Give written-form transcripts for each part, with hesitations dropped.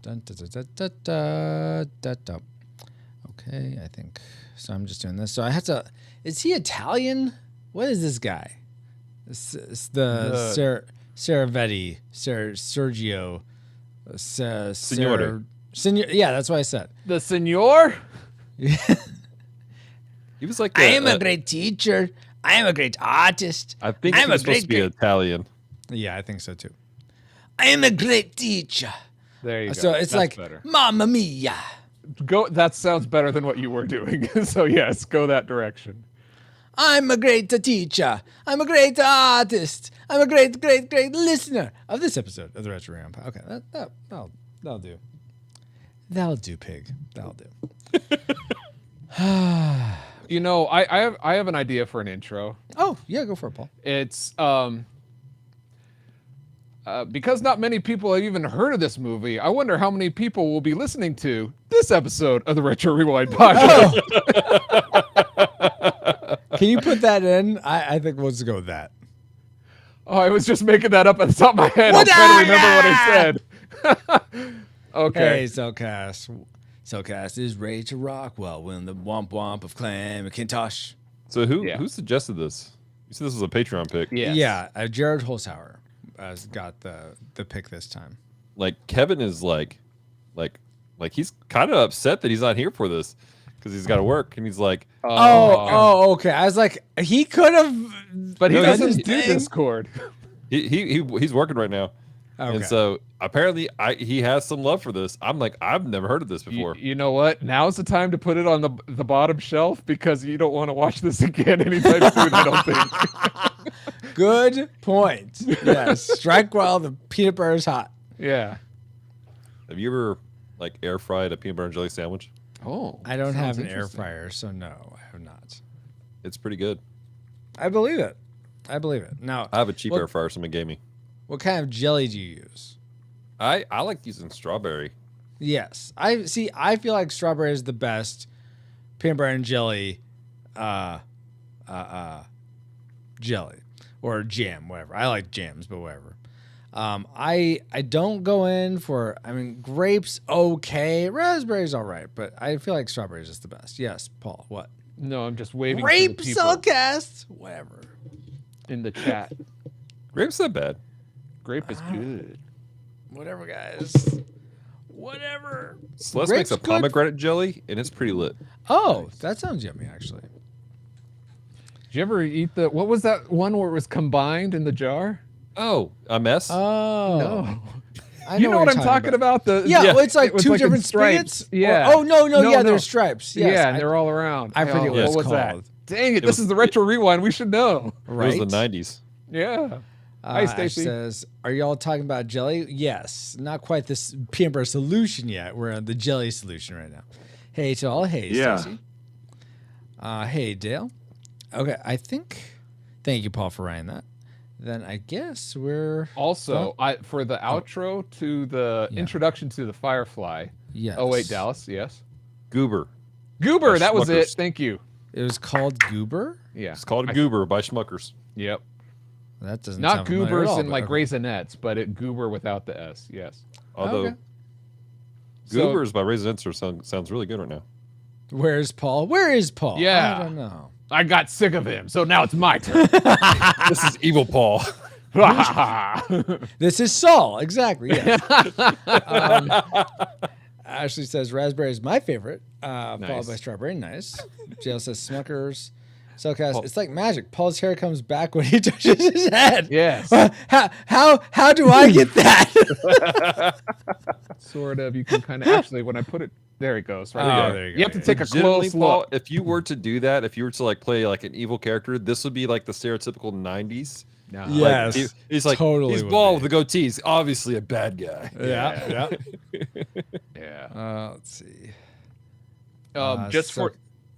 Dun, da, da, da, da, da, da. Okay, I think so. I'm just doing this. So I have to. Is he Italian? What is this guy? It's the Saravetti, Sergio, Signore. Senor. Yeah, that's what I said. The senor? He was like I am a great teacher. I am a great artist. I think I'm he was supposed to be Italian. Yeah, I think so too. I am a great teacher. There you go. So it's That's like, better. Mamma Mia. Go. That sounds better than what you were doing. So yes, go that direction. I'm a great teacher. I'm a great artist. I'm a great, great, great listener of this episode of the Retro Round. Okay, that'll do. That'll do, pig. That'll do. You know, I have an idea for an intro. Oh yeah, go for it, Paul. It's because not many people have even heard of this movie. I wonder how many people will be listening to this episode of the Retro Rewind podcast. Can you put that in? I think we'll just go with that. Oh, I was just making that up at the top of my head. I'm trying to remember what I said. Okay. Hey, Cellcast is ready to rock. Well, when the womp womp of Clam and Kintosh. So who suggested this? You said this was a Patreon pick. Yes. Yeah, Jared Holzhauer got the pick this time. Like Kevin is like he's kind of upset that he's not here for this because he's got to work, and he's like, okay. I was like, he could have, but he No, doesn't do thing. Discord. he's working right now, Okay. and so apparently he has some love for this. I'm like, I've never heard of this before. You know what? Now's the time to put it on the bottom shelf because you don't want to watch this again anytime soon, I don't think. Good point. Yes, strike while the peanut butter is hot. Yeah. Have you ever like air fried a peanut butter and jelly sandwich? Oh. I don't have an air interesting. fryer, so no, I have not. It's pretty good. I believe it. Now, I have a cheap What- air fryer someone gave me. what kind of jelly do you use? I like using strawberry. Yes, I feel like strawberry is the best peanut butter and jelly, jelly or jam, whatever. I like jams, but whatever. I don't go in for. I mean, grapes okay, raspberries all right, but I feel like strawberry is just the best. Yes, Paul. What? No, I'm just waving Grape to the people Cellcast. Whatever. in the chat. Grape's not bad. Grape is good. Whatever, guys. Whatever. Celeste makes a Grape's good. pomegranate jelly, and it's pretty lit. Oh, that sounds yummy, actually. Did you ever eat what was that one where it was combined in the jar? Oh, a mess? Oh. No. I You know what you're I'm talking about? Yeah, well, it's like it was two like in different stripes. spigots. Yeah. No, there's stripes. Yes, yeah, and they're all around. I forget what it's was that? called. Dang it, this is the Retro Rewind. We should know. Right. It was the 90s. Yeah. Hi, Ash Stacy. says, are y'all talking about jelly? Yes. Not quite this peanut butter solution yet. We're on the jelly solution right now. Hey to all. Hey, Yeah. Stacy. Hey, Dale. Okay, I think. Thank you, Paul, for writing that. Then I guess we're. Also, for the outro to the Yeah. introduction to the Firefly. Yes. Oh, wait, Dallas. Yes. Goober. Goober, By that was it. Schmuckers. Thank you. It was called Goober? Yeah. It's called Goober by Schmuckers. Yep. That doesn't Not sound familiar at goobers all, and but like okay. raisinets, but Goober without the S. Yes. Although Okay. Goobers by Raisinets sounds really good right now. Where's Paul? Where is Paul? Yeah. I don't know. I got sick of him, so now it's my turn. This is Evil Paul. This is Saul. Exactly. Yes. Ashley says raspberry is my favorite, followed Nice. by strawberry. Nice. Jail says Smuckers. Cellcast, it's like magic. Paul's hair comes back when he touches his head. Yes. How do I get that? Sort of. You can kind of actually, when I put it, there it goes. Right Oh, there. there you go, You have to yeah. take a Legitimately, close Paul, look. if you were to do that, if you were to like play like an evil character, this would be like the stereotypical 90s. No. Yeah. Like, Yes, he's like, totally he's would bald be. with a goatee. He's obviously a bad guy. Yeah. Yeah. Let's see. Just so- for.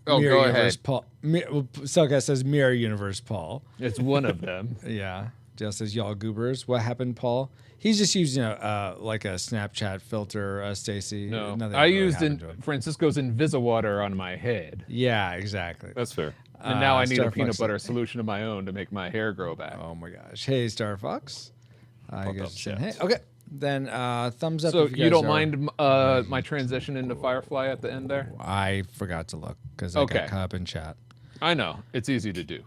Oh, Mirror go Universe ahead. Paul. Cellcast says Mirror Universe Paul. It's one of them. Yeah. Jail says y'all goobers. What happened, Paul? He's just using like a Snapchat filter, Stacy. No, Nothing I really used happened to him. Francisco's Invisiwater on my head, Yeah, exactly. That's fair. and now I need Star a peanut Fox- butter solution of my own to make my hair grow back. Oh my gosh. Hey, Star Fox. I Pump guess up saying, chat. hey. Okay. Then thumbs up. So if you guys don't are mind ready my to transition into Firefly at the end there? I forgot to look because I Okay. got caught up in chat. I know. It's easy to do.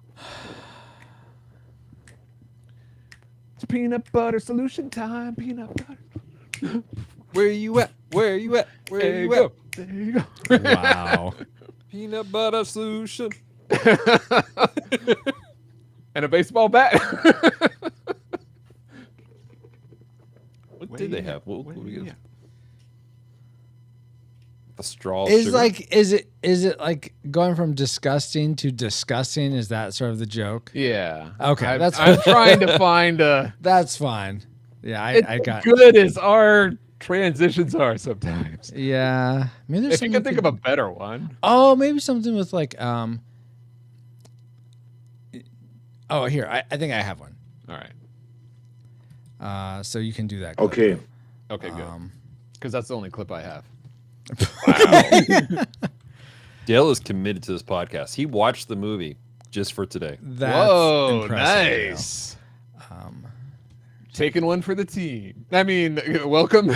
It's peanut butter solution time. Peanut butter. Where you at? Where you at? Where There you you at? go. There you go. Wow. Peanut butter solution. And a baseball bat. What did they have? What did we get? Yeah. A straw. Is sugar? like is it like going from disgusting to disgusting? Is that sort of the joke? Yeah. Okay, I'm, that's I'm trying to find a. That's fine. Yeah, It's I got. good as our transitions are sometimes. Yeah, maybe there's If you can think of a better one. Oh, maybe something with like Oh, here I think I have one. All right. So you can do that. Clip. Okay. Okay, good. Because that's the only clip I have. Dale is committed to this podcast. He watched the movie just for today. That's Whoa, impressive, Dale. nice. Taking one for the team. I mean, welcome.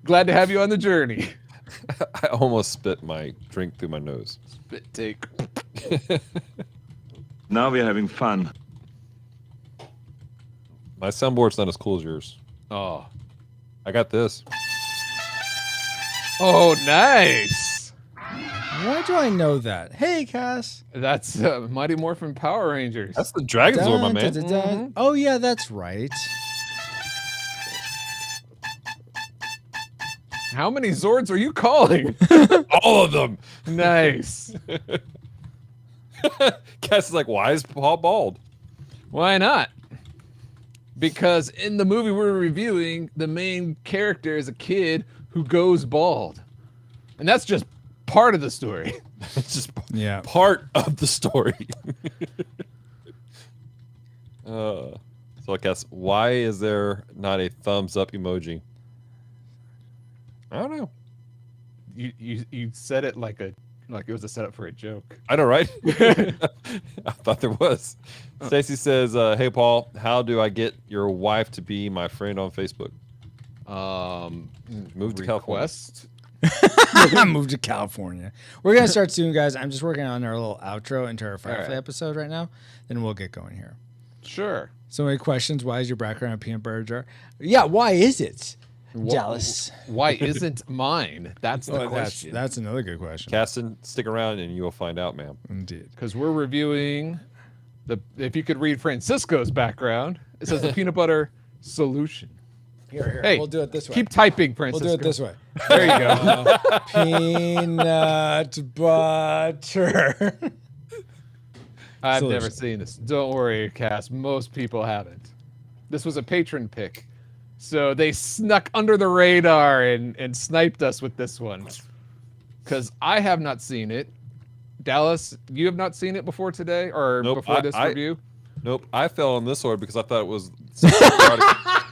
Glad to have you on the journey. I almost spit my drink through my nose. Spit take. Now we're having fun. My soundboard's not as cool as yours. Oh. I got this. Oh, nice. Why do I know that? Hey, Cass. That's Mighty Morphin Power Rangers. That's the Dragon Zord, my Dun, man. dun, dun, dun. Oh yeah, that's right. How many Zords are you calling? All of them. Nice. Cass is like, why is Paul bald? Why not? Because in the movie we're reviewing, the main character is a kid who goes bald. And that's just part of the story. It's just Yeah. part of the story. So I guess, why is there not a thumbs up emoji? I don't know. You said it like it was a setup for a joke. I know, right? I thought there was. Stacy says, hey, Paul, how do I get your wife to be my friend on Facebook? Move to California. request. I moved to California. We're gonna start soon, guys. I'm just working on our little outro into our Firefly right. episode right now. Then we'll get going here. Sure. So many questions. Why is your background a peanut butter jar? Yeah, why is it? Dallas. Why isn't mine? That's the question. That's another good question. Caston, stick around and you will find out, ma'am. Indeed. Because we're reviewing if you could read Francisco's background, it says the peanut butter solution. Here. Hey, We'll do it this way. Keep typing, We'll Francisco. do it this way. There you go. Peanut butter. I've Solution. never seen this. Don't worry, Cass. Most people haven't. This was a patron pick. So they snuck under the radar and sniped us with this one. Because I have not seen it. Dallas, you have not seen it before today or Nope, before this review? Nope, I fell on this sword because I thought it was some patriotic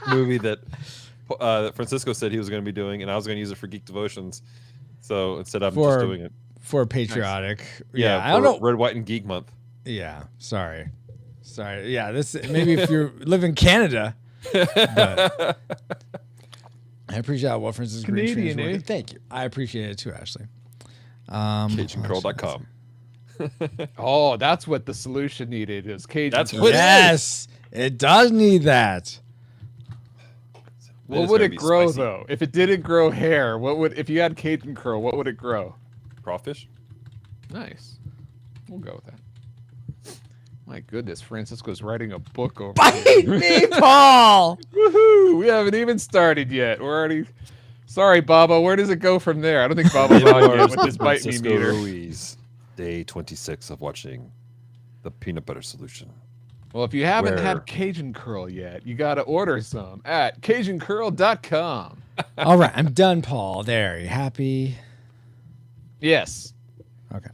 movie that Francisco said he was going to be doing, and I was going to use it for Geek Devotions. So instead, I'm just doing it. For patriotic. Nice. Yeah, I don't know. Red, White, and Geek Month. Yeah, sorry. Yeah, this maybe if you live in Canada. But I appreciate what Francis Canadian, eh? Thank you. I appreciate it too, Ashley. CajunCurl.com. Oh, that's what the solution needed is Cajun. That's Curl. what Yes, it does need that. What It's would gonna it be grow spicy. though? If it didn't grow hair, what would if you had Cajun curl? What would it grow? Crawfish. Nice. We'll go with that. My goodness, Francisco's writing a book over Bite here. me, Paul. Woohoo! We haven't even started yet. We're already. Sorry, Baba. Where does it go from there? I don't think Baba's on yet with this bite me Francisco meter. Ruiz, day 26 of watching the Peanut Butter Solution. Well, if you haven't Where? had Cajun curl yet, you got to order some at CajunCurl.com. All right, I'm done, Paul. There, you happy? Yes. Okay,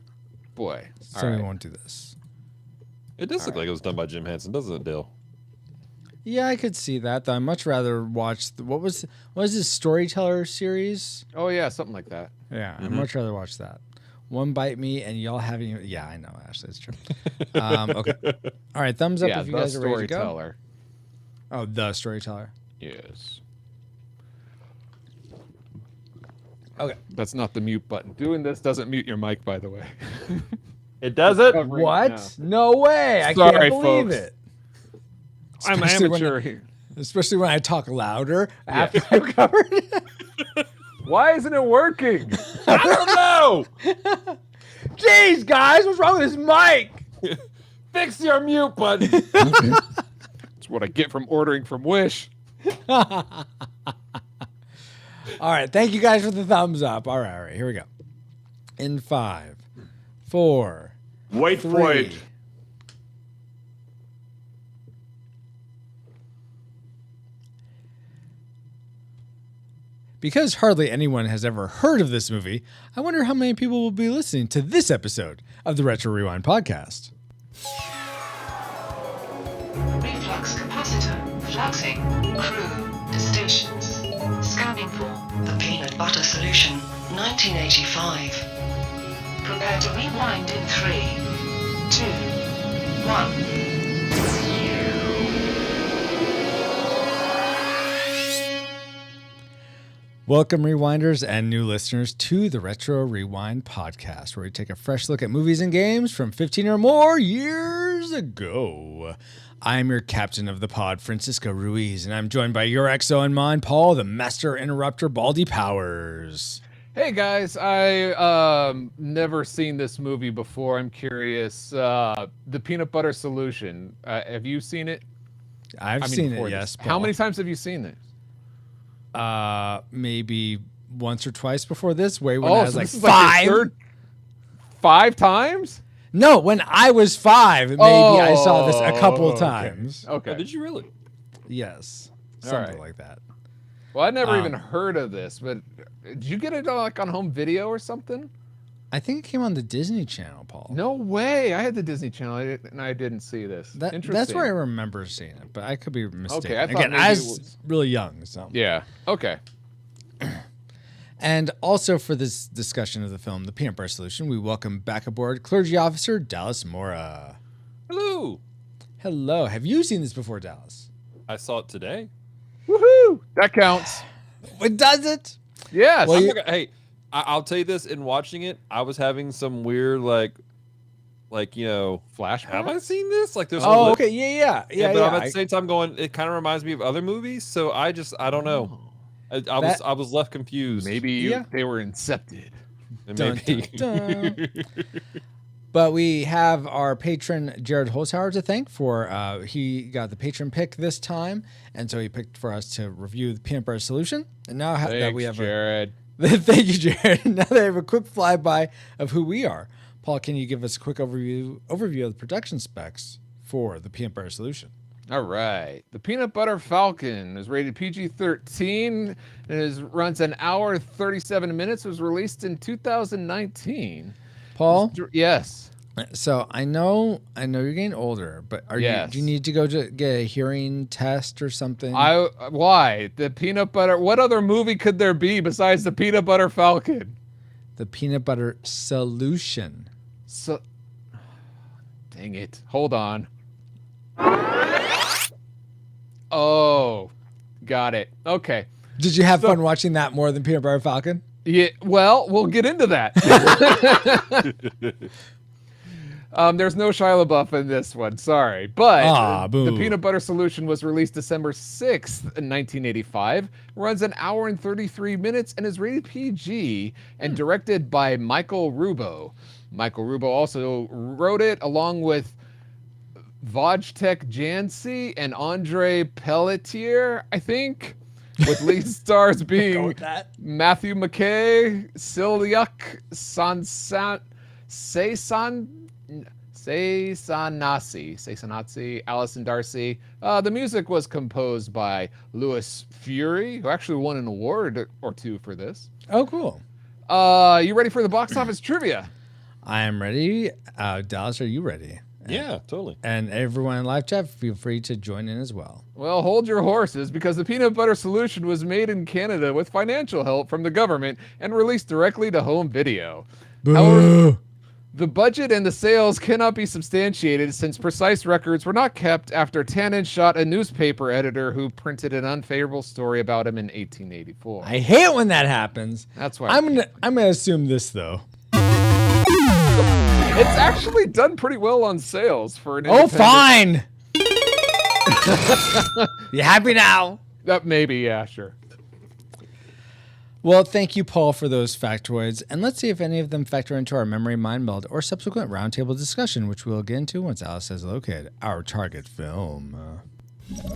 Boy. so All we right. won't do this. It does look like it was done by Jim Henson, doesn't it, Dale? Yeah, I could see that. Though I'd much rather watch what was this Storyteller series? Oh, yeah, something like that. Yeah, I'd much rather watch that. One bite me and y'all having. Yeah, I know, Ashley. It's true. Okay. All right, thumbs up Yeah, if you the guys are ready to go. storyteller. Oh, the Storyteller. Yes. Okay. That's not the mute button. Doing this doesn't mute your mic, by the way. It does it? What? No way! I Sorry, can't believe folks. it. I'm Especially amateur here. Especially when I talk louder after I've covered it. Why isn't it working? I don't know. Jeez, guys, what's wrong with this mic? Fix your mute button. That's what I get from ordering from Wish. All right, thank you guys for the thumbs up. All right, here we go. In 5, 4, Wait 3. for it. Because hardly anyone has ever heard of this movie, I wonder how many people will be listening to this episode of the Retro Rewind podcast. Reflux capacitor, fluxing, crew, to stations. Scanning for the peanut butter solution, 1985. Prepare to rewind in 3, 2, 1. Welcome, Rewinders and new listeners, to the Retro Rewind podcast, where we take a fresh look at movies and games from 15 or more years ago. I'm your captain of the pod, Francisco Ruiz, and I'm joined by your XO and mine, Paul, the master interrupter, Baldy Powers. Hey guys, I never seen this movie before. I'm curious. The Peanut Butter Solution. Have you seen it? I've seen it, yes. Paul. How many times have you seen it? Maybe once or twice before this, way when Oh, I was so like this is 5. your third 5 times? No, when I was 5, maybe I saw this a couple okay. times. Okay. Oh, did you really? Yes, All something right. like that. Well, I never even heard of this, but did you get it like on home video or something? I think it came on the Disney Channel, Paul. No way. I had the Disney Channel and I didn't see this. Interesting. That's where I remember seeing it, but I could be mistaken. Okay, I thought Again, maybe I it was was- really young, so. Yeah. Okay. And also for this discussion of the film, The Peanut Butter Solution, we welcome back aboard Clergy Officer Dallas Mora. Hello. Hello. Have you seen this before, Dallas? I saw it today. Woohoo! That counts. What does it? Yes. Well, Hey, I'll tell you this. In watching it, I was having some weird like Flashback. have I seen this? Like there's. Oh, a okay. Yeah. But I'm at the same time going. It kind of reminds me of other movies, so I don't know. I was left confused. Maybe they were incepted. And Dun, maybe. dun, dun. But we have our patron Jared Holzhauer to thank for he got the patron pick this time, and so he picked for us to review the Peanut Butter Solution. And now that we have Jared. thank you, Jared. Now that I have a quick flyby of who we are, Paul, can you give us a quick overview of the production specs for the Peanut Butter Solution? All right. The Peanut Butter Falcon is rated PG-13 and runs an hour 37 minutes. It was released in 2019. Paul? Yes. So I know you're getting older, but do you need to go to get a hearing test or something? Why? The Peanut Butter. What other movie could there be besides the Peanut Butter Falcon? The Peanut Butter Solution. So, dang it. Hold on. Oh, got it. Okay. Did you have fun watching that more than Peanut Butter Falcon? Yeah, well, we'll get into that. There's no Shia LaBeouf in this one, sorry. But the Peanut Butter Solution was released December 6th, 1985, runs an hour and 33 minutes, and is rated PG, and directed by Michael Rubo. Michael Rubo also wrote it along with Wojtek Jancy and Andre Pelletier, I think, with lead stars being Matthew McKay, Silyuk Seisanatsi, Allison Darcy. The music was composed by Louis Fury, who actually won an award or two for this. Oh, cool. You ready for the box office trivia? I am ready. Dallas, are you ready? Yeah, totally. And everyone in live chat, feel free to join in as well. Well, hold your horses, because the Peanut Butter Solution was made in Canada with financial help from the government and released directly to home video. Boo! The budget and the sales cannot be substantiated since precise records were not kept after Tannen shot a newspaper editor who printed an unfavorable story about him in 1884. I hate when that happens. That's why I'm gonna assume this though. it's actually done pretty well on sales for an Oh, independent- fine. You happy now? Maybe, yeah, sure. Well, thank you, Paul, for those factoids. And let's see if any of them factor into our memory mind meld or subsequent roundtable discussion, which we'll get into once Alice has located our target film. Alert,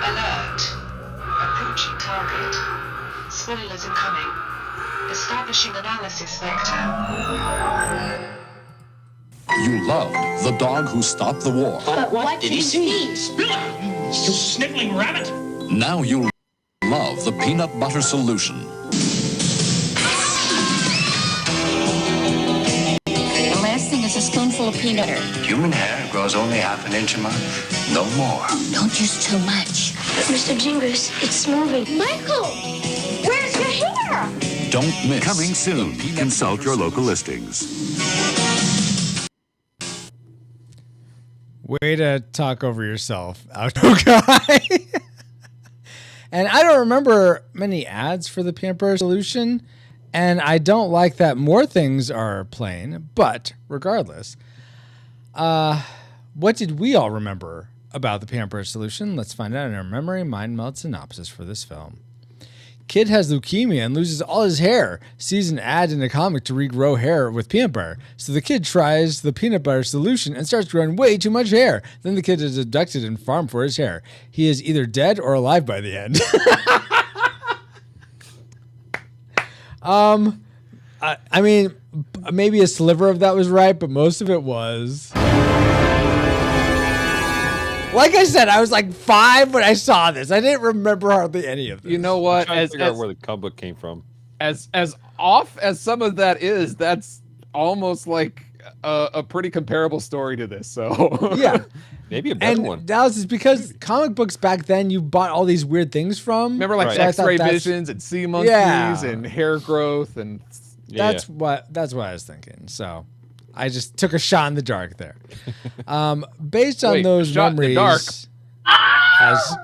alert. Approaching target. Spoilers incoming. Establishing analysis vector. You loved The Dog Who Stopped the War. But what did he see? You sniveling rabbit! Now you love the Peanut Butter Solution. The last thing is a spoonful of peanut butter. Human hair grows only half an inch a month. No more. Don't use too much. Mr. Jingles, it's moving. Michael, where's your hair? Don't miss. Coming soon. the Peanut Consult Butter your local Solution. listings. Way to talk over yourself, outro guy. And I don't remember many ads for the Peanut Butter Solution, and I don't like that more things are playing. But regardless, what did we all remember about the Peanut Butter Solution? Let's find out in our memory mind meld synopsis for this film. Kid has leukemia and loses all his hair. Sees an ad in a comic to regrow hair with peanut butter. So the kid tries the peanut butter solution and starts growing way too much hair. Then the kid is abducted and farmed for his hair. He is either dead or alive by the end. I mean, maybe a sliver of that was right, but most of it was. Like I said, I was like 5 when I saw this. I didn't remember hardly any of this. You know what? I'm trying to figure out where the comic book came from. As off as some of that is, that's almost like a pretty comparable story to this. So Yeah. Maybe a better And one. Dallas is because comic books back then you bought all these weird things from. remember like Right. So I thought X-ray that's- visions and sea monkeys Yeah. and hair growth and That's what I was thinking. So I just took a shot in the dark there. Based on Wait, those shot in the memories, dark. as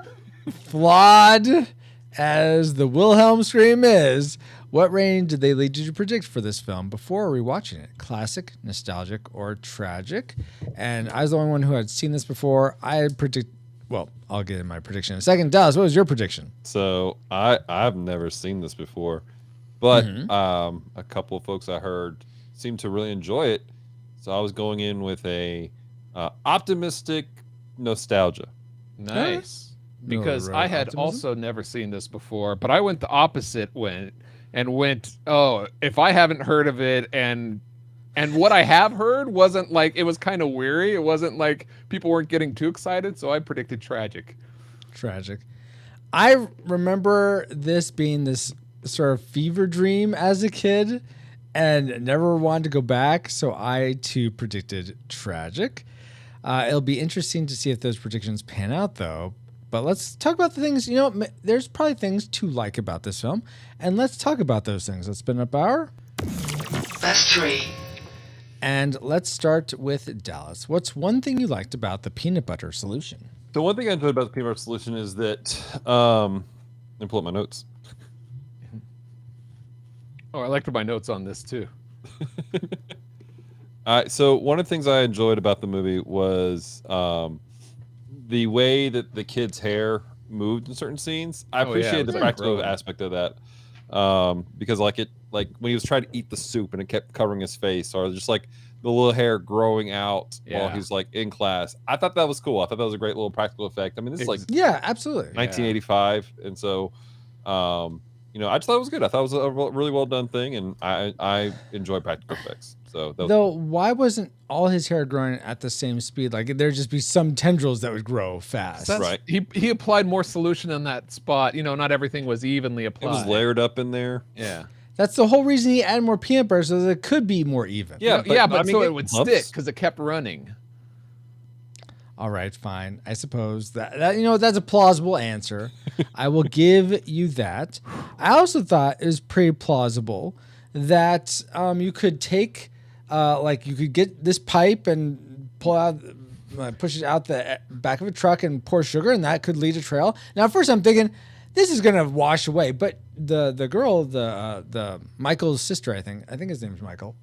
flawed as the Wilhelm scream is, what range did they lead you to predict for this film before rewatching it? Classic, nostalgic, or tragic? And I was the only one who had seen this before. Well, I'll get in my prediction in a second. Dallas, what was your prediction? So I've never seen this before, but a couple of folks I heard seemed to really enjoy it. So I was going in with a optimistic nostalgia. Nice. No, Because right, I had optimism? also never seen this before, but I went the opposite went, oh, if I haven't heard of it and what I have heard wasn't like, it was kind of weary. It wasn't like people weren't getting too excited, so I predicted tragic. Tragic. I remember this being this sort of fever dream as a kid and never wanted to go back, so I too predicted tragic. It'll be interesting to see if those predictions pan out, though. But let's talk about the things, there's probably things to like about this film, and let's talk about those things. Let's spin up our... Best 3. And let's start with Dallas. What's one thing you liked about the peanut butter solution? The one thing I enjoyed about the peanut butter solution is that let me pull up my notes. Oh, I liked my notes on this too. So one of the things I enjoyed about the movie was the way that the kid's hair moved in certain scenes. I appreciated the practical aspect of that because like when he was trying to eat the soup and it kept covering his face, or just like the little hair growing out while he's like in class. I thought that was cool. I thought that was a great little practical effect. I mean, this is like Yeah, absolutely. 1985, and so I just thought it was good. I thought it was a really well done thing, and I enjoy practical effects. So that was Though, why wasn't all his hair growing at the same speed? Like there'd just be some tendrils that would grow fast. right. He applied more solution in that spot. Not everything was evenly It applied. was layered up in there. Yeah. That's the whole reason he added more peanut butter so that it could be more even. Yeah, But I mean, so it it would helps. stick because it kept running. All right, fine. I suppose that that's a plausible answer. I will give you that. I also thought it was pretty plausible that you could take, like you could get this pipe and pull out, push it out the back of a truck and pour sugar, and that could lead a trail. Now, at first I'm thinking this is gonna wash away, but the girl, the Michael's sister, I think his name is Michael.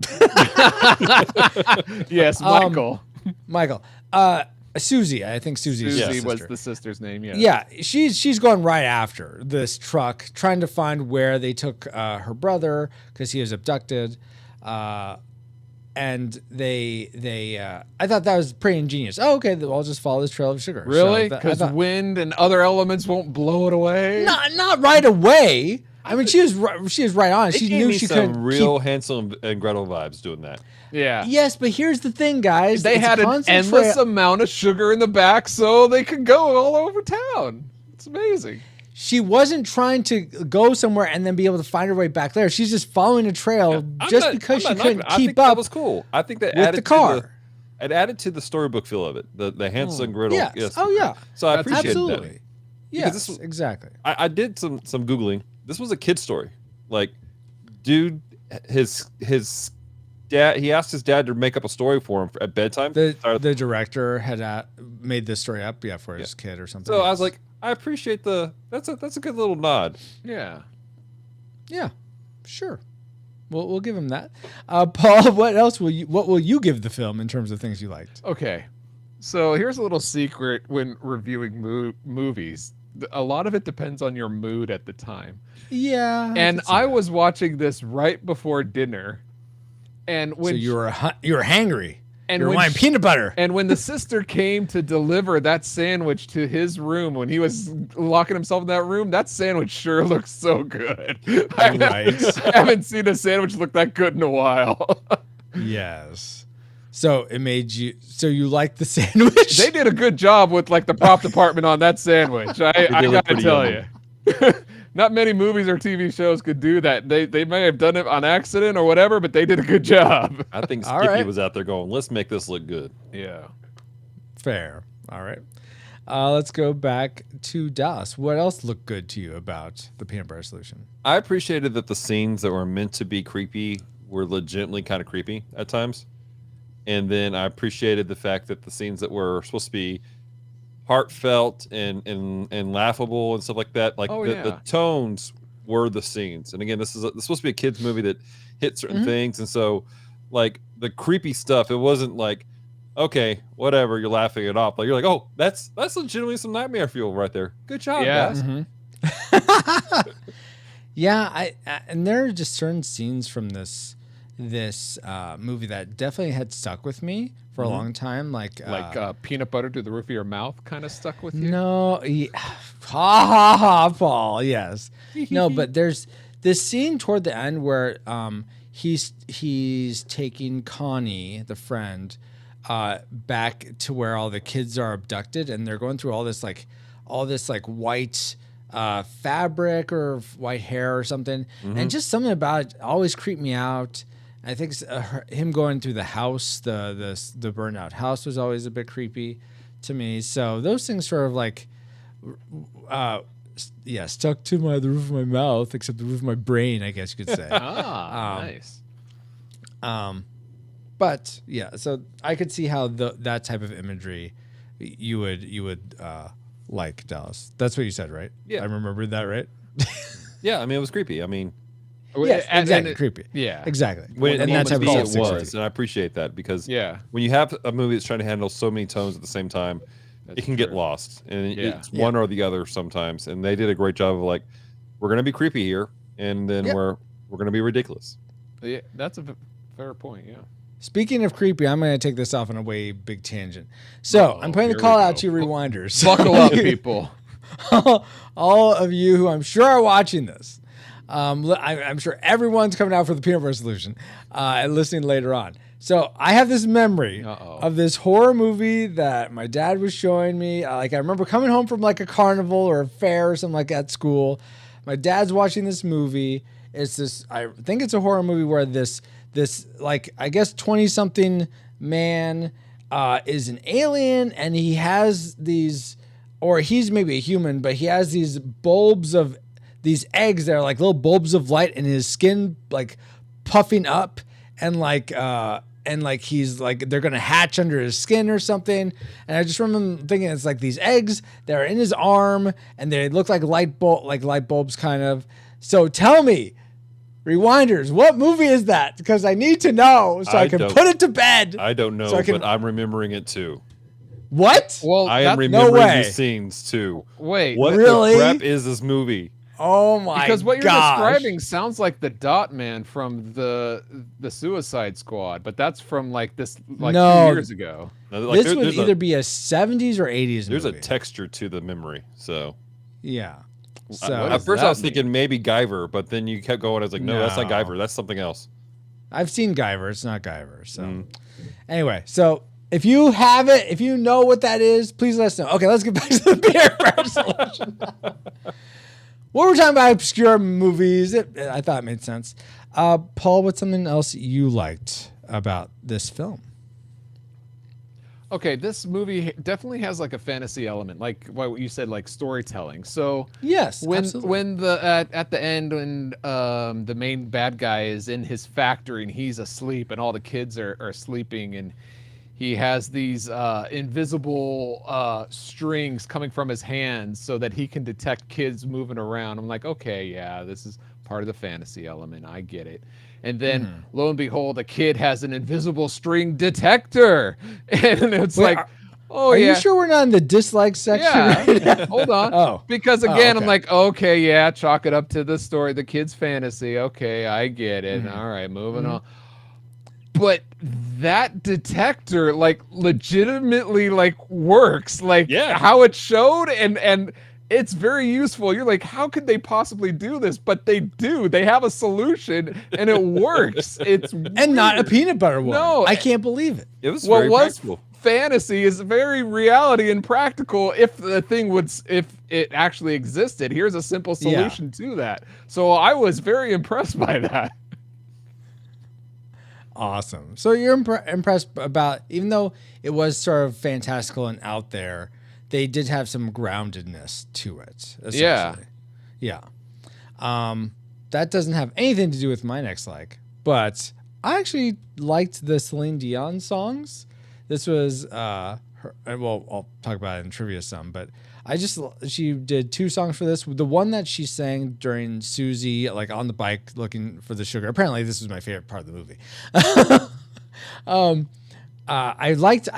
Yes, Michael. Michael. Susie, I think Susie was the sister's name. Yeah. Yeah, she's going right after this truck, trying to find where they took her brother because he was abducted, and they I thought that was pretty ingenious. Oh, okay, I'll just follow this trail of sugar. Really? Because wind and other elements won't blow it away. Not right away. I mean, she was right on. She knew she could. Real Hansel and Gretel vibes doing that. Yeah. Yes, but here's the thing, guys. They had an endless amount of sugar in the back, so they could go all over town. It's amazing. She wasn't trying to go somewhere and then be able to find her way back there. She's just following a trail because she couldn't keep up. That was cool. I think that with added the car. It added to the storybook feel of it. The Hansel and Gretel. Yes. Oh yeah. So I appreciate that. Yes, exactly. I did some Googling. This was a kid's story. Like, dude, his dad, he asked his dad to make up a story for him at bedtime. The director had made this story up, for his kid or something. So I was like, I appreciate that's a good little nod. Yeah. Yeah, sure. We'll give him that. Paul, what will you give the film in terms of things you liked? Okay. So here's a little secret when reviewing movies. A lot of it depends on your mood at the time. Yeah. And I was watching this right before dinner. And when so you were hangry. And you were wanting peanut butter. And when the sister came to deliver that sandwich to his room, when he was locking himself in that room, that sandwich sure looks so good. I haven't seen a sandwich look that good in a while. Yes. So it made you. So you liked the sandwich? They did a good job with like the prop department on that sandwich. I gotta tell you. Not many movies or TV shows could do that. They may have done it on accident or whatever, but they did a good job. I think Skippy was out there going, "Let's make this look good." Yeah. Fair. All right. Let's go back to Dallas. What else looked good to you about the peanut butter solution? I appreciated that the scenes that were meant to be creepy were legitimately kind of creepy at times. And then I appreciated the fact that the scenes that were supposed to be heartfelt and laughable and stuff like that, like the tones were the scenes. And again, this is supposed to be a kids movie that hit certain things, and so like the creepy stuff, it wasn't like, okay, whatever, you're laughing it off. Like you're like, oh, that's legitimately some nightmare fuel right there. Good job, guys. Mm-hmm. Yeah, and there are just certain scenes from this movie that definitely had stuck with me for a long time, like peanut butter to the roof of your mouth kind of stuck with you. No, ha ha ha, Paul. Yes, no, but there's this scene toward the end where he's taking Connie, the friend, back to where all the kids are abducted, and they're going through all this white fabric or white hair or something, and just something about it always creeped me out. I think him going through the house, the burned out house, was always a bit creepy to me. So those things sort of like, stuck to the roof of my mouth, except the roof of my brain, I guess you could say. Nice. But yeah, so I could see how that type of imagery you would like, Dallas. That's what you said, right? Yeah, I remembered that, right? Yeah, I mean, it was creepy. I mean. Yes, exactly. Creepy. Yeah, exactly. And that type of stuff was, and I appreciate that because when you have a movie that's trying to handle so many tones at the same time, it can get lost, and it's one or the other sometimes. And they did a great job of like, we're going to be creepy here, and then we're going to be ridiculous. Yeah, that's a fair point. Yeah. Speaking of creepy, I'm going to take this off on a way big tangent. So I'm putting the call out to you, rewinders. Buckle up, people. All of you who I'm sure are watching this. I'm sure everyone's coming out for the peanut butter solution and listening later on. So I have this memory of this horror movie that my dad was showing me. I remember coming home from like a carnival or a fair or something like that at school. My dad's watching this movie. It's this, I think it's a horror movie where this like, I guess 20-something man is an alien, and he has these, or he's maybe a human, but he has these eggs that are like little bulbs of light, and his skin like puffing up and like he's like they're gonna hatch under his skin or something. And I just remember thinking it's like these eggs that are in his arm and they look like light bulbs kind of. So tell me, Rewinders, what movie is that? Because I need to know so I can put it to bed. I don't know, but I'm remembering it too. What? Well, I am remembering these scenes too. Wait, what really? the crap is this movie? Oh my! Because what you're describing sounds like the Dot Man from the Suicide Squad, but that's from like 2 years ago. Like, this would either be a 70s or 80s. There's movie. a texture to the memory, so yeah. So at first I was thinking maybe Guyver, but then you kept going. I was like, no, that's not Guyver. That's something else. I've seen Guyver. It's not Guyver. So anyway, so if you have it, if you know what that is, please let us know. Okay, let's get back to the beer solution. What we're talking about obscure movies. I thought it made sense. Paul, what's something else you liked about this film? Okay, this movie definitely has like a fantasy element, like what you said, like storytelling. So yes, when absolutely. at the end when the main bad guy is in his factory and he's asleep and all the kids are sleeping and he has these invisible strings coming from his hands so that he can detect kids moving around. I'm like, okay, yeah, this is part of the fantasy element. I get it. And then lo and behold, a kid has an invisible string detector. And it's are you sure we're not in the dislike section? Yeah. Right? Hold on. Because again, I'm like, okay, yeah, chalk it up to the story, the kid's fantasy. Okay, I get it. All right, moving on. But that detector like legitimately like works. Like how it showed and it's very useful. You're like, how could they possibly do this? But they do. They have a solution, and it works. It's and not a peanut butter one. No, I can't believe it. It was very practical. Fantasy is very reality and practical. If the thing if it actually existed, here's a simple solution to that. So I was very impressed by that. Awesome. So you're impressed about, even though it was sort of fantastical and out there, they did have some groundedness to it. Essentially. Yeah. That doesn't have anything to do with my next like, but I actually liked the Celine Dion songs. This was her, well, I'll talk about it in trivia some, but she did 2 songs for this. The one that she sang during Susie, like on the bike looking for the sugar. Apparently this was my favorite part of the movie. I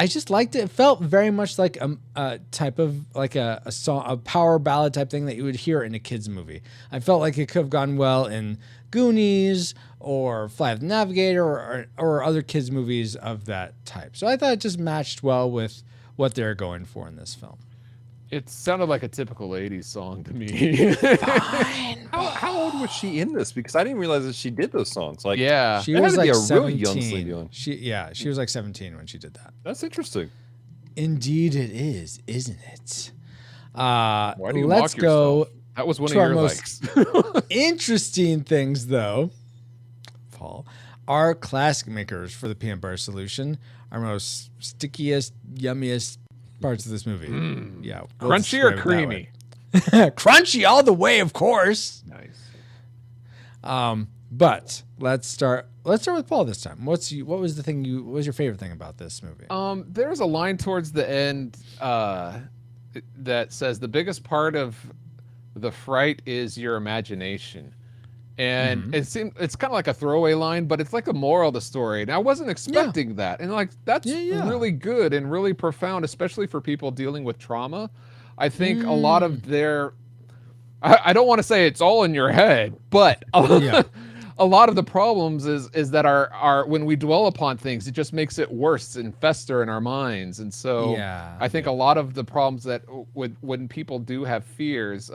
just liked it. It felt very much like a type of like a song, a power ballad type thing that you would hear in a kid's movie. I felt like it could have gone well in Goonies or Flight of the Navigator or other kids movies of that type. So I thought it just matched well with what they're going for in this film. It sounded like a typical 80s song to me. Fine. How old was she in this? Because I didn't realize that she did those songs. Like, she was like 17. Really young Celine Dion. She was like 17 when she did that. That's interesting. Indeed, it is, isn't it? Why do you let's mock go. Yourself? That was one of your likes. Interesting things, though, Paul. Our classic makers for the peanut butter solution, our most stickiest, yummiest parts of this movie. Yeah, crunchy or creamy? Crunchy all the way, of course. Nice. But let's start with Paul this time. What was your favorite thing about this movie? There's a line towards the end that says the biggest part of the fright is your imagination. And it's kind of like a throwaway line, but it's like a moral of the story. And I wasn't expecting that. And like, that's really good and really profound, especially for people dealing with trauma. I think a lot of I don't want to say it's all in your head, but a lot of the problems is that our when we dwell upon things, it just makes it worse and fester in our minds. And so I think a lot of the problems that when people do have fears,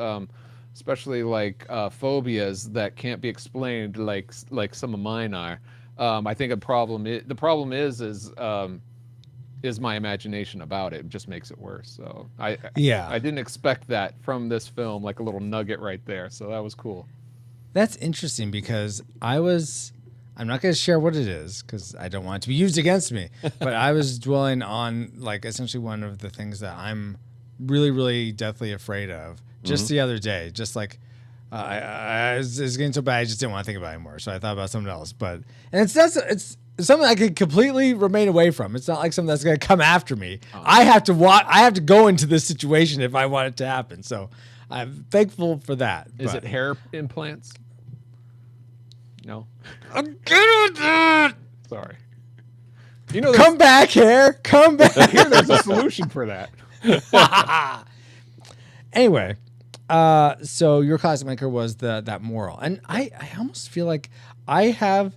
especially like phobias that can't be explained, like some of mine are. I think the problem is my imagination about it. It just makes it worse. So I didn't expect that from this film, like a little nugget right there. So that was cool. That's interesting because I'm not going to share what it is because I don't want it to be used against me. But I was dwelling on like essentially one of the things that I'm really, really deathly afraid of. Just the other day, just like It's getting so bad I just didn't want to think about it anymore. So I thought about something else. But it's something I could completely remain away from. It's not like something that's going to come after me. I have to go into this situation if I want it to happen. So I'm thankful for that. Is it hair implants? No. I'm good at that. Sorry. Come back, hair. Come back. Here, there's a solution for that. Anyway, so your classic maker was that moral, and I almost feel like I have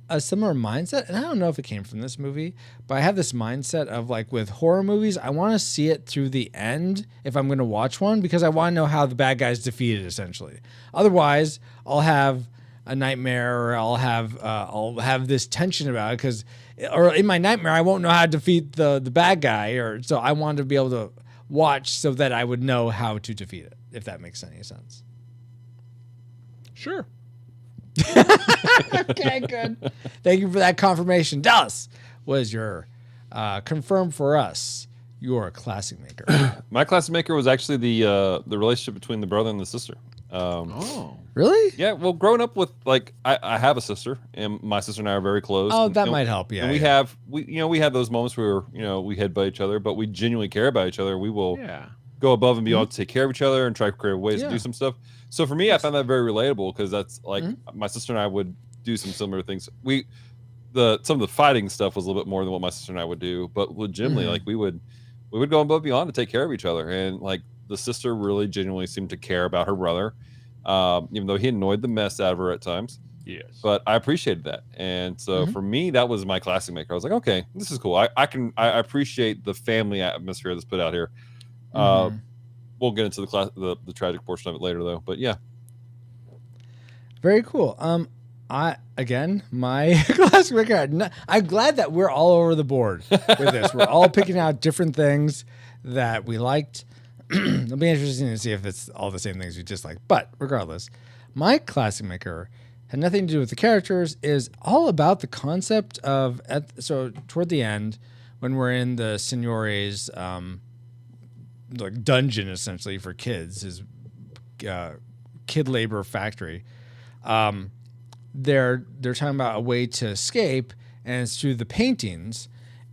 a similar mindset, and I don't know if it came from this movie, but I have this mindset of like with horror movies, I want to see it through the end if I'm going to watch one because I want to know how the bad guy's defeated. Essentially, otherwise I'll have a nightmare, or I'll have this tension about it or in my nightmare I won't know how to defeat the bad guy, or so I wanted to be able to watch so that I would know how to defeat it, if that makes any sense. Sure. Okay, good. Thank you for that confirmation. Dallas, what is your confirm for us your classic maker? My classic maker was actually the relationship between the brother and the sister. Really? Yeah. Well, growing up with I have a sister, and my sister and I are very close. Oh, that might help. Yeah. And we have those moments where we head by each other, but we genuinely care about each other. We will go above and beyond to take care of each other and try to create ways to do some stuff. So for me, I found that very relatable because that's like my sister and I would do some similar things. Some of the fighting stuff was a little bit more than what my sister and I would do, but legitimately, like we would go above and beyond to take care of each other. And like the sister really genuinely seemed to care about her brother, even though he annoyed the mess out of her at times. Yes. But I appreciated that. And so for me, that was my classic maker. I was like, okay, this is cool. I appreciate the family atmosphere that's put out here. We'll get into the tragic portion of it later though, but yeah. Very cool. My classic maker, I'm glad that we're all over the board with this. We're all picking out different things that we liked. It'll be interesting to see if it's all the same things we dislike. But regardless, my classic maker had nothing to do with the characters, is all about the concept of, so toward the end, when we're in the Signore's like dungeon essentially for kids, his kid labor factory, they're talking about a way to escape, and it's through the paintings.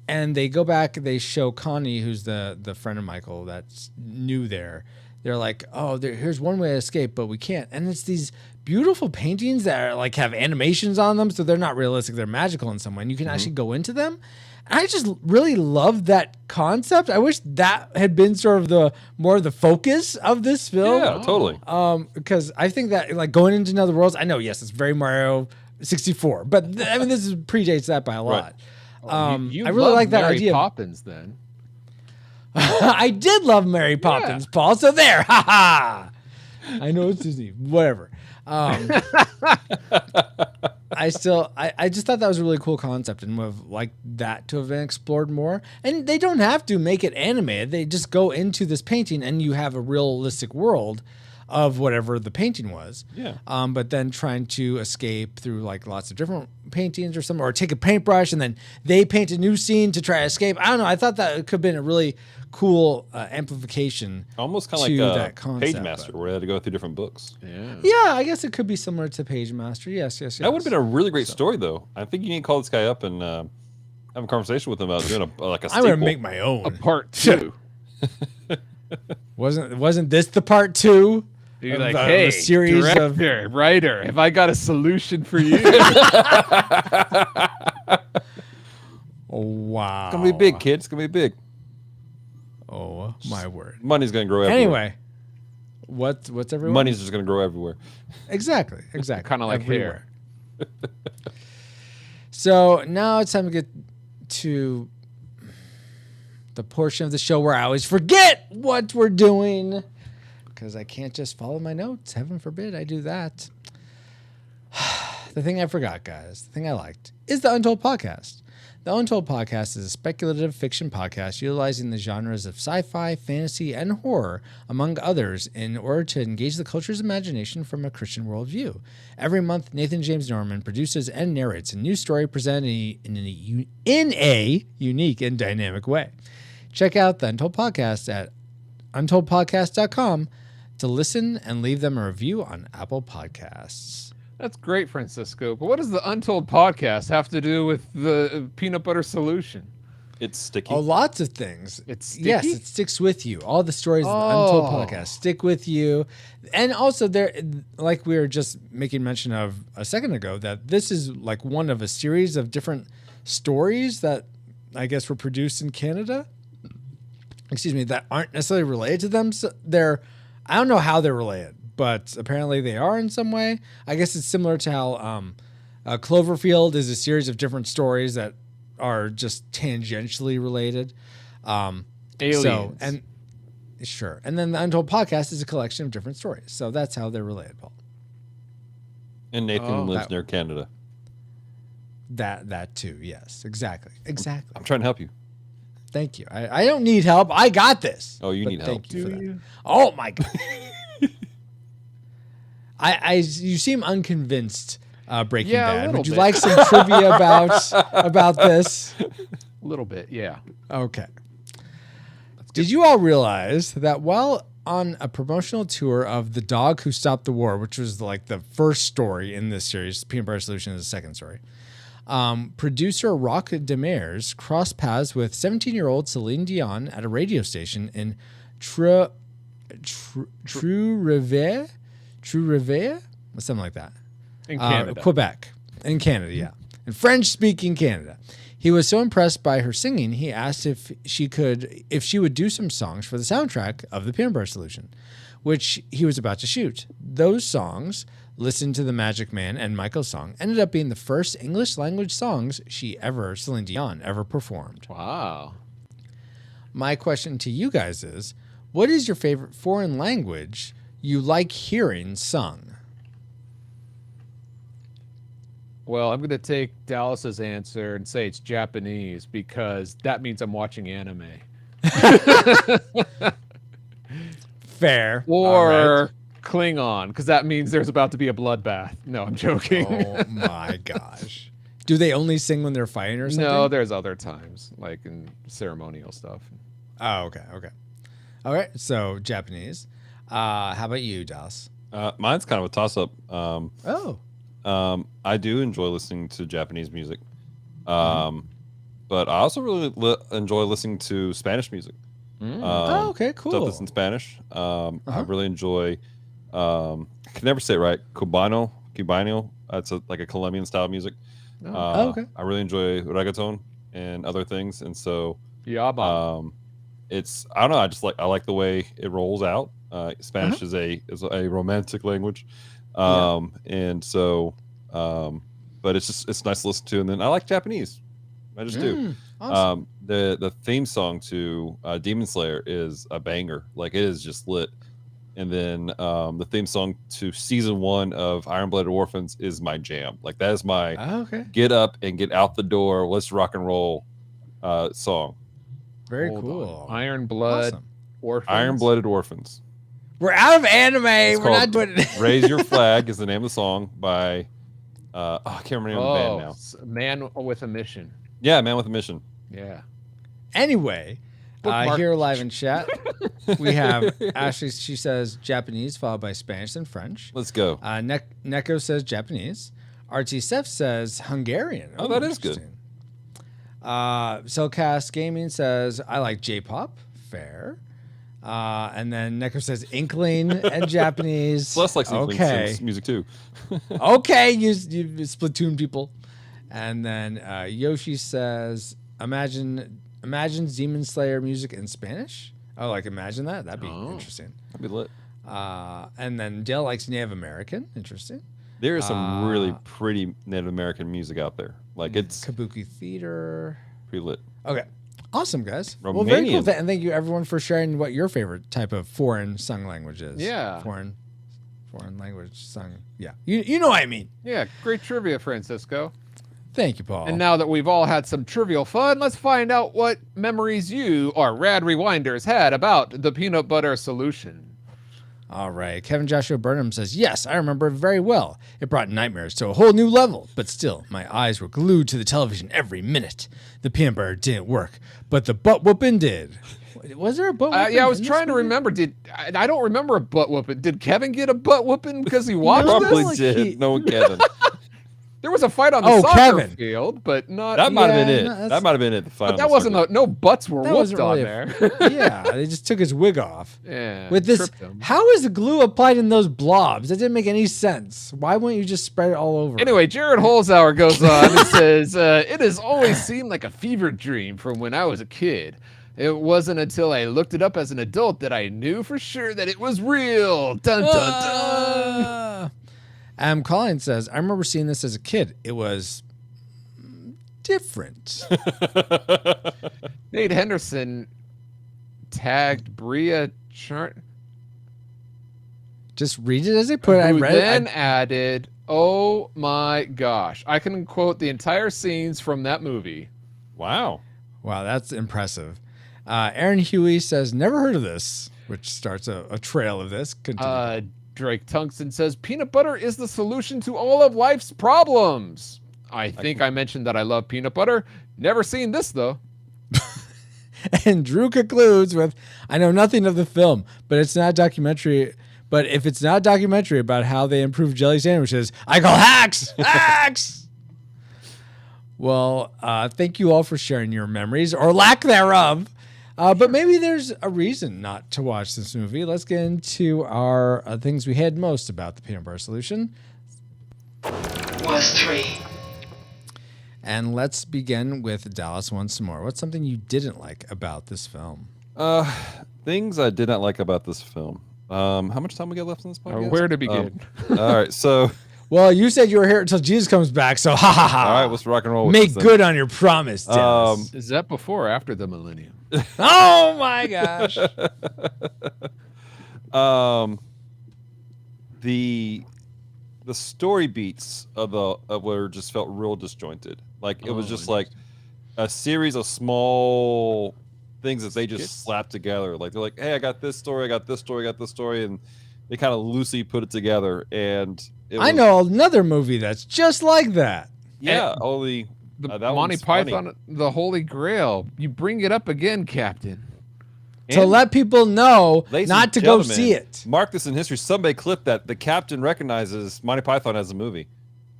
And they go back, they show Connie, who's the friend of Michael that's new there. They're like, oh, here's one way to escape, but we can't. And it's these beautiful paintings that are like have animations on them, so they're not realistic. They're magical in some way, and you can actually go into them. And I just really love that concept. I wish that had been sort of the focus of this film. Yeah, totally. Because I think that like going into another worlds, I know, yes, it's very Mario 64, but I mean, this predates that by a lot. Right. I really like that Mary idea. Poppins, then. I did love Mary Poppins, Paul. So there, ha. I know it's Disney, whatever. I just thought that was a really cool concept, and would have liked that to have been explored more. And they don't have to make it animated; they just go into this painting, and you have a realistic world of whatever the painting was. Yeah. But then trying to escape through like lots of different paintings or something, or take a paintbrush and then they paint a new scene to try to escape. I don't know. I thought that it could have been a really cool amplification. Almost kind of like that concept, Page Master, where they had to go through different books. Yeah, I guess it could be similar to Page Master. Yes. That would have been a really great story, though. I think you need to call this guy up and have a conversation with him about doing a sequel. I'm gonna make my own. A part 2. Wasn't this the part 2? You're like, hey, series director, writer, have I got a solution for you? Wow. It's gonna be big, kid. It's gonna be big. Oh my word. Money's gonna grow everywhere. Anyway, what's everywhere? Money's just gonna grow everywhere. Exactly. Kind of like everywhere. Hair. So now it's time to get to the portion of the show where I always forget what we're doing, because I can't just follow my notes. Heaven forbid I do that. The thing I forgot, guys, the thing I liked, is the Untold Podcast. The Untold Podcast is a speculative fiction podcast utilizing the genres of sci-fi, fantasy, and horror, among others, in order to engage the culture's imagination from a Christian worldview. Every month, Nathan James Norman produces and narrates a new story presented in a unique and dynamic way. Check out the Untold Podcast at untoldpodcast.com. to listen and leave them a review on Apple Podcasts. That's great, Francisco. But what does the Untold podcast have to do with the peanut butter solution? It's sticky. Oh, lots of things. It's sticky? Yes, it sticks with you. All the stories of the Untold podcast stick with you. And also, there, like we were just making mention of a second ago, that this is like one of a series of different stories that I guess were produced in Canada. Excuse me, that aren't necessarily related to them. So I don't know how they're related, but apparently they are in some way. I guess it's similar to how Cloverfield is a series of different stories that are just tangentially related. Aliens. And then the Untold podcast is a collection of different stories. So that's how they're related, Paul. And Nathan lives near Canada. That too, yes. Exactly. I'm trying to help you. Thank you. I don't need help. I got this. Oh, you need help. Thank you for that. Oh my God. You seem unconvinced, Breaking Bad. Would you like some trivia about this? A little bit, yeah. Okay. Did you all realize that while on a promotional tour of The Dog Who Stopped the War, which was like the first story in this series, Peanut Butter Solution is the second story, producer Roch Demers crossed paths with 17-year-old Celine Dion at a radio station in Trois-Rivières, something like that. In Canada. Quebec. In Canada, yeah. In French-speaking Canada. He was so impressed by her singing, he asked if she would do some songs for the soundtrack of the Peanut Butter Solution, which he was about to shoot. Those songs, Listen to the Magic Man and Michael's song, ended up being the first English language songs Celine Dion ever performed. Wow. My question to you guys is, what is your favorite foreign language you like hearing sung? Well, I'm going to take Dallas's answer and say it's Japanese because that means I'm watching anime. Fair. Or Klingon because that means there's about to be a bloodbath. No, I'm joking. Oh my gosh. Do they only sing when they're fighting or something? No, there's other times, like in ceremonial stuff. Oh, okay. All right, so Japanese. How about you, Dallas? Mine's kind of a toss-up. I do enjoy listening to Japanese music, but I also really enjoy listening to Spanish music. Okay, cool. Stuff that's in Spanish. I really enjoy. I can never say it right. Cubano. It's like a Colombian style music. Okay. I really enjoy reggaeton and other things, and so it's I don't know. I like the way it rolls out. Spanish is a romantic language. And so, but it's nice to listen to. And then I like Japanese. I just do. Awesome. The theme song to Demon Slayer is a banger. Like, it is just lit. And then the theme song to season 1 of Iron Blooded Orphans is my jam. Like, that is my get up and get out the door, let's rock and roll song. Very cool. Iron Blood Orphans. Iron Blooded Orphans. We're out of anime. We're not doing it. Raise Your Flag is the name of the song by I can't remember the name of the band now. Man with a Mission. Yeah, Man with a Mission. Yeah. Anyway, here live in chat, we have Ashley. She says Japanese followed by Spanish and French. Let's go. Neko says Japanese. RT Seth says Hungarian. Oh, that is good. Cellcast Gaming says I like J-pop. Fair. And then Neko says Inkling and Japanades. Celeste likes Inkling music too. Okay, you Splatoon people. And then Yoshi says Imagine Demon Slayer music in Spanish. Oh, like imagine that. That'd be interesting. That'd be lit. And then Dale likes Native American. Interesting. There is some really pretty Native American music out there. Like, it's Kabuki Theater. Pretty lit. Okay. Awesome, guys. Romanian. Well, very cool. And thank you, everyone, for sharing what your favorite type of foreign sung language is. Yeah. Foreign language sung. Yeah. You know what I mean. Yeah. Great trivia, Francisco. Thank you, Paul. And now that we've all had some trivial fun, let's find out what memories you, our Rad Rewinders, had about the Peanut Butter Solution. All right. Kevin Joshua Burnham says, yes, I remember it very well. It brought nightmares to a whole new level, but still, my eyes were glued to the television every minute. The peanut butter didn't work, but the butt whooping did. Was there a butt whooping? Yeah, I was trying to remember. I don't remember a butt whooping. Did Kevin get a butt whooping because he watched Probably this? did. No, Kevin. There was a fight on the soccer field, but not. That might have been it. That might have been it. But that wasn't. No butts were whooped on there. Yeah, they just took his wig off. Yeah. With this, how is the glue applied in those blobs? That didn't make any sense. Why wouldn't you just spread it all over? Anyway, Jared Holzhauer goes on and says, "It has always seemed like a fever dream from when I was a kid. It wasn't until I looked it up as an adult that I knew for sure that it was real." Dun dun dun. Colin says, I remember seeing this as a kid. It was different. Nate Henderson tagged Bria Chart. Just read it as they put it. I read then added, oh my gosh. I can quote the entire scenes from that movie. Wow. Wow, that's impressive. Aaron Huey says, never heard of this, which starts a trail of this. Continue. Drake Tungsten says, peanut butter is the solution to all of life's problems. I think I mentioned that I love peanut butter. Never seen this, though. And Drew concludes with, I know nothing of the film, but it's not a documentary. But if it's not a documentary about how they improve jelly sandwiches, I call hacks! Hacks! Well, thank you all for sharing your memories, or lack thereof. But maybe there's a reason not to watch this movie. Let's get into our things we hated most about the peanut butter solution. Worst 3. And let's begin with Dallas once more. What's something you didn't like about this film? Things I did not like about this film. How much time we got left in this podcast? Where to begin? All right, so... Well, you said you were here until Jesus comes back, so ha ha ha. All right, let's rock and roll with Make this good on your promise, Dallas. Is that before or after the millennium? Oh my gosh. The story beats of where just felt real disjointed. Like it was just like a series of small things that they just slapped together. Like they're like, hey, I got this story, I got this story, I got this story, and they kind of loosely put it together. And I know another movie that's just like that. Yeah, and only the Monty Python, the Holy Grail. You bring it up again, Captain. To let people know not to go see it. Mark this in history. Somebody clipped that. The captain recognizes Monty Python as a movie.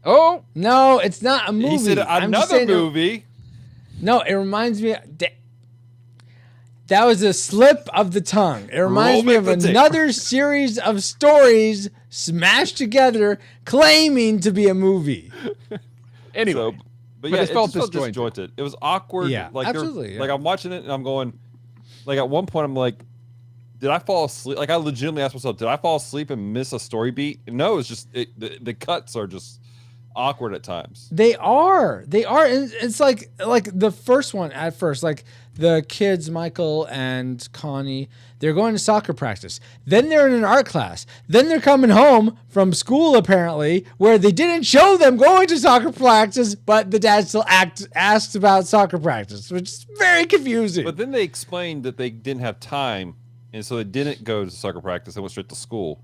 Oh no, it's not a movie. He said another movie. No, it reminds me. That was a slip of the tongue. It reminds me of another series of stories smashed together, claiming to be a movie. Anyway, but yeah, it felt disjointed. It was awkward. Yeah, like absolutely. Like I'm watching it and I'm going. Like at one point, I'm like, did I fall asleep? Like I legitimately asked myself, did I fall asleep and miss a story beat? No, it's just the cuts are just awkward at times. They are. And it's like the first one at first, like the kids, Michael and Connie, they're going to soccer practice. Then they're in an art class. Then they're coming home from school, apparently, where they didn't show them going to soccer practice, but the dad still asked about soccer practice, which is very confusing. But then they explained that they didn't have time, and so they didn't go to soccer practice. They went straight to school.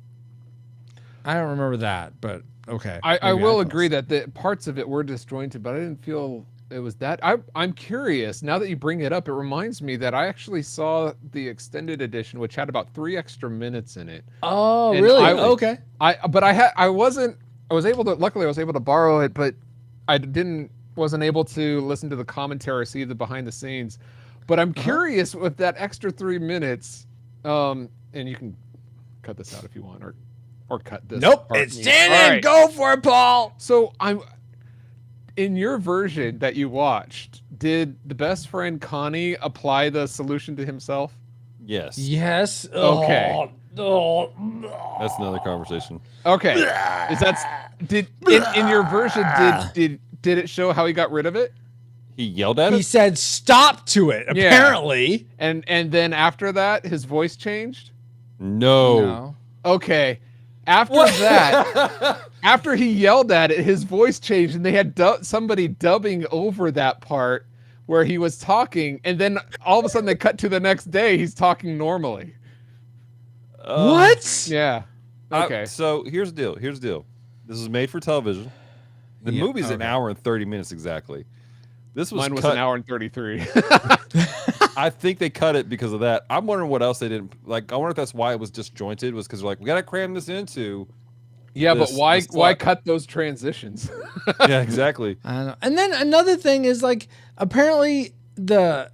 I don't remember that, but okay. I will agree that the parts of it were disjointed, but I didn't feel it was that. I'm curious. Now that you bring it up, it reminds me that I actually saw the extended edition, which had about 3 extra minutes in it. Oh, and really? Okay. I was able to borrow it, but I wasn't able to listen to the commentary or see the behind the scenes. But I'm curious with that extra 3 minutes, and you can cut this out if you want, or cut this. Nope, it's Shannon. Right. Go for it, Paul. So in your version that you watched, did the best friend Connie apply the solution to himself? Yes. Yes. Okay. That's another conversation. Okay. In your version did it show how he got rid of it? He yelled at it? He said stop to it, apparently. Yeah. And then after that his voice changed? No. Okay. After that, after he yelled at it, his voice changed, and they had somebody dubbing over that part where he was talking, and then all of a sudden they cut to the next day, he's talking normally. What? Yeah. Okay. So here's the deal. This was made for television. The movie's an hour and 30 minutes exactly. Mine was an hour and 33. I think they cut it because of that. I'm wondering what else they didn't like. I wonder if that's why it was disjointed. Was because they're like, we got to cram this into. Yeah, but why cut those transitions? Yeah, exactly. I don't know. And then another thing is like apparently I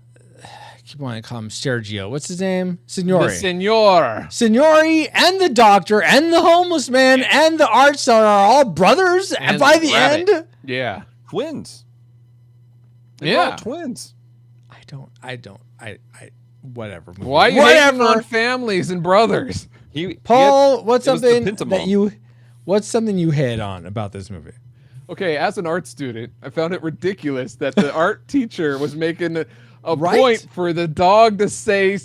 keep wanting to call him Sergio. What's his name? Signori. The Signor. Signori and the doctor and the homeless man and the art star are all brothers and by the end. Yeah. Twins. They're all twins. I whatever. Why are you hating on families and brothers? What's something you hate on about this movie? Okay, as an art student, I found it ridiculous that the art teacher was making a point for the dog to stay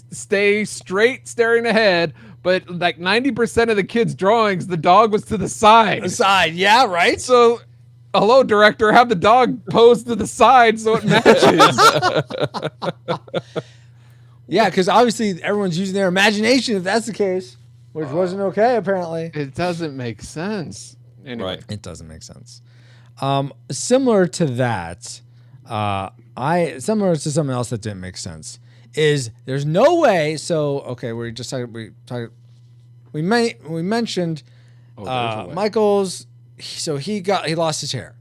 straight staring ahead, but like 90% of the kids' drawings, the dog was to the side. The side, yeah, right? So, hello, director, have the dog pose to the side so it matches. Yeah, because obviously everyone's using their imagination if that's the case, which wasn't okay, apparently. It doesn't make sense. Anyway. Right. It doesn't make sense. Similar to that, similar to something else that didn't make sense is there's no way. So okay, we mentioned Michael's. So he lost his hair,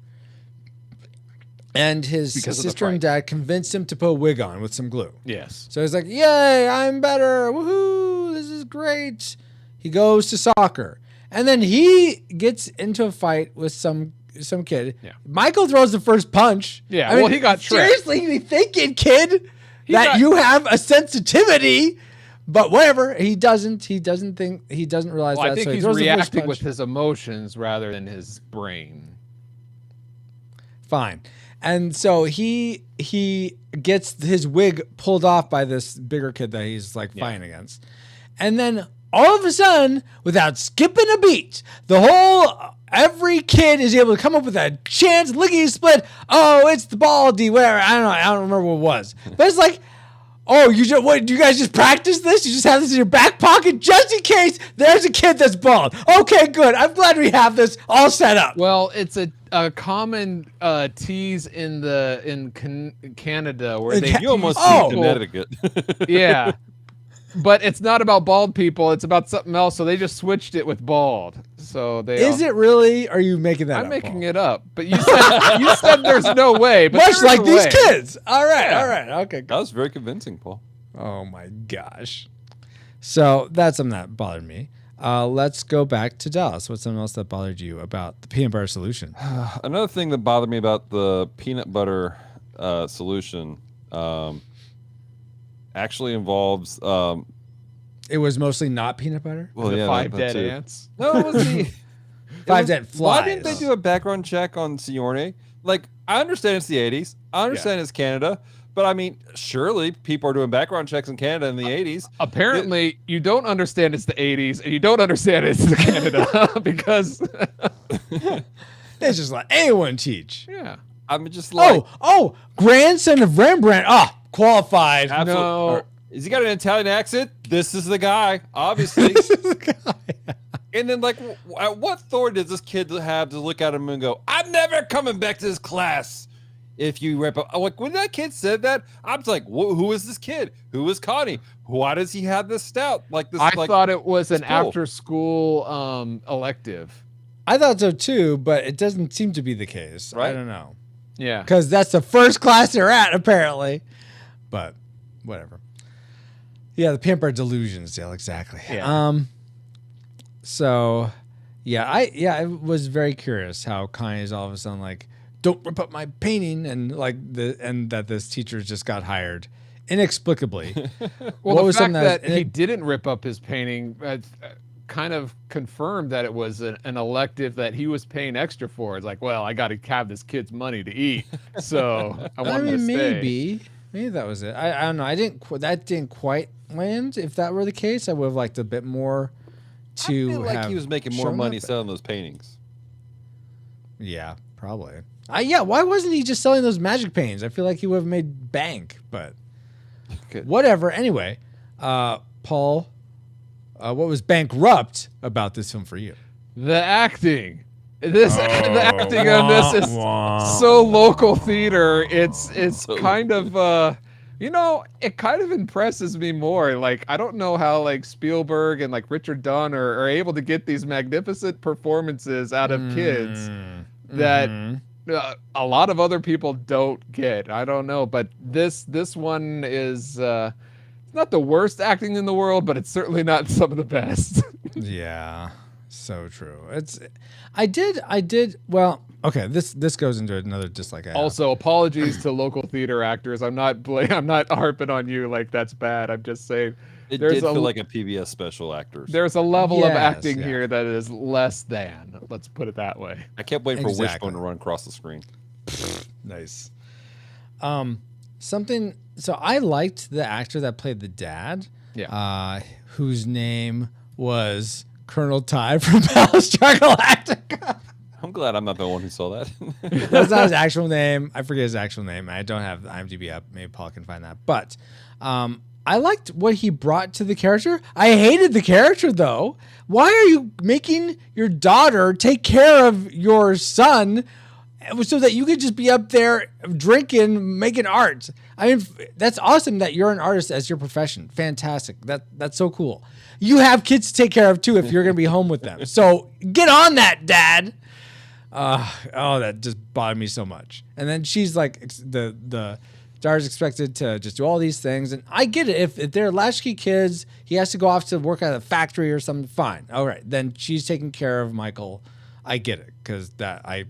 and his sister and dad convinced him to put a wig on with some glue. Yes. So he's like, "Yay, I'm better! Woohoo! This is great." He goes to soccer, and then he gets into a fight with some kid. Yeah. Michael throws the first punch. Yeah. Well, he got tricked. Seriously, you thinking, kid, you have a sensitivity, but whatever. He doesn't think. He doesn't realize that. I think so he's reacting with his emotions rather than his brain. Fine. And so he gets his wig pulled off by this bigger kid that he's like fighting against, and then all of a sudden, without skipping a beat, every kid is able to come up with a chance, lickety split. Oh, it's the baldy, whatever. I don't know. I don't remember what it was. But it's like, oh, do you guys just practice this? You just have this in your back pocket just in case there's a kid that's bald. Okay, good. I'm glad we have this all set up. Well, it's a common tease in Canada where you almost see Connecticut. Yeah. But it's not about bald people. It's about something else. So they just switched it with bald. So Is it really? Or are you making that up? I'm making it up. But you said there's no way. But much like these kids. All right. Okay. That was very convincing, Paul. Oh my gosh. So that's something that bothered me. Let's go back to Dallas. What's something else that bothered you about the peanut butter solution? Another thing that bothered me about the peanut butter solution actually involves it was mostly not peanut butter. Well, the 5 dead ants. No, it was the 5 dead flies. Why didn't they do a background check on Siorne? Like, I understand it's the 80s. I understand it's Canada. But I mean, surely people are doing background checks in Canada in the 80s. Apparently, you don't understand it's the 80s, and you don't understand it's the Canada because it's just like anyone teach. Yeah, I'm just like, grandson of Rembrandt. Qualified. Absolutely. No. Has he got an Italian accent? This is the guy, obviously. This is the guy. And then, like, at what authority does this kid have to look at him and go, I'm never coming back to this class if you rip up? Like, when that kid said that, I was like, who is this kid? Who is Connie? Why does he have this stout? Like this? I thought it was an after-school elective. I thought so, too, but it doesn't seem to be the case. Right? I don't know. Yeah. Because that's the first class they're at, apparently. But whatever. Yeah, the peanut butter delusions. Yeah, exactly. Yeah. So, I was very curious how Connie is all of a sudden like, don't rip up my painting, and that this teacher just got hired inexplicably. Well, the fact that he didn't rip up his painting kind of confirmed that it was an elective that he was paying extra for. It's like, well, I got to have this kid's money to eat, so I want him to stay. Maybe that was it. I don't know. That didn't quite land. If that were the case, I would have liked a bit more. I feel like he was making more money selling those paintings. Yeah, probably. Why wasn't he just selling those magic paintings? I feel like he would have made bank, but whatever. Anyway, Paul, what was bankrupt about this film for you? The acting. The acting on this is so local theater. It's kind of it kind of impresses me more. Like, I don't know how like Spielberg and like Richard Dunn are able to get these magnificent performances out of kids that a lot of other people don't get. I don't know, but this one is not the worst acting in the world, but it's certainly not some of the best. Yeah, so true. I did. Well, okay. This goes into another dislike. Also, apologies to local theater actors. I'm not harping on you like that's bad. I'm just saying it did feel like a PBS special actors. There's a level of acting here that is less than. Let's put it that way. I kept waiting for Wishbone to run across the screen. Nice. So I liked the actor that played the dad. Yeah. Whose name was Colonel Ty from Battlestar Galactica. I'm glad I'm not the one who saw that. That's not his actual name. I forget his actual name. I don't have IMDb up. Maybe Paul can find that. But I liked what he brought to the character. I hated the character, though. Why are you making your daughter take care of your son so that you could just be up there drinking, making art? I mean, that's awesome that you're an artist as your profession. Fantastic. That's so cool. You have kids to take care of, too, if you're going to be home with them. So get on that, Dad. That just bothered me so much. And then she's like, the daughter's expected to just do all these things. And I get it. If they're latchkey kids, he has to go off to work at a factory or something. Fine. All right. Then she's taking care of Michael. I get it. Because that I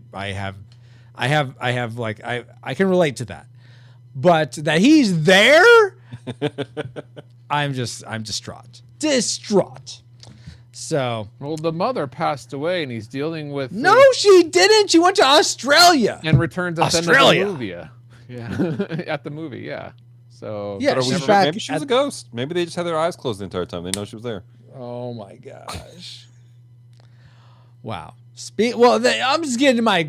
can relate to that. But that he's there, I'm distraught. So, well, the mother passed away, and he's dealing with. No, she didn't. She went to Australia and returned at Australia. The movie. Yeah, at the movie. Yeah. So yeah, maybe she was a ghost. Maybe they just had their eyes closed the entire time. They know she was there. Oh my gosh! Wow. I'm just getting to my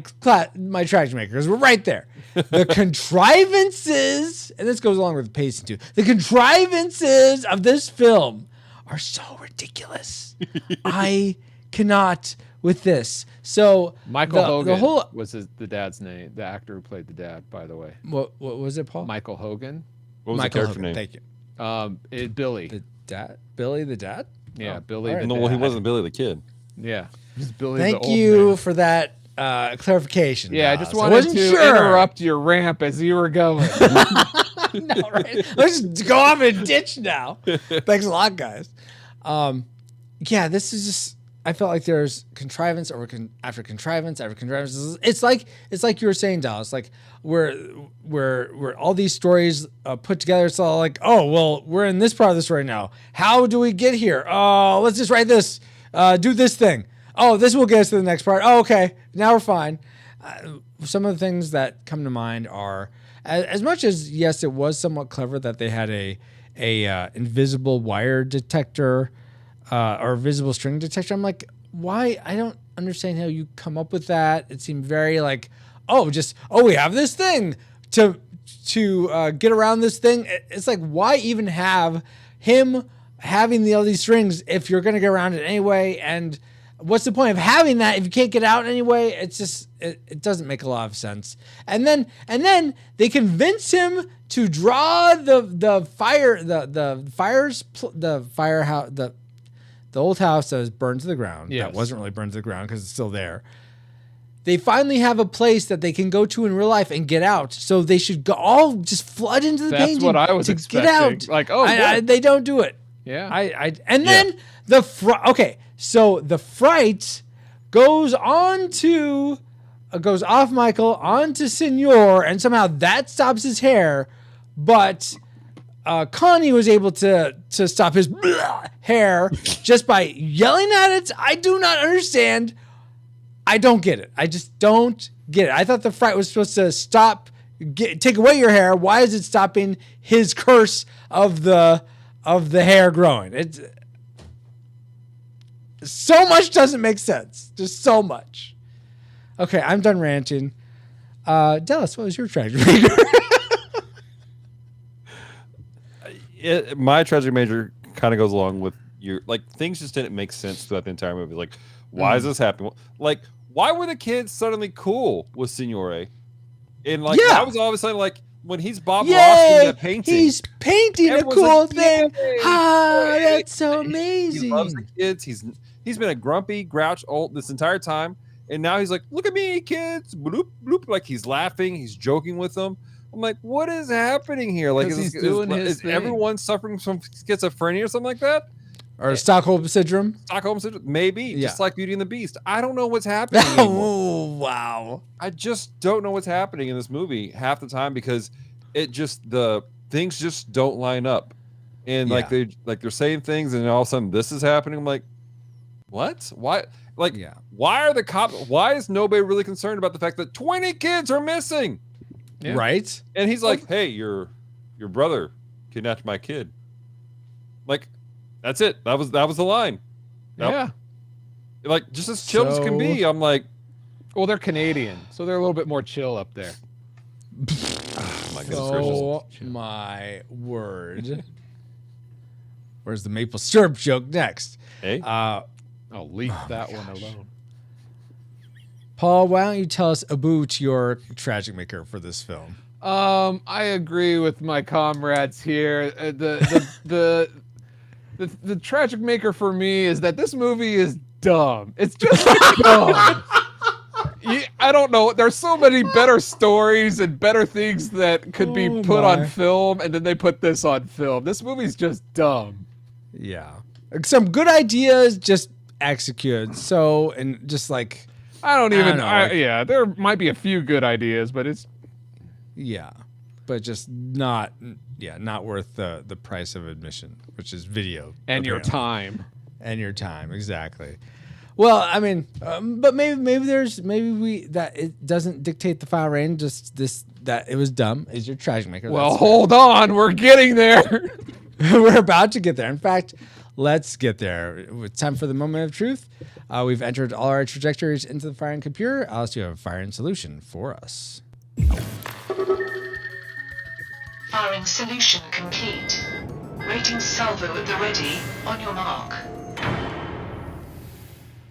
traction maker because we're right there. The contrivances, and this goes along with the pacing too. The contrivances of this film are so ridiculous. I cannot with this. So Michael Hogan was the dad's name. The actor who played the dad, by the way. What was it, Paul? Michael Hogan. What was the character name? Thank you. Billy. The dad. Billy the dad. Yeah, Billy. Right. The well, dad. he wasn't Billy the kid. Yeah, it was Billy. Thank the old you man. for that clarification. Yeah, I just wanted to interrupt your ramp as you were going. No, right? Let's just go off in a ditch now. Thanks a lot, guys. Yeah, this is just. I felt like there's contrivance after contrivance after contrivance. It's like you were saying, Dallas. Like where all these stories put together. It's all like, oh well, we're in this part of the story now. How do we get here? Oh, let's just write this. Do this thing. Oh, this will get us to the next part. Oh, okay, now we're fine. Some of the things that come to mind are, as much as yes, it was somewhat clever that they had a invisible wire detector. Or visible string detector. I'm like, why? I don't understand how you come up with that. It seemed very like, we have this thing to get around this thing. It's like, why even have him having all these strings if you're going to get around it anyway? And what's the point of having that if you can't get out anyway? It's just, it doesn't make a lot of sense. And then they convince him to draw the old house that was burned to the ground. Yes. That wasn't really burned to the ground because it's still there. They finally have a place that they can go to in real life and get out. So they should all just flood into the painting. That's what I was to expecting. Get out. Like, they don't do it. Yeah. Then the fright goes off Michael onto Senor, and somehow that stops his hair, but. Connie was able to stop his hair just by yelling at it. I do not understand. I don't get it. I just don't get it. I thought the fright was supposed to take away your hair. Why is it stopping his curse of the hair growing? It's so much doesn't make sense. Just so much. Okay, I'm done ranting. Dallas, what was your tragedy? My tragic major kind of goes along with you're like things just didn't make sense throughout the entire movie. Like, why is this happening? Like, why were the kids suddenly cool with Signore? And like, why was all of a sudden like when he's Bob Ross doing that painting? He's painting a cool thing. Ah, that's so amazing. He loves the kids. He's been a grumpy grouch old this entire time, and now he's like, look at me, kids, bloop bloop. Like he's laughing, he's joking with them. I'm like, what is happening here? Like, is everyone suffering from schizophrenia or something like that? Or Stockholm syndrome? Stockholm syndrome, maybe. Just like Beauty and the Beast. I don't know what's happening anymore. Oh, wow. I just don't know what's happening in this movie half the time because the things just don't line up. And they're saying things and all of a sudden this is happening. I'm like, what? Why? Like, why are the cops? Why is nobody really concerned about the fact that 20 kids are missing? Yeah. Right? And he's like, hey, your brother kidnapped my kid. Like, that's it. That was the line. Like, just as chill as can be. I'm like, well, they're Canadian, so they're a little bit more chill up there. Oh my word. Where's the maple syrup joke next? Hey? I'll leave that one alone. Paul, why don't you tell us about your tragic maker for this film? I agree with my comrades here. The tragic maker for me is that this movie is dumb. It's just dumb. I don't know. There's so many better stories and better things that could be put on film, and then they put this on film. This movie's just dumb. Yeah. Some good ideas just executed. So, and just like... I don't know, there might be a few good ideas, but it's... Yeah. But just not worth the price of admission, which is video. And your time. And your time, exactly. Well, I mean, but maybe that it doesn't dictate the final rating. Just that it was dumb is your tragic maker. Well, hold on, we're getting there. We're about to get there. In fact, let's get there. It's time for the moment of truth. We've entered all our trajectories into the firing computer. Alice, you have a firing solution for us. Firing solution complete. Rating salvo at the ready. On your mark.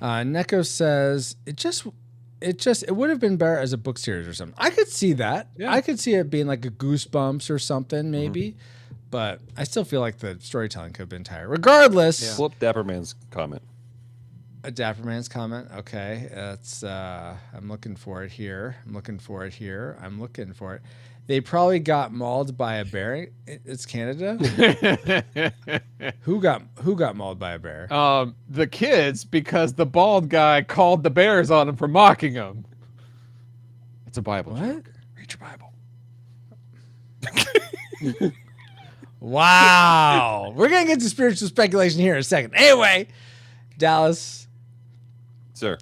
Neko says it would have been better as a book series or something. I could see that. Yeah. I could see it being like a Goosebumps or something, maybe. But I still feel like the storytelling could have been tighter. Regardless, flip Dapperman's comment. A Dapperman's comment. Okay, that's. I'm looking for it here. I'm looking for it. They probably got mauled by a bear. It's Canada. Who got mauled by a bear? The kids, because the bald guy called the bears on him for mocking him. It's a Bible joke. Read your Bible. Wow. We're gonna get to spiritual speculation here in a second. Anyway, Dallas, sir,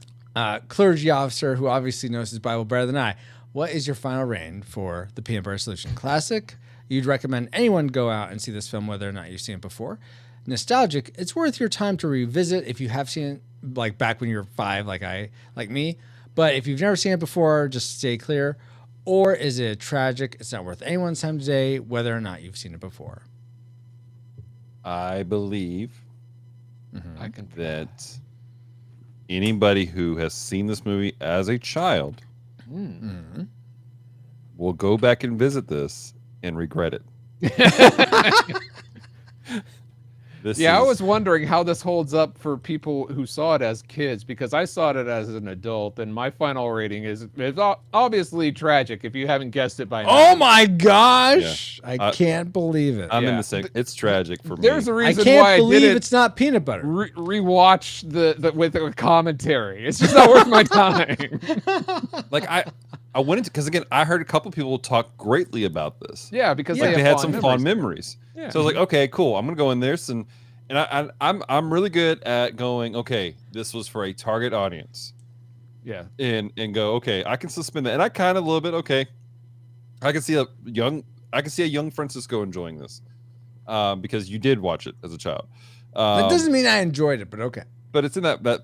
clergy officer who obviously knows his Bible better than I. What is your final rating for the Peanut Butter Solution? Classic, you'd recommend anyone go out and see this film whether or not you've seen it before. Nostalgic, it's worth your time to revisit if you have seen it like back when you were 5, like me. But if you've never seen it before, just stay clear. Or is it tragic? It's not worth anyone's time today, whether or not you've seen it before. I believe that anybody who has seen this movie as a child will go back and visit this and regret it. I was wondering how this holds up for people who saw it as kids, because I saw it as an adult, and my final rating is obviously tragic if you haven't guessed it by now. Oh my gosh! Yeah. I can't believe it. I'm in the same. It's tragic for me. There's a reason I can't why believe I didn't it's not peanut butter. Rewatch the with the commentary. It's just not worth my time. Like I went into, because again, I heard a couple people talk greatly about this. Yeah, because they had some fond memories. Yeah. So I was like, okay, cool. I'm gonna go in there and I'm really good at going, okay, this was for a target audience. Yeah. And go, okay, I can suspend that. And I kind of a little bit, okay, I can see a young Francisco enjoying this. Because you did watch it as a child. That doesn't mean I enjoyed it, but okay. But it's in that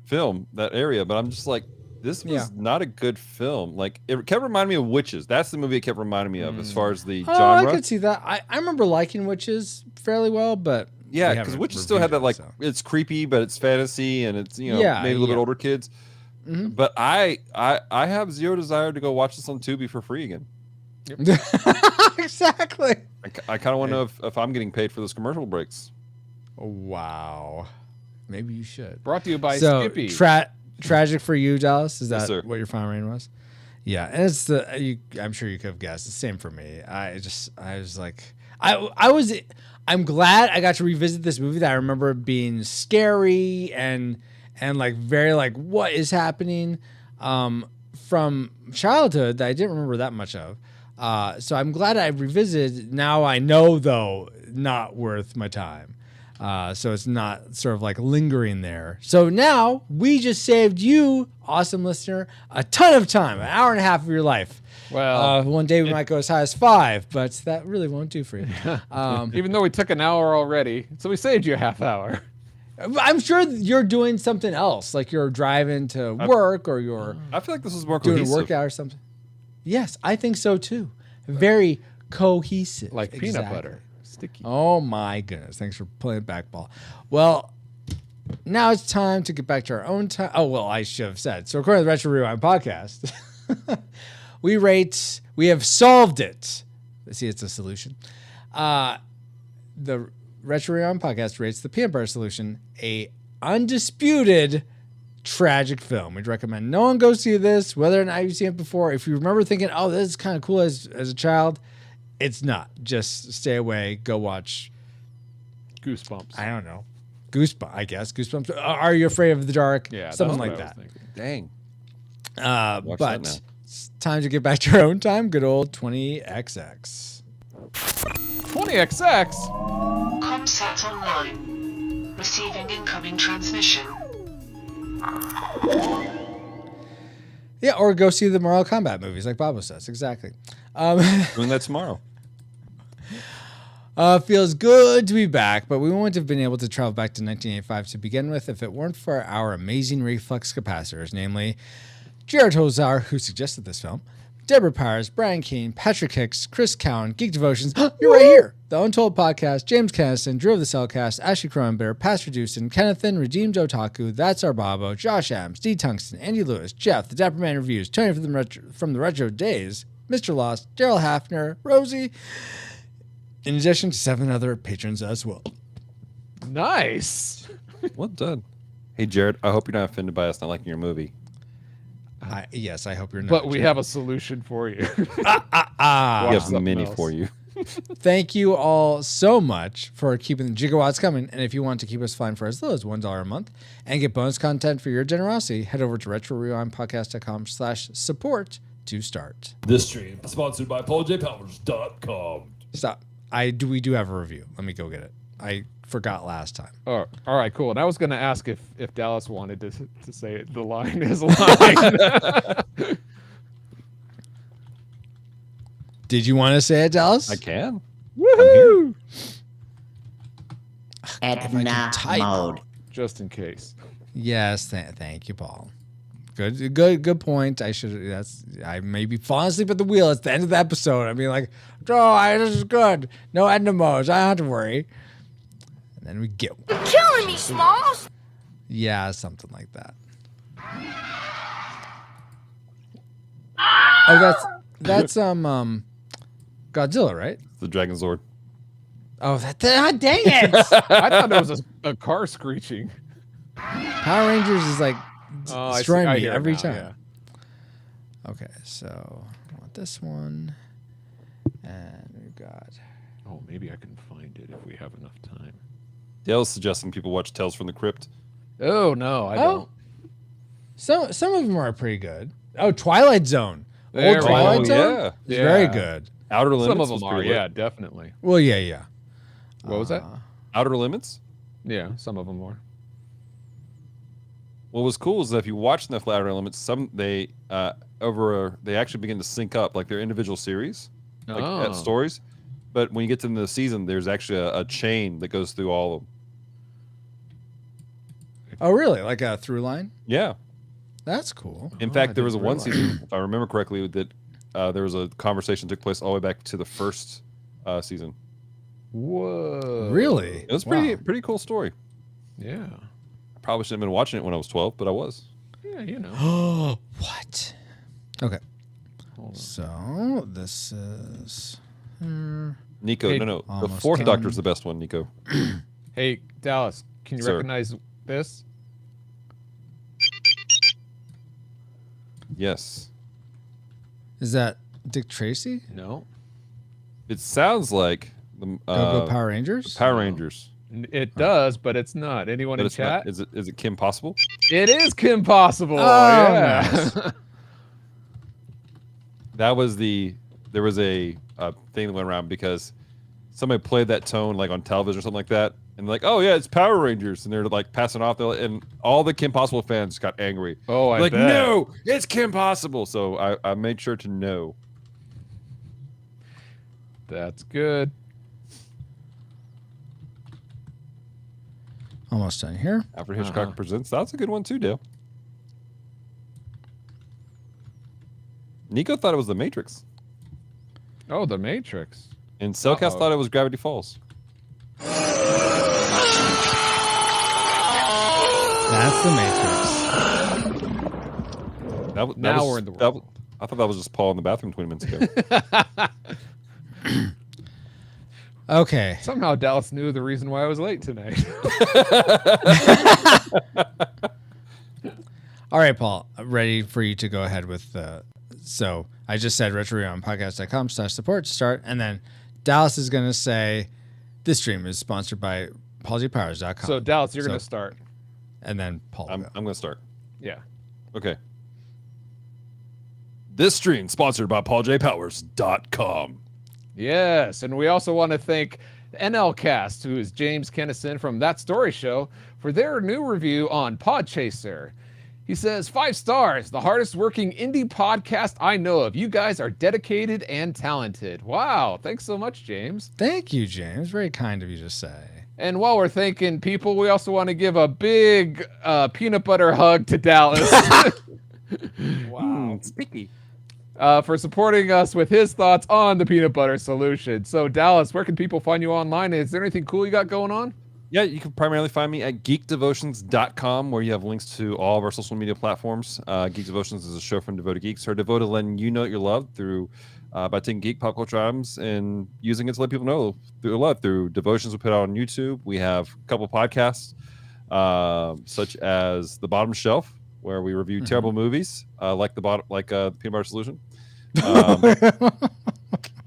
film, that area. But I'm just like, this was not a good film. Like, it kept reminding me of Witches. That's the movie it kept reminding me of as far as the genre. I could see that. I remember liking Witches fairly well, but Yeah, because Witches still had that like it's creepy, but it's fantasy and it's maybe a little bit older kids. Mm-hmm. But I have zero desire to go watch this on Tubi for free again. Yep. Exactly. I kind of want to know if I'm getting paid for those commercial breaks. Wow. Maybe you should. Brought to you by Skippy. Tragic for you, Dallas. Is that yes, what your final rating was? Yeah, and it's I'm sure you could have guessed. It's the same for me. I was like, I'm glad I got to revisit this movie that I remember being scary and like very like what is happening from childhood that I didn't remember that much of. So I'm glad I revisited. Now I know though, not worth my time. So it's not sort of like lingering there. So now we just saved you, awesome listener, a ton of time, an hour and a half of your life. Well, one day we might go as high as 5, but that really won't do for you. Even though we took an hour already, so we saved you a half hour. I'm sure you're doing something else, like you're driving to work or you're. I feel like this is more doing cohesive. A workout or something. Yes, I think so too. Very cohesive, like peanut butter. Sticky. Oh my goodness! Thanks for playing back ball. Well, now it's time to get back to our own time. Oh well, I should have said. So according to the Retro Rewind podcast, we have solved it. See, it's a solution. The Retro Rewind podcast rates the Peanut Butter Solution a undisputed tragic film. We'd recommend no one go see this, whether or not you've seen it before. If you remember thinking, "Oh, this is kind of cool" as a child. It's not. Just stay away. Go watch Goosebumps. I don't know. Goosebumps, I guess. Goosebumps. Are You Afraid of the Dark? Yeah. Something like that. Dang. But it's time to get back to our own time. Good old 20XX. 20XX? Comsat online. Receiving incoming transmission. Yeah, or go see the Mortal Kombat movies like Bobo says. Exactly. Doing that tomorrow. Feels good to be back, but we wouldn't have been able to travel back to 1985 to begin with if it weren't for our amazing reflex capacitors, namely Jared Hozar, who suggested this film, Deborah Powers, Brian Keane, Patrick Hicks, Chris Cowan, Geek Devotions, you're right here, The Untold Podcast, James Kennison, Drew of the Cellcast, Ashley Cronenberg, Pastor Dewson, Kennethan, Redeemed Otaku, That's Our Bobo, Josh Adams, D. Tungsten, Andy Lewis, Jeff, The Dapper Man Reviews, Tony from the Retro Days, Mr. Lost, Daryl Hafner, Rosie, in addition to 7 other patrons as well. Nice. Well done. Hey, Jared, I hope you're not offended by us not liking your movie. Yes, I hope you're not. But we have a solution for you. We have many for you. Thank you all so much for keeping the gigawatts coming. And if you want to keep us flying for as little as $1 a month and get bonus content for your generosity, head over to retrorewindpodcast.com/support to start. This stream is sponsored by PaulJPowers.com. Stop. We do have a review. Let me go get it. I forgot last time. Oh, all right, cool. And I was going to ask if Dallas wanted to say it, the line is line. Did you want to say it, Dallas? I can. Woohoo! Edna mode. Just in case. Yes, thank you, Paul. Good point. I may be falling asleep at the wheel at the end of the episode. I'd be like, this is good. No Edna modes. I don't have to worry. And then we get one. You're killing me, Smalls. Yeah, something like that. Oh, that's Godzilla, right? The Dragon Zord. Oh, dang it! I thought it was a car screeching. Power Rangers is like destroying me every time. Yeah. Okay, so I want this one, and we've got. Oh, maybe I can find it if we have enough time. Dale's suggesting people watch Tales from the Crypt. Oh no, I don't. Some of them are pretty good. Oh, Twilight Zone. Old Twilight Zone. Yeah, very good. Outer Limits. Some of them are, yeah, definitely. Well, yeah. What was that? Outer Limits. Yeah, some of them were. What was cool is that if you watch enough Outer Limits, they actually begin to sync up, like their individual series, like stories. But when you get to the season, there's actually a chain that goes through all of them. Oh, really? Like a through line? Yeah. That's cool. In fact, there was one season, if I remember correctly, that there was a conversation that took place all the way back to the first season. Whoa! Really? It was pretty cool story. Yeah. I probably shouldn't have been watching it when I was 12, but I was. Yeah, you know. Oh, what? Okay. So this is Nico. Hey, No. The almost fourth done. Doctor's the best one, Nico. Hey, Dallas, can you Sir. recognize this? Yes. Is that Dick Tracy? No. It sounds like the Go Power Rangers? Power Rangers. It does, but it's not. Anyone But in it's chat? not. Is it Kim Possible? It is Kim Possible. Oh, yeah. nice. There was a thing that went around because somebody played that tone like on television or something like that, and like, oh yeah, it's Power Rangers, and they're like passing off, and all the Kim Possible fans got angry. Oh, I like, bet. no, it's Kim Possible. So I made sure to know. That's good. Almost done here. Alfred Hitchcock presents. That's a good one too, Dale. Nico thought it was The Matrix, Oh, The Matrix. and Cellcast thought it was Gravity Falls. That's the Matrix. Now we're in the world. I thought that was just Paul in the bathroom 20 minutes ago. Okay. Somehow Dallas knew the reason why I was late tonight. All right, Paul. Ready for you to go ahead with so I just said retrorewindpodcast.com/support to start, and then Dallas is going to say this stream is sponsored by apologipowers.com. So Dallas, you're going to start. And then Paul. I'm going to start. Yeah. Okay. This stream sponsored by PaulJPowers.com. Yes, and we also want to thank NLCast, who is James Kennison from That Story Show, for their new review on Podchaser. He says, 5 stars, the hardest working indie podcast I know of. You guys are dedicated and talented. Wow, thanks so much, James. Thank you, James. Very kind of you to say. And while we're thanking people, we also want to give a big peanut butter hug to Dallas. Wow. Sticky. For supporting us with his thoughts on the peanut butter solution. So, Dallas, where can people find you online? Is there anything cool you got going on? Yeah, you can primarily find me at geekdevotions.com, where you have links to all of our social media platforms. Geek Devotions is a show from Devoted Geeks. Our devoted letting you know what you love through by taking geek pop culture items and using it to let people know through love through devotions we put out on YouTube. We have a couple podcasts, such as The Bottom Shelf, where we review terrible movies, like Peanut Butter Solution.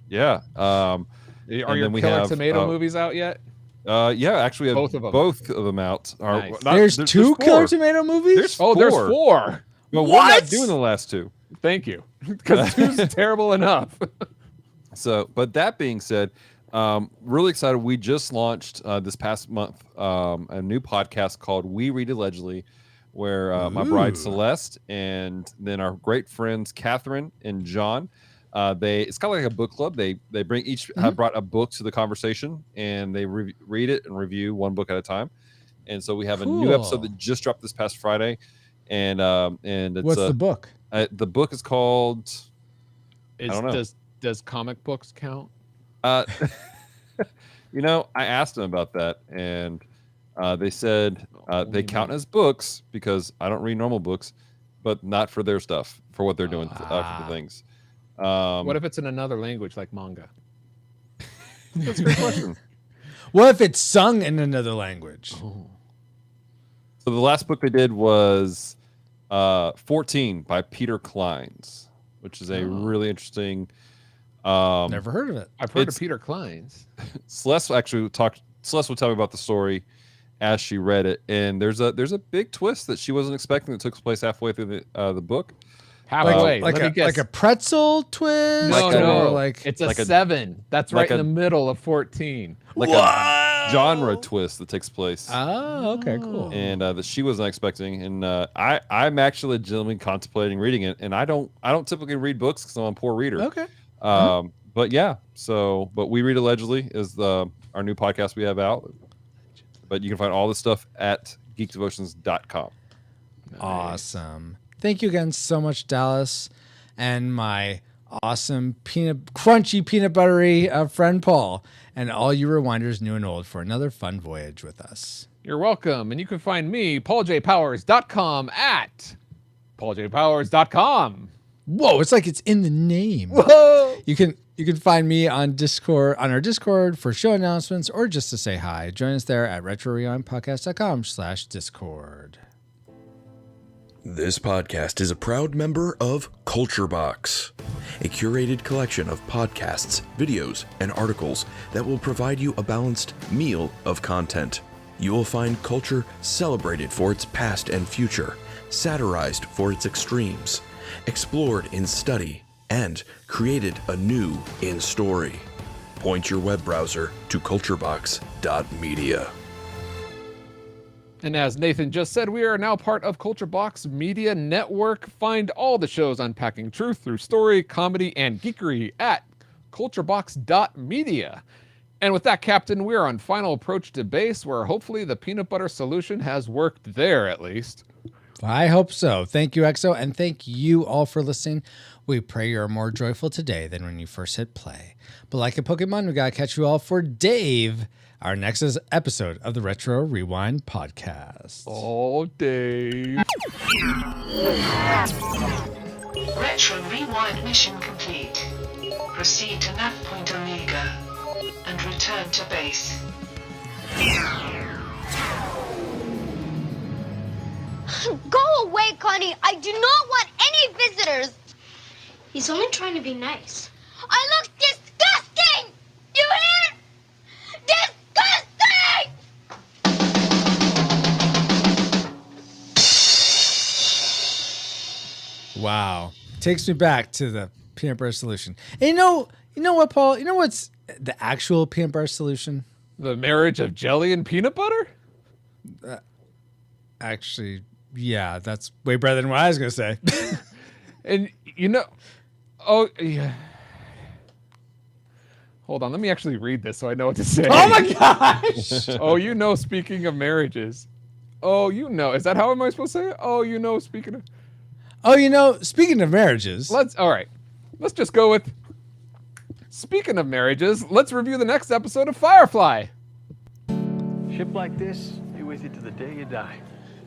Yeah. Are your Killer Tomato movies out yet? Yeah, actually, we have both of them out. Nice. There's 2 Killer Tomato movies? There's 4. There's 4. Well, we're not doing the last 2. Thank you, because 2's terrible enough. So, but that being said, really excited. We just launched this past month a new podcast called We Read Allegedly, where my bride Celeste and then our great friends Catherine and John, it's kind of like a book club. They bring each have brought a book to the conversation, and they read it and review one book at a time. And so we have a new episode that just dropped this past Friday, and it's what's the book? The book is called. I don't know. Does comic books count? I asked them about that, and they said they count as books because I don't read normal books, but not for their stuff, for what they're doing for the things. What if it's in another language like manga? That's a great question. What if it's sung in another language? Oh. So the last book they did was 14 by Peter Clines, which is a really interesting. Never heard of it. I've heard of Peter Clines. Celeste will tell me about the story as she read it, and there's a big twist that she wasn't expecting that took place halfway through the book. Halfway, like a pretzel twist. No, it's a 7. That's right in the middle of 14. Like a genre twist that takes place. Oh, okay, cool. And that she wasn't expecting, and I'm actually legitimately contemplating reading it, and I don't typically read books because I'm a poor reader. Okay. But yeah, but We Read Allegedly is our new podcast we have out. But you can find all this stuff at geekdevotions.com. Awesome. Thank you again so much, Dallas. And my awesome crunchy peanut buttery friend Paul, and all you rewinders new and old for another fun voyage with us. You're welcome. And you can find me, pauljpowers.com at pauljpowers.com. Whoa, it's like it's in the name. Whoa! You can find me on Discord, on our Discord for show announcements or just to say hi. Join us there at retrorewindpodcast.com/Discord. This podcast is a proud member of Culture Box, a curated collection of podcasts, videos, and articles that will provide you a balanced meal of content. You will find culture celebrated for its past and future, satirized for its extremes, explored in study, and created anew in story. Point your web browser to culturebox.media. And as Nathan just said, we are now part of Culture Box Media Network. Find all the shows unpacking truth through story, comedy, and geekery at culturebox.media. And with that, Captain, we are on final approach to base, where hopefully the peanut butter solution has worked there at least. I hope so. Thank you, EXO, and thank you all for listening. We pray you're more joyful today than when you first hit play. But like a Pokemon, we gotta catch you all for Dave, our next episode of the Retro Rewind podcast. Oh, Dave. Retro Rewind mission complete. Proceed to nav point Omega and return to base. Go away, Connie. I do not want any visitors. He's only trying to be nice. I look disgusting! You hear? Disgusting! Wow. Takes me back to the peanut butter solution. And you know what, Paul? You know what's the actual peanut butter solution? The marriage of jelly and peanut butter? Actually, yeah, that's way better than what I was going to say. And yeah. Hold on, let me actually read this so I know what to say. Oh my gosh! Speaking of marriages. Is that how am I supposed to say it? Speaking of marriages. Let's just go with, speaking of marriages, let's review the next episode of Firefly. Ship like this, be with you to the day you die.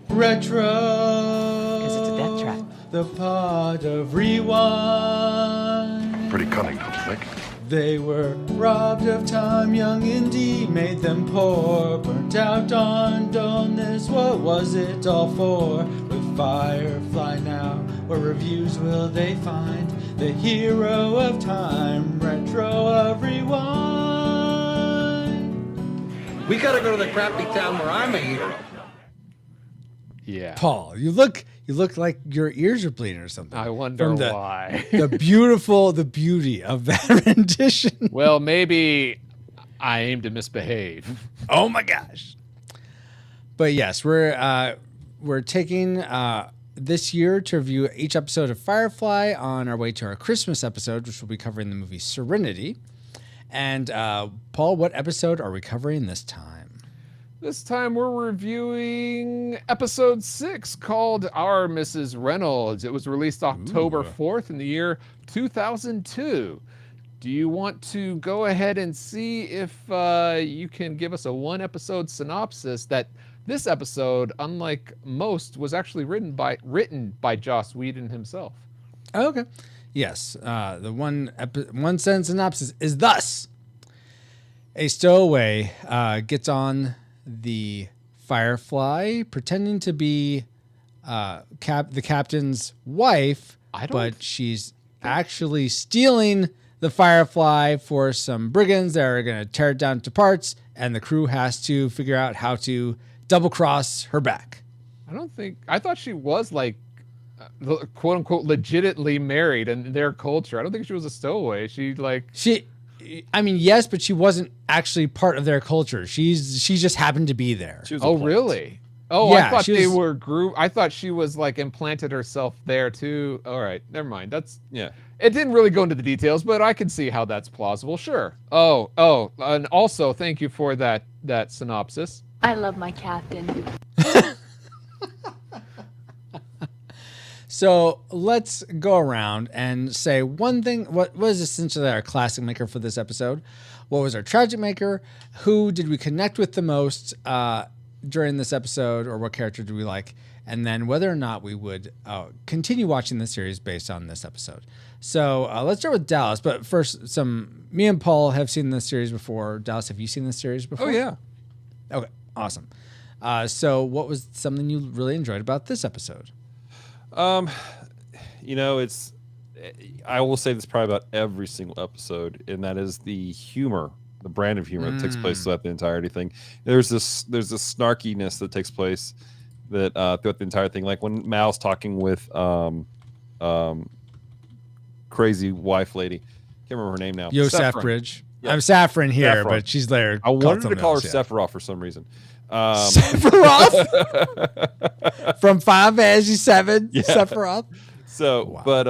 Retro. Because it's a death trap. The pod of rewind. Pretty cunning, don't you think? They were robbed of time, young Indy made them poor. Burnt out on dullness, what was it all for? With Firefly now, what reviews will they find? The hero of time, Retro of rewind. We gotta go to the crappy town where I'm a hero. Yeah. Paul, you look like your ears are bleeding or something. I wonder why. the beauty of that rendition. Well, maybe I aim to misbehave. Oh my gosh. But yes, we're taking this year to review each episode of Firefly on our way to our Christmas episode, which will be covering the movie Serenity. And Paul, what episode are we covering this time? This time we're reviewing episode 6 called Our Mrs. Reynolds. It was released October 4th in the year 2002. Do you want to go ahead and see if you can give us a one-episode synopsis? That this episode, unlike most, was actually written by Joss Whedon himself. Okay. Yes. The one sentence synopsis is thus: a stowaway gets on the Firefly, pretending to be the captain's wife, but she's actually stealing the Firefly for some brigands that are going to tear it down to parts, and the crew has to figure out how to double-cross her back. I thought she was like, quote-unquote, legitimately married in their culture. I don't think she was a stowaway. Yes, but she wasn't actually part of their culture. She just happened to be there. Oh, really? Oh, yeah, I thought they were group. I thought she was like implanted herself there too. All right, never mind. It didn't really go into the details, but I can see how that's plausible. Sure. Oh, and also thank you for that synopsis. I love my captain. So let's go around and say one thing. What was essentially our classic maker for this episode? What was our tragic maker? Who did we connect with the most during this episode, or what character do we like? And then whether or not we would continue watching the series based on this episode. So let's start with Dallas. But first, me and Paul have seen this series before. Dallas, have you seen this series before? Oh, yeah. Okay, awesome. So what was something you really enjoyed about this episode? I will say this probably about every single episode, and that is the humor, the brand of humor that takes place throughout the entirety thing. There's this snarkiness that takes place that throughout the entire thing, like when Mal's talking with crazy wife lady, can't remember her name now. Yosef Bridge. Yeah. I'm Saffron here, Saffron. but she's there. I wanted to call her Sephiroth for some reason. Sephiroth from Final Fantasy 7. Yeah. Sephiroth. So, wow. But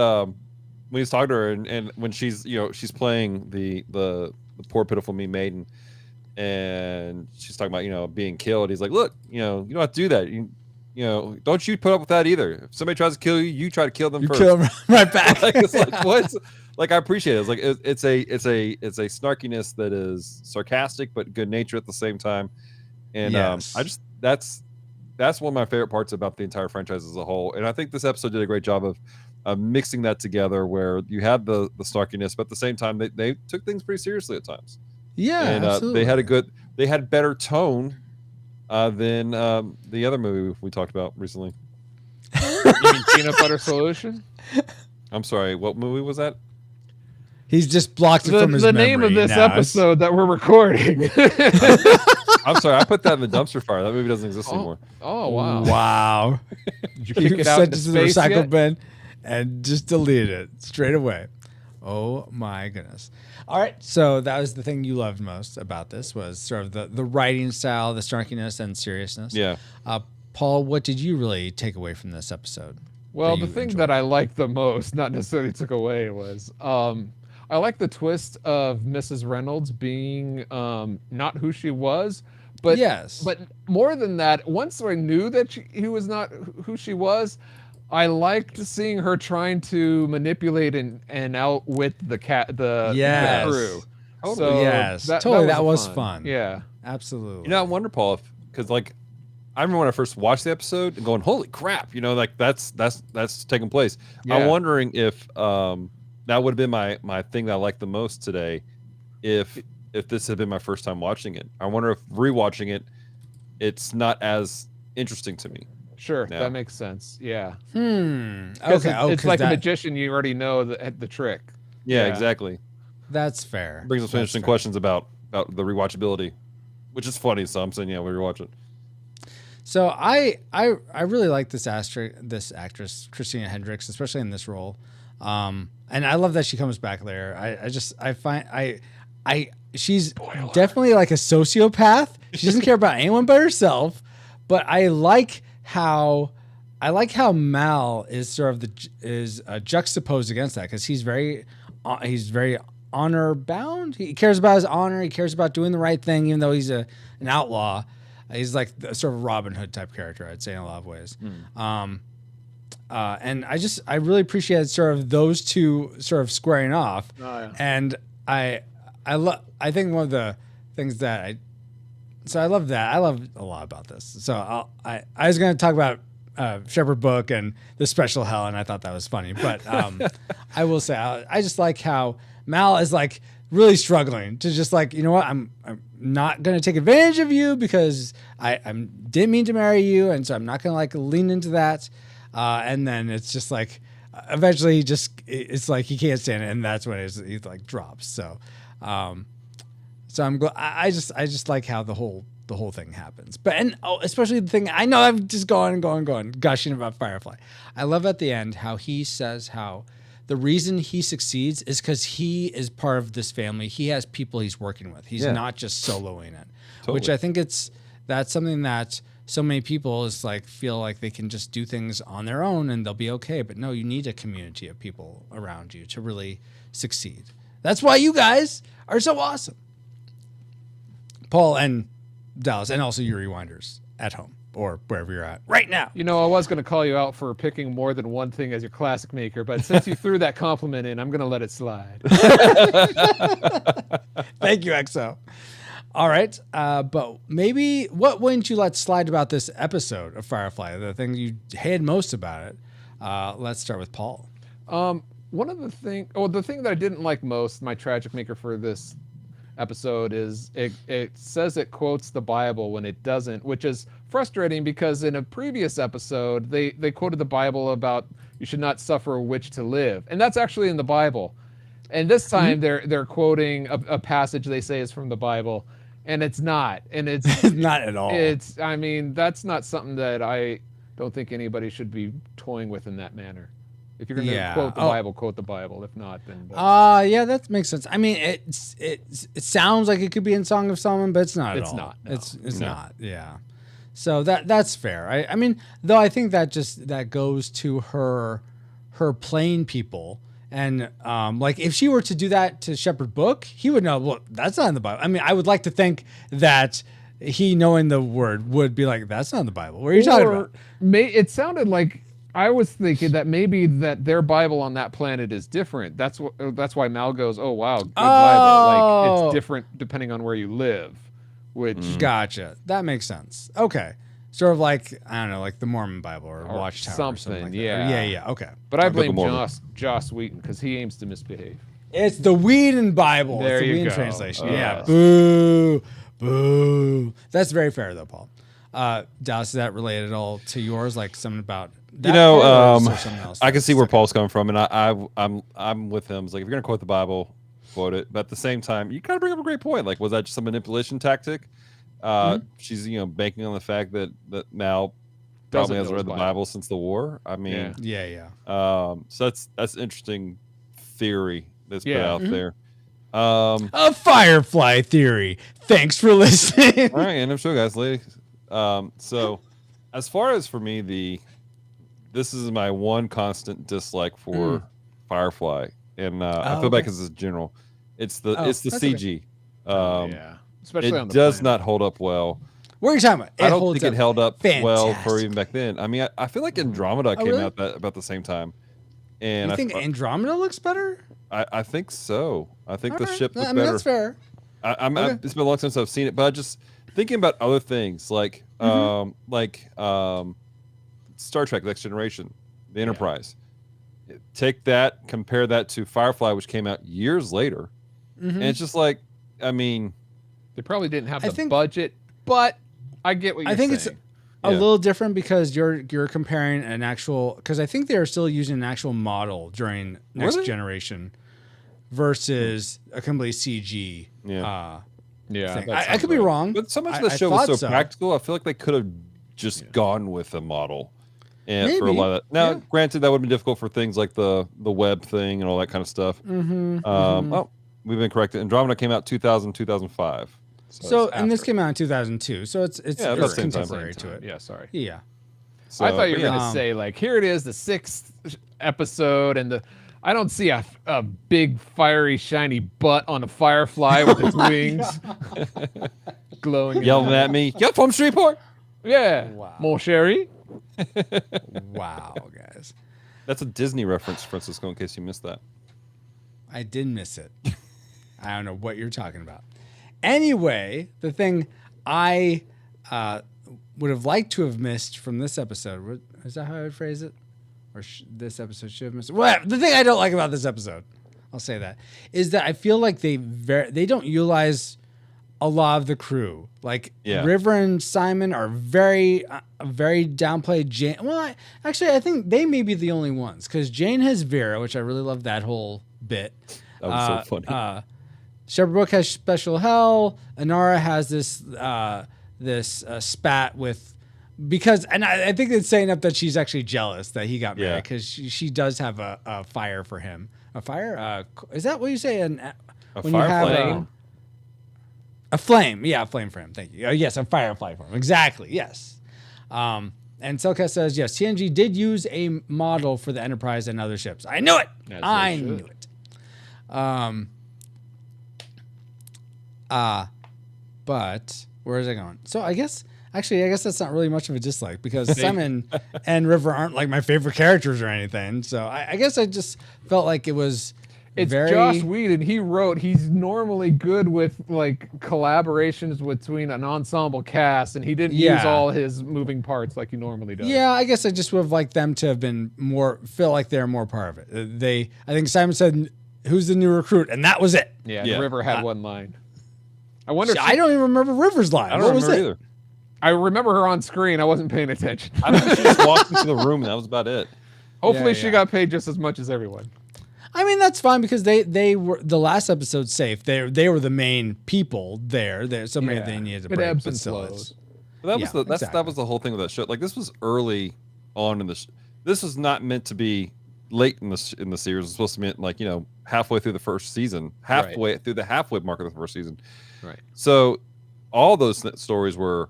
when he's talking to her, and when she's she's playing the poor pitiful me maiden, and she's talking about being killed. He's like, look, you don't have to do that. Don't you put up with that either. If somebody tries to kill you, you try to kill them first. Kill them right back. It's like what? Like I appreciate it. It's like it's a snarkiness that is sarcastic but good nature at the same time. And yes. That's one of my favorite parts about the entire franchise as a whole. And I think this episode did a great job of mixing that together, where you had the snarkiness, but at the same time they took things pretty seriously at times. Yeah, and absolutely. they had better tone than the other movie we talked about recently. You mean Peanut Butter Solution? I'm sorry, what movie was that? He's just blocked it from his memory. The name of this episode that we're recording. I'm sorry, I put that in the dumpster fire. That movie doesn't exist anymore. Oh wow! Wow! Did you kick it out sent into it to the space recycle yet? bin and just deleted it straight away. Oh my goodness! All right, so that was the thing you loved most about this, was sort of the writing style, the snarkiness and seriousness. Yeah. Paul, what did you really take away from this episode? Well, the thing that I liked the most, not necessarily took away, was I like the twist of Mrs. Reynolds being not who she was, but yes. But more than that, once I knew that he was not who she was, I liked seeing her trying to manipulate and outwit the crew. Totally. So yes, that was fun. Yeah, absolutely. I wonder, Paul, because like I remember when I first watched the episode and going, "Holy crap!" Like that's taking place. Yeah. I'm wondering if that would have been my thing that I liked the most today, if this had been my first time watching it. I wonder if rewatching it, it's not as interesting to me. Sure, that makes sense. Yeah. Okay. It's like a magician. You already know the trick. Yeah, exactly. That's fair. Brings us interesting questions about the rewatchability, which is funny. So I'm saying, yeah, we rewatch it. So I really like this actress Christina Hendricks, especially in this role, and I love that she comes back there. I find she's definitely like a sociopath. She doesn't care about anyone but herself. But I like how Mal is sort of juxtaposed against that, because he's very honor bound. He cares about his honor. He cares about doing the right thing, even though he's an outlaw. He's like sort of Robin Hood type character, I'd say, in a lot of ways. And I really appreciate sort of those two sort of squaring off. Oh, yeah. And I think one of the things that I love that. I love a lot about this. So I was going to talk about Shepherd Book and the special hell, and I thought that was funny. But I will say I just like how Mal is like really struggling to just like, you know what, I'm not going to take advantage of you because I didn't mean to marry you, and so I'm not going to like lean into that. And then it's just like eventually it's like he can't stand it, and that's when he like drops. So I'm glad. I just like how the whole thing happens. But especially the thing, I know I'm just going gushing about Firefly. I love at the end how he says how the reason he succeeds is because he is part of this family. He has people he's working with. He's not just soloing it, which I think that's something that so many people is like feel like they can just do things on their own and they'll be okay. But no, you need a community of people around you to really succeed. That's why you guys are so awesome. Paul and Dallas, and also you rewinders at home. or wherever you're at right now. You know, I was going to call you out for picking more than one thing as your classic maker, but since you threw that compliment in, I'm going to let it slide. Thank you, XO. All right, but maybe what wouldn't you let slide about this episode of Firefly? The thing you hated most about it. Let's start with Paul. One of the thing that I didn't like most, my tragic maker for this episode, is it says it quotes the Bible when it doesn't, which is frustrating because in a previous episode they quoted the Bible about you should not suffer a witch to live, and that's actually in the Bible. And this time they're quoting a passage they say is from the Bible, and it's not. And it's not at all. I mean, that's not something that I don't think anybody should be toying with in that manner. If you're going to quote the Bible, quote the Bible. If not, then yeah, that makes sense. I mean, it sounds like it could be in Song of Solomon, but it's not at all. Not. No. It's not. Yeah. So that's fair. I mean, though I think that goes to her plain people. And like if she were to do that to Shepherd Book, he would know, look, that's not in the Bible. I mean, I would like to think that he, knowing the word, would be like, that's not in the Bible. What are you talking about? It sounded like I was thinking that maybe that their Bible on that planet is different. That's why Mal goes, oh wow, good Bible. Like it's different depending on where you live. Which gotcha. That makes sense. Okay. Sort of like, I don't know, like the Mormon Bible or Watchtower something. Or something like Yeah. That. Yeah. Okay. But I blame Joss Wheaton because he aims to misbehave. It's the Whedon Bible. There it's the you Whedon go. translation. Yeah. Boo. Boo. That's very fair though, Paul. Dallas, is that related at all to yours? Like something about that? I can see where Paul's coming from, and I'm with him. It's like if you're gonna quote the Bible, quote it. But at the same time, you kind of bring up a great point. Like, was that just a manipulation tactic? She's banking on the fact that Mal probably hasn't read the Bible since the war. I mean, yeah. So that's an interesting theory that's put out there. A Firefly theory. Thanks for listening. All right, end of show, guys, ladies. So, as far as for me, this is my one constant dislike for Firefly, and I feel bad because it's general. It's the CG. Especially on the does planet. not hold up well. What are you talking about? I don't think it held up well fantastic. for even back then. I mean, I feel like Andromeda came out about the same time. And you think Andromeda looks better? I think so. I think the ship looked I mean, better. That's fair. It's been a long time since I've seen it, but just thinking about other things like Star Trek: Next Generation, the Enterprise. Take that, compare that to Firefly, which came out years later, and it's just like, I mean, they probably didn't have the budget, but I get what you're saying. It's a little different because you're comparing an actual, because I think they are still using an actual model during Next Generation versus a complete CG. Thing. I could be wrong, but so much of the show was so practical. I feel like they could have just gone with a model. And for a lot of that. Now, granted, that would have been difficult for things like the web thing and all that kind of stuff. Oh, we've been corrected. Andromeda came out 2005. So and this came out in 2002. So it's contemporary to it. Yeah, sorry. Yeah. So, I thought you were going to say, like, here it is, the 6th episode, and I don't see a big, fiery, shiny butt on a firefly with its wings glowing. Yelling at me. Get from Shreveport. Yeah. Wow. Mon chéri. Wow, guys. That's a Disney reference, Francisco, in case you missed that. I did miss it. I don't know what you're talking about. Anyway, the thing I would have liked to have missed from this episode, is that how I would phrase it? Or this episode should have missed? Whatever. The thing I don't like about this episode, I'll say that, is that I feel like they don't utilize a lot of the crew. Like River and Simon are very downplayed. Jane, well, I think they may be the only ones because Jane has Vera, which I really love that whole bit. That was so funny. Shepherd Book has Special Hell. Inara has this spat with, because, and I think it's saying up that she's actually jealous that he got married because she does have a fire for him. A fire? Is that what you say? When you have a flame. Yeah, a flame for him. Thank you. Yes, a firefly for him. Exactly. Yes. And Selka says, yes, TNG did use a model for the Enterprise and other ships. I knew it. I knew it. But where is it going? So I guess Actually, I guess that's not really much of a dislike because Simon and River aren't like my favorite characters or anything. So I guess I just felt like it was. It's Joss Whedon. He's normally good with like collaborations between an ensemble cast, and he didn't use all his moving parts like he normally does. Yeah, I guess I just would have liked them to have been feel like they're more part of it. I think Simon said, "Who's the new recruit?" And that was it. Yeah. River had one line. I wonder. I don't even remember River's line. I don't remember either. I remember her on screen. I wasn't paying attention. I think she just walked into the room, and that was about it. Hopefully, she got paid just as much as everyone. I mean, that's fine because they were the last episode safe. They were the main people there. There's somebody they needed to break. Ebbs and flows. That was the whole thing with that show. Like this was early on in the. This was not meant to be late in the series. It was supposed to be like halfway through the first season, through the halfway mark of the first season. Right. So all those stories were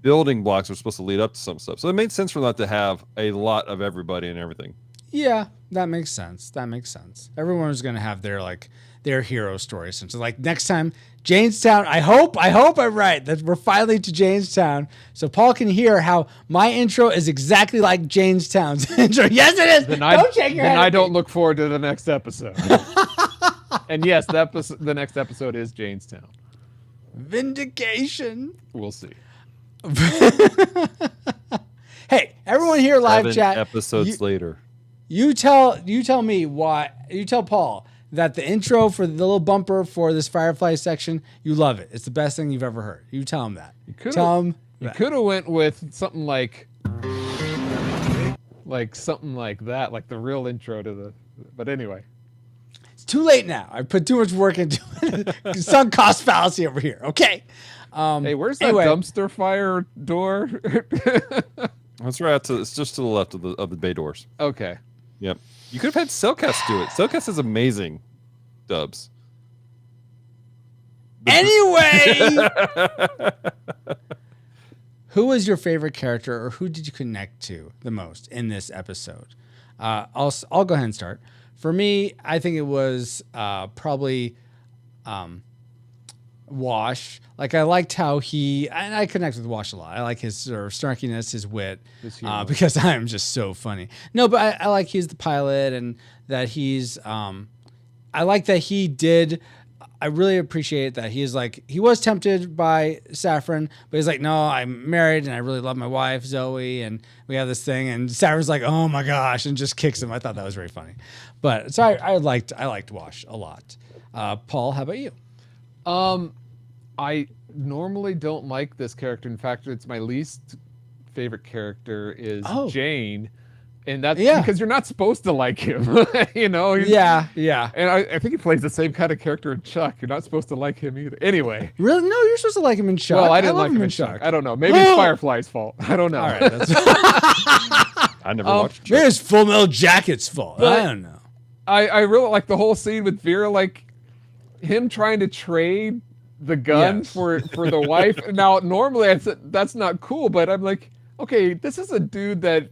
building blocks were supposed to lead up to some stuff. So it made sense for that to have a lot of everybody and everything. Yeah, that makes sense. Everyone was going to have their hero story. Essentially, like next time, Janestown. I hope I'm right that we're finally to Janestown, so Paul can hear how my intro is exactly like Janestown's intro. Yes, it is. Then I don't look forward to the next episode. And yes, the next episode is Janestown. Vindication. We'll see. Hey, everyone here live 7 chat. Episodes later. You tell me why. You tell Paul that the intro for the little bumper for this Firefly section, you love it. It's the best thing you've ever heard. You tell him that. You could have went with something like something like that, like the real intro to the. But anyway, it's too late now. I put too much work into it. Sunk cost fallacy over here. Okay. Hey, where's that dumpster fire door? That's right. It's just to the left of the bay doors. Okay. Yep. You could have had Cellcast do it. Cellcast is amazing dubs. Anyway, who was your favorite character, or who did you connect to the most in this episode? I'll go ahead and start. For me, I think it was probably Wash. Like I liked how I connect with Wash a lot. I like his sort of snarkiness, his wit, because I'm just so funny. No, but I like he's the pilot and that he's. I like that he did. I really appreciate that he was tempted by Saffron, but he's like, no, I'm married and I really love my wife Zoe, and we have this thing. And Saffron's like, oh my gosh, and just kicks him. I thought that was very funny. But so I liked Wash a lot. Paul, how about you? I normally don't like this character. In fact, it's my least favorite character is Jane. And that's because you're not supposed to like him. Yeah. And I think he plays the same kind of character in Chuck. You're not supposed to like him either. Anyway. Really? No, you're supposed to like him in Chuck. Well, I didn't like him in Chuck. I don't know. Maybe it's Firefly's fault. I don't know. All right. That's I never watched Chuck. Maybe it's Full Metal Jacket's fault. I don't know. I really like the whole scene with Vera, like him trying to trade the gun for the wife. Now, normally I said that's not cool, but I'm like, okay, this is a dude that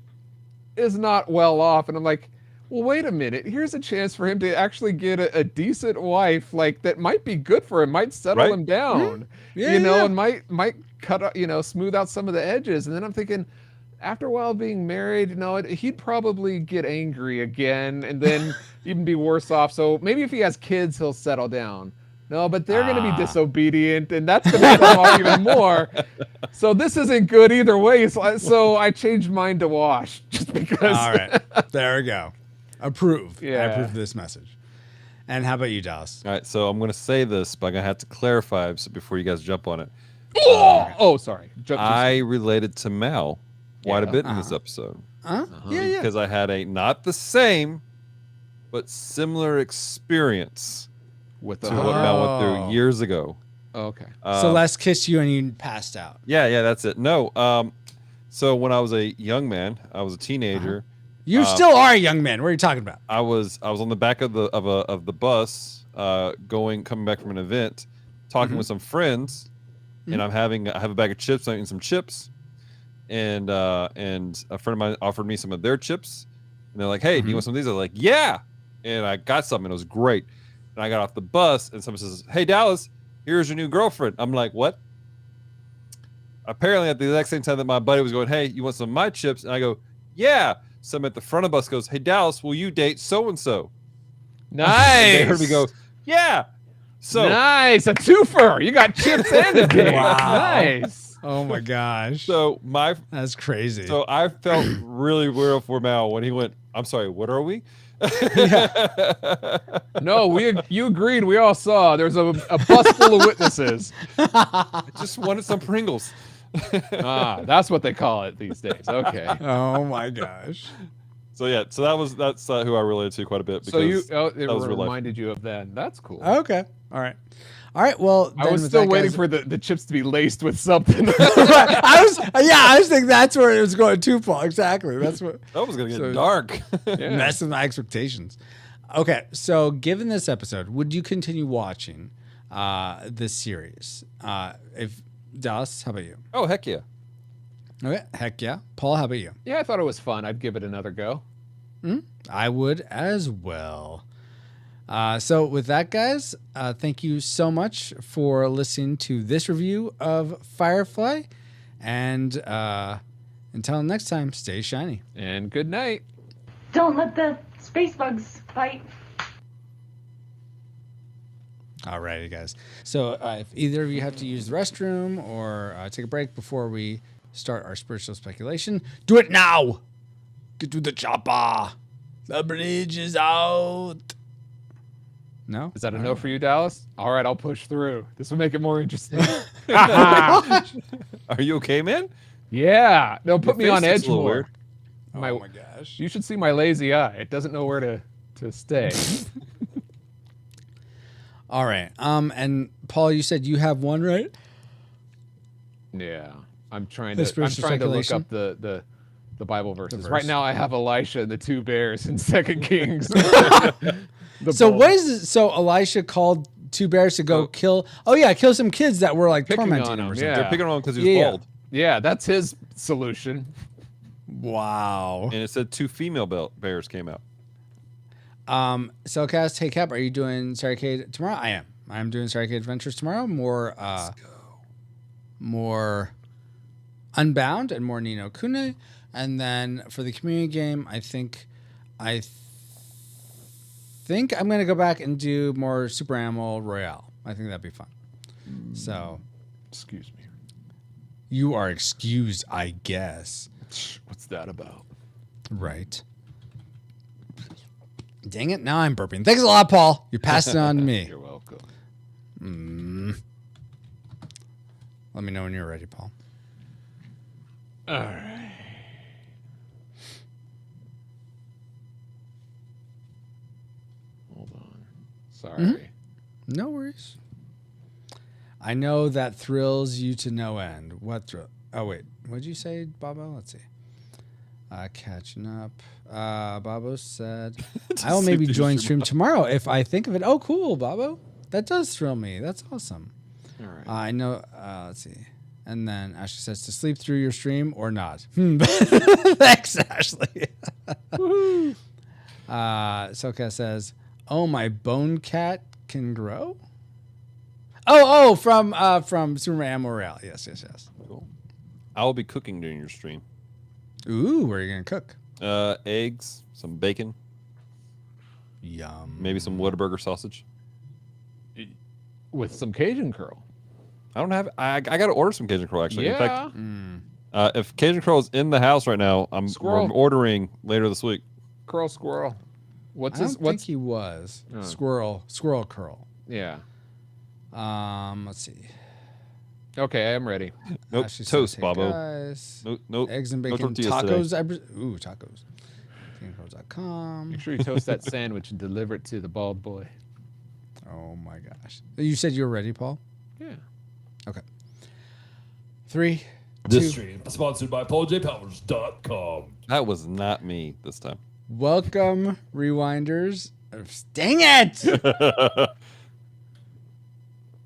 is not well off, and I'm like, well, wait a minute, here's a chance for him to actually get a decent wife, like that might be good for him, might settle him down, and might cut, smooth out some of the edges. And then I'm thinking, after a while being married, he'd probably get angry again, and then even be worse off. So maybe if he has kids, he'll settle down. No, but they're going to be disobedient, and that's going to come off even more. So this isn't good either way. So I changed mine to Wash, just because. All right. There we go. Approve. Yeah. I approve this message. And how about you, Dallas? All right. So I'm going to say this, but I'm going to have to clarify before you guys jump on it. Sorry. I related to Mal quite a bit in this episode. Because I had a not the same, but similar experience. What Mel went through years ago. Okay. Celeste kissed you and you passed out. Yeah, that's it. No. So when I was a young man, I was a teenager. You still are a young man. What are you talking about? I was on the back of the bus, coming back from an event, talking with some friends, and I have a bag of chips. I'm eating some chips, and a friend of mine offered me some of their chips, and they're like, "Hey, do you want some of these?" I was like, "Yeah," and I got some, and it was great. And I got off the bus, and someone says, "Hey, Dallas, here's your new girlfriend." I'm like, "What?" apparently at the exact same time that my buddy was going, "Hey, you want some of my chips?" And I go, "Yeah." Someone at the front of the bus goes, "Hey, Dallas, will you date so and so?" Nice. They heard me go, "Yeah." So nice, a twofer. You got chips and a game. Wow. Nice. Oh my gosh. So that's crazy. So I felt really weird for Mal when he went, "I'm sorry, what are we?" No, you agreed. We all saw. There's a bus full of witnesses. I just wanted some Pringles. That's what they call it these days. Okay. Oh my gosh. So yeah, that's who I related to quite a bit. Because it reminded you of then. That's cool. Okay. All right. Well, I was still waiting for the chips to be laced with something. I was thinking that's where it was going too far. Exactly. That's what. That was gonna get dark. Mess with my expectations. Okay, so given this episode, would you continue watching this series? If Dallas, how about you? Oh heck yeah. Okay, heck yeah. Paul, how about you? Yeah, I thought it was fun. I'd give it another go. I would as well. So with that, guys, thank you so much for listening to this review of Firefly. And until next time, stay shiny. And good night. Don't let the space bugs bite. Alrighty, guys. So if either of you have to use the restroom or take a break before we start our spiritual speculation, do it now. Get to the chopper. The bridge is out. No? Is that a no for you, Dallas? All right, I'll push through. This will make it more interesting. Are you okay, man? Yeah. They'll put me on edge more. Weird. Oh my gosh. You should see my lazy eye. It doesn't know where to stay. All right. And Paul, you said you have one, right? Yeah. I'm trying to look up the Bible verses. Right now I have Elisha and the two bears in 2 Kings. So what is it? So Elisha called two bears to go kill some kids that were like tormenting him or something. Yeah. They're picking on him because he was bald. Yeah, that's his solution. Wow. And it said 2 female bears came out. Cellcast, hey Cap, are you doing Sarcade tomorrow? I am. I'm doing Sarcade Adventures tomorrow. More Unbound and more Ni no Kuni. And then for the community game, I think I'm going to go back and do more Super Animal Royale. I think that'd be fun. So, excuse me. You are excused, I guess. What's that about? Right. Dang it, now I'm burping. Thanks a lot, Paul. You're passing it on to me. You're welcome. Let me know when you're ready, Paul. All right. Hold on. Sorry. No worries. I know that thrills you to no end. What thrill? Oh, wait. What'd you say, Bobo? Let's see. Catching up. Bobo said, I will maybe join stream tomorrow if I think of it. Oh, cool, Bobo. That does thrill me. That's awesome. All right. I know. Let's see. And then Ashley says to sleep through your stream or not. Thanks, Ashley. Soka says, "Oh, my bone cat can grow." Oh, from Superman Royale. Yes. Cool. I will be cooking during your stream. Ooh, where are you gonna cook? Eggs, some bacon. Yum. Maybe some Whataburger sausage. With some Cajun curl. I don't have. I got to order some Cajun curl actually. Yeah. In fact, if Cajun curl is in the house right now, I'm ordering later this week. Curl squirrel. I don't think he was squirrel curl. Yeah. Let's see. Okay, I'm ready. Nope. Toast, Bobo. Guys. Nope. Eggs and bacon tacos. Ooh, tacos. Tacos.com. Make sure you toast that sandwich and deliver it to the bald boy. Oh my gosh. You said you were ready, Paul? Yeah. Okay. 3, This 2. stream sponsored by PaulJPowers.com. That was not me this time. Welcome, rewinders. Dang it!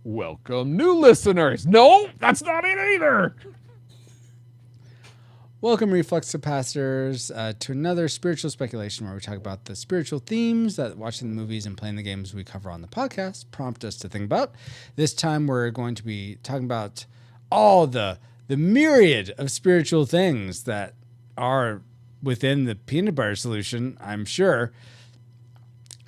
Welcome, new listeners. No, that's not it either. Welcome, Reflex Capacitors, to another spiritual speculation where we talk about the spiritual themes that watching the movies and playing the games we cover on the podcast prompt us to think about. This time we're going to be talking about all the the myriad of spiritual things that are within the peanut butter solution, I'm sure.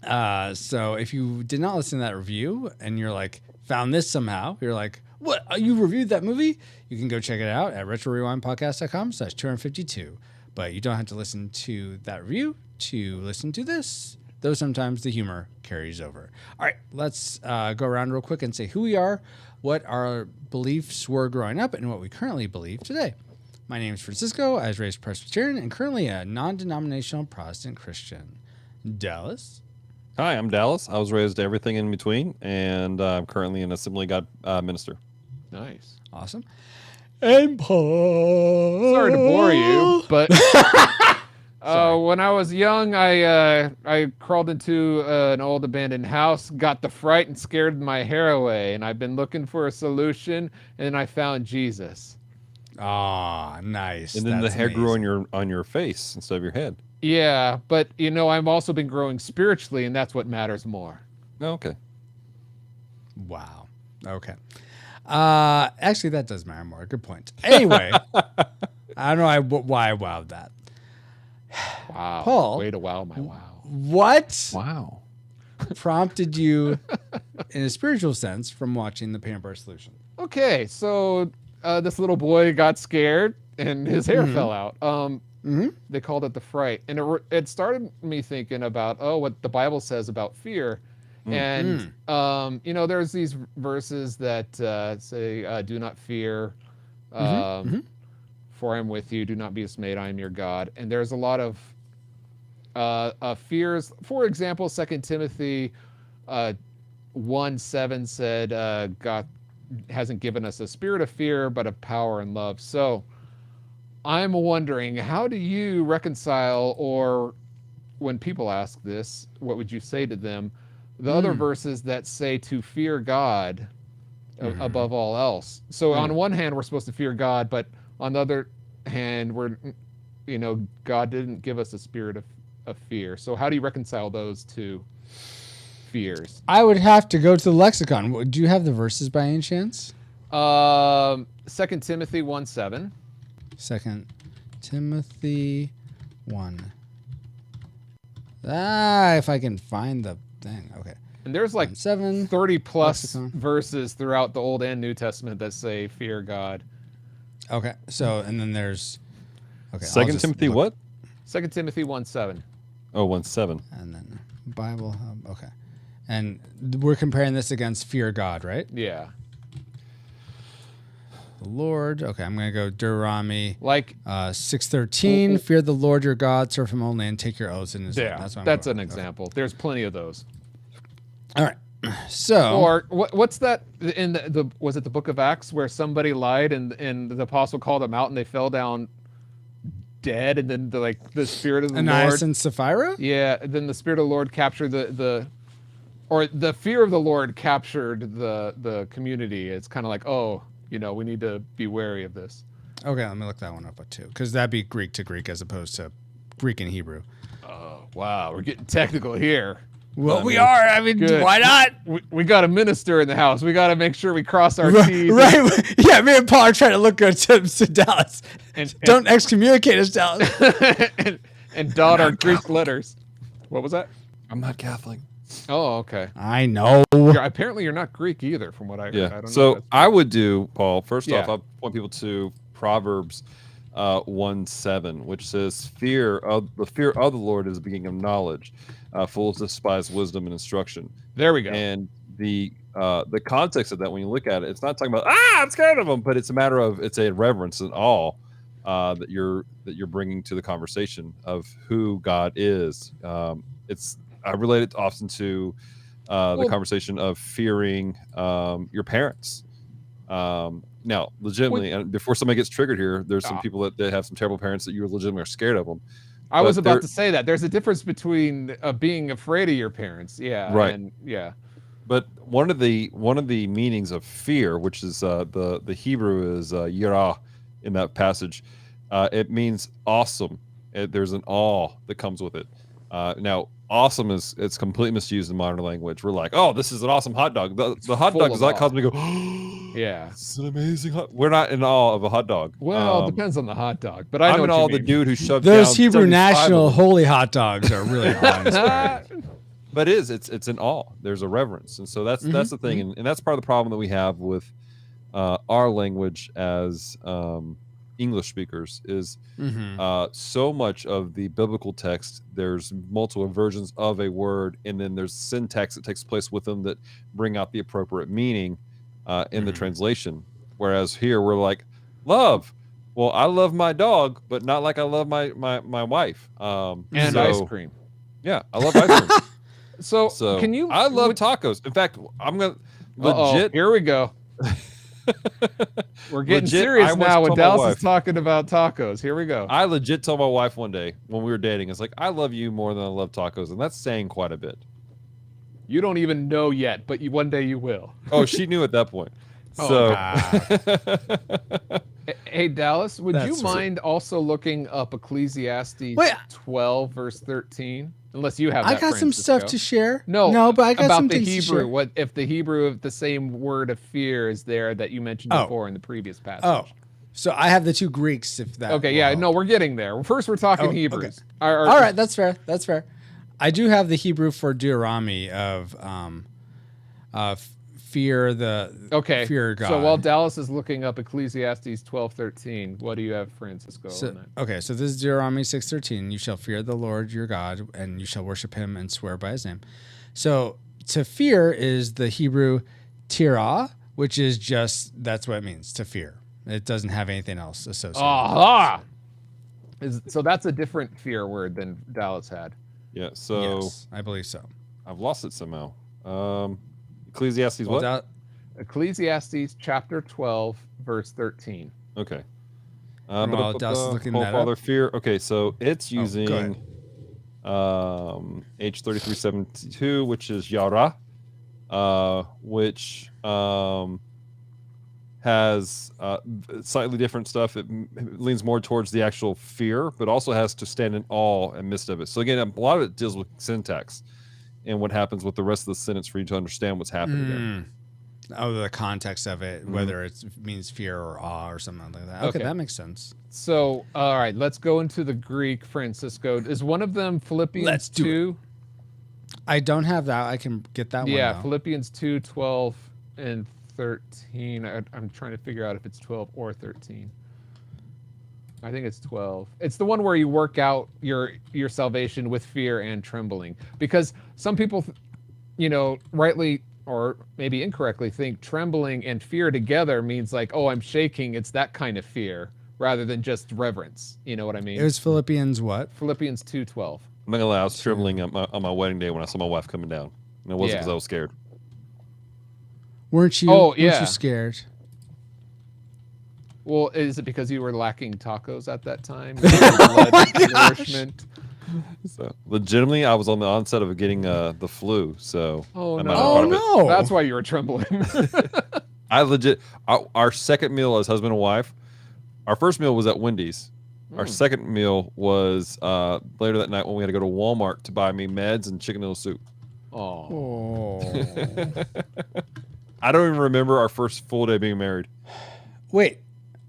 So if you did not listen to that review and you're like, found this somehow, you're like, what? You reviewed that movie? You can go check it out at retrorewindpodcast.com/252. But you don't have to listen to that review to listen to this, though sometimes the humor carries over. All right, let's go around real quick and say who we are, what our beliefs were growing up, and what we currently believe today. My name is Francisco. I was raised Presbyterian and currently a non-denominational Protestant Christian. Dallas. Hi, I'm Dallas. I was raised everything in between, and I'm currently an Assembly of God minister. Nice. Awesome. And Paul. Sorry to bore you, but when I was young, I crawled into an old abandoned house, got the fright, and scared my hair away. And I've been looking for a solution, and I found Jesus. Ah, nice. And then the hair grew on your face instead of your head. Yeah, but I've also been growing spiritually, and that's what matters more. Okay. Wow. Okay. Actually, that does matter more. Good point. Anyway, I don't know why I wowed that. Wow. Paul. Way to wow my wow. What? Wow. Prompted you, in a spiritual sense, from watching the Peanut Butter Solution? Okay, so this little boy got scared, and his hair fell out. They called it the fright. And it started me thinking about, what the Bible says about fear. And, there's these verses that say, do not fear, for I am with you. Do not be dismayed. I am your God. And there's a lot of fears. For example, 2 Timothy 1:7 said, God hasn't given us a spirit of fear, but of power and love. So I'm wondering, how do you reconcile, or when people ask this, what would you say to them? The other verses that say to fear God above all else. So on one hand, we're supposed to fear God, but on the other hand, God didn't give us a spirit of fear. So how do you reconcile those two fears? I would have to go to the lexicon. Do you have the verses by any chance? 2 Timothy 1:7. 2 Timothy 1. If I can find the thing. Okay. And there's like 7 30 plus lexicon. verses throughout the Old and New Testament that say fear God. Okay. So, and then there's 2 Timothy what? 2 Timothy 1:7. Oh, 1:7. And then Bible Hub. Okay. And we're comparing this against fear God, right? Yeah. The Lord. Okay, I'm going to go Deuteronomy 6:13. Ooh. Fear the Lord your God, serve him only, and take your oaths in his name. That's an example. Okay. There's plenty of those. All right. So, or what's that in the was it the Book of Acts where somebody lied and the apostle called them out and they fell down dead, and then the spirit of the Ananias Lord and Sapphira? Yeah, then the spirit of the Lord captured the fear of the Lord captured the community. It's kind of like, we need to be wary of this. Okay, let me look that one up too, because that'd be Greek to Greek as opposed to Greek and Hebrew. Oh, wow, we're getting technical here. Well, we are. I mean, good. Why not? We got a minister in the house. We got to make sure we cross our T's. Right. Yeah, me and Paul are trying to look good to Dallas. Don't excommunicate us, Dallas. and dot our Greek letters. What was that? I'm not Catholic. Oh, okay. I know. Apparently, you're not Greek either, from what I heard. Yeah. I don't know. So I would do, Paul, first off, I point people to Proverbs 1:7, which says, the fear of the Lord is the beginning of knowledge. Fools despise wisdom and instruction. There we go. And the context of that, when you look at it, it's not talking about I'm scared of them, but it's a matter of it's a reverence and awe that you're bringing to the conversation of who God is. I relate it often to the conversation of fearing your parents. Now, legitimately, and before somebody gets triggered here, there's some people that have some terrible parents that you legitimately are scared of them. I was about to say that there's a difference between being afraid of your parents, right, and yeah. But one of the meanings of fear, which is the Hebrew is yirah in that passage, it means awesome. There's an awe that comes with it. Now, awesome it's completely misused in modern language. We're like, oh, this is an awesome hot dog. The hot dog does not cause me to go. Yeah. It's an amazing We're not in awe of a hot dog. Well, it depends on the hot dog, but I know I'm in what awe you of the mean. dude who shoved Those down Hebrew 75 National of them. holy hot dogs are really awe-inspiring. But it's an awe. There's a reverence, and so that's the thing, and that's part of the problem that we have with our language as English speakers is so much of the biblical text. There's multiple versions of a word, and then there's syntax that takes place with them that bring out the appropriate meaning in the translation. Whereas here we're like, love. Well, I love my dog, but not like I love my wife. And ice cream. Yeah, I love ice cream. So can you? I love tacos. In fact, I'm gonna legit. Here we go. We're getting serious now when Dallas is talking about tacos. Here we go. I legit told my wife one day when we were dating, it's like, I love you more than I love tacos, and that's saying quite a bit. You don't even know yet, but one day you will. Oh, she knew at that point. Hey, Dallas, would you mind also looking up Ecclesiastes 12 verse 13? Unless you have that, I got some stuff to share. No, but I got about some the things Hebrew. to share. What if the Hebrew of the same word of fear is there that you mentioned before in the previous passage? Oh, so I have the two Greeks. If that. Okay, yeah, no, we're getting there. First, we're talking Hebrews. Okay. All right, that's fair. That's fair. I do have the Hebrew for Deuteronomy of fear fear God. So while Dallas is looking up Ecclesiastes 12:13, what do you have, Francisco? So this is Deuteronomy 6:13. You shall fear the Lord your God, and you shall worship him and swear by his name. So to fear is the Hebrew tirah, which is that's what it means, to fear. It doesn't have anything else associated. Aha! So that's a different fear word than Dallas had. Yeah. So yes, I believe so. I've lost it somehow. Ecclesiastes what? Ecclesiastes chapter 12, verse 13. Okay. Looking that Father up. fear. Okay, so it's using H3372, which is Yara, which has slightly different stuff. It leans more towards the actual fear, but also has to stand in awe in midst of it. So again, a lot of it deals with syntax and what happens with the rest of the sentence for you to understand what's happening there. Oh, the context of it, whether it means fear or awe or something like that. Okay, that makes sense. So, all right, let's go into the Greek, Francisco. Is one of them Philippians 2? I don't have that. I can get that one. Yeah, Philippians 2, 12, and 13. I'm trying to figure out if it's 12 or 13. I think it's 12. It's the one where you work out your salvation with fear and trembling. Because some people, rightly or maybe incorrectly think trembling and fear together means like, oh, I'm shaking. It's that kind of fear rather than just reverence. You know what I mean? It was Philippians what? Philippians 2:12. I'm not gonna lie, I was trembling on my wedding day when I saw my wife coming down. And it wasn't because I was scared. Weren't you? Weren't you scared? Well, is it because you were lacking tacos at that time? Nourishment. So legitimately, I was on the onset of getting the flu. So no! That's why you were trembling. Our second meal as husband and wife. Our first meal was at Wendy's. Our second meal was later that night when we had to go to Walmart to buy me meds and chicken noodle soup. Oh. I don't even remember our first full day being married. Wait,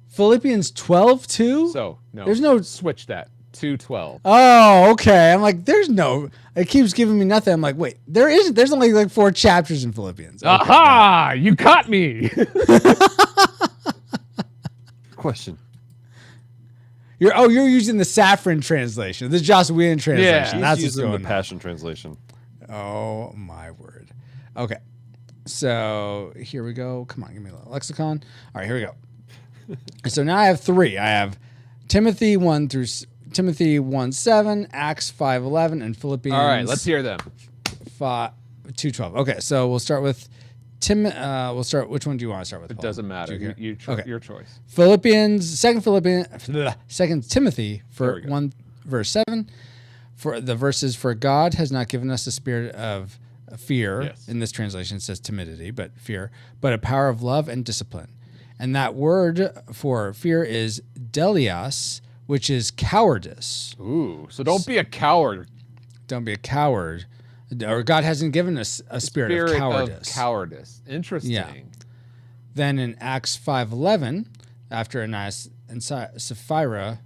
Philippians 12 too? So no, there's no switch that 2:12. Oh, okay. I'm like, there's no. It keeps giving me nothing. I'm like, wait, there isn't. There's only like 4 chapters in Philippians. Okay, aha! You caught me. Question. You're using the Saffron translation, the Joss Whedon translation. Yeah, that's using what's the going Passion translation. Oh my word. Okay, so here we go. Come on, give me a little lexicon. All right, here we go. So now I have 3. I have Timothy 1:7, Acts 5:11, and Philippians. All right, let's hear them. 2:12. Okay, so we'll start with We'll start. Which one do you want to start with? It Paul? doesn't matter. Your choice. Second Timothy for 1 verse 7. For the verses, for God has not given us a spirit of fear. Yes. In this translation, it says timidity, but fear, but a power of love and discipline. And that word for fear is delias, which is cowardice. Ooh, so don't be a coward. Don't be a coward. Or God hasn't given us a spirit of cowardice. Interesting. Yeah. Then in Acts 5:11, after Ananias and Sapphira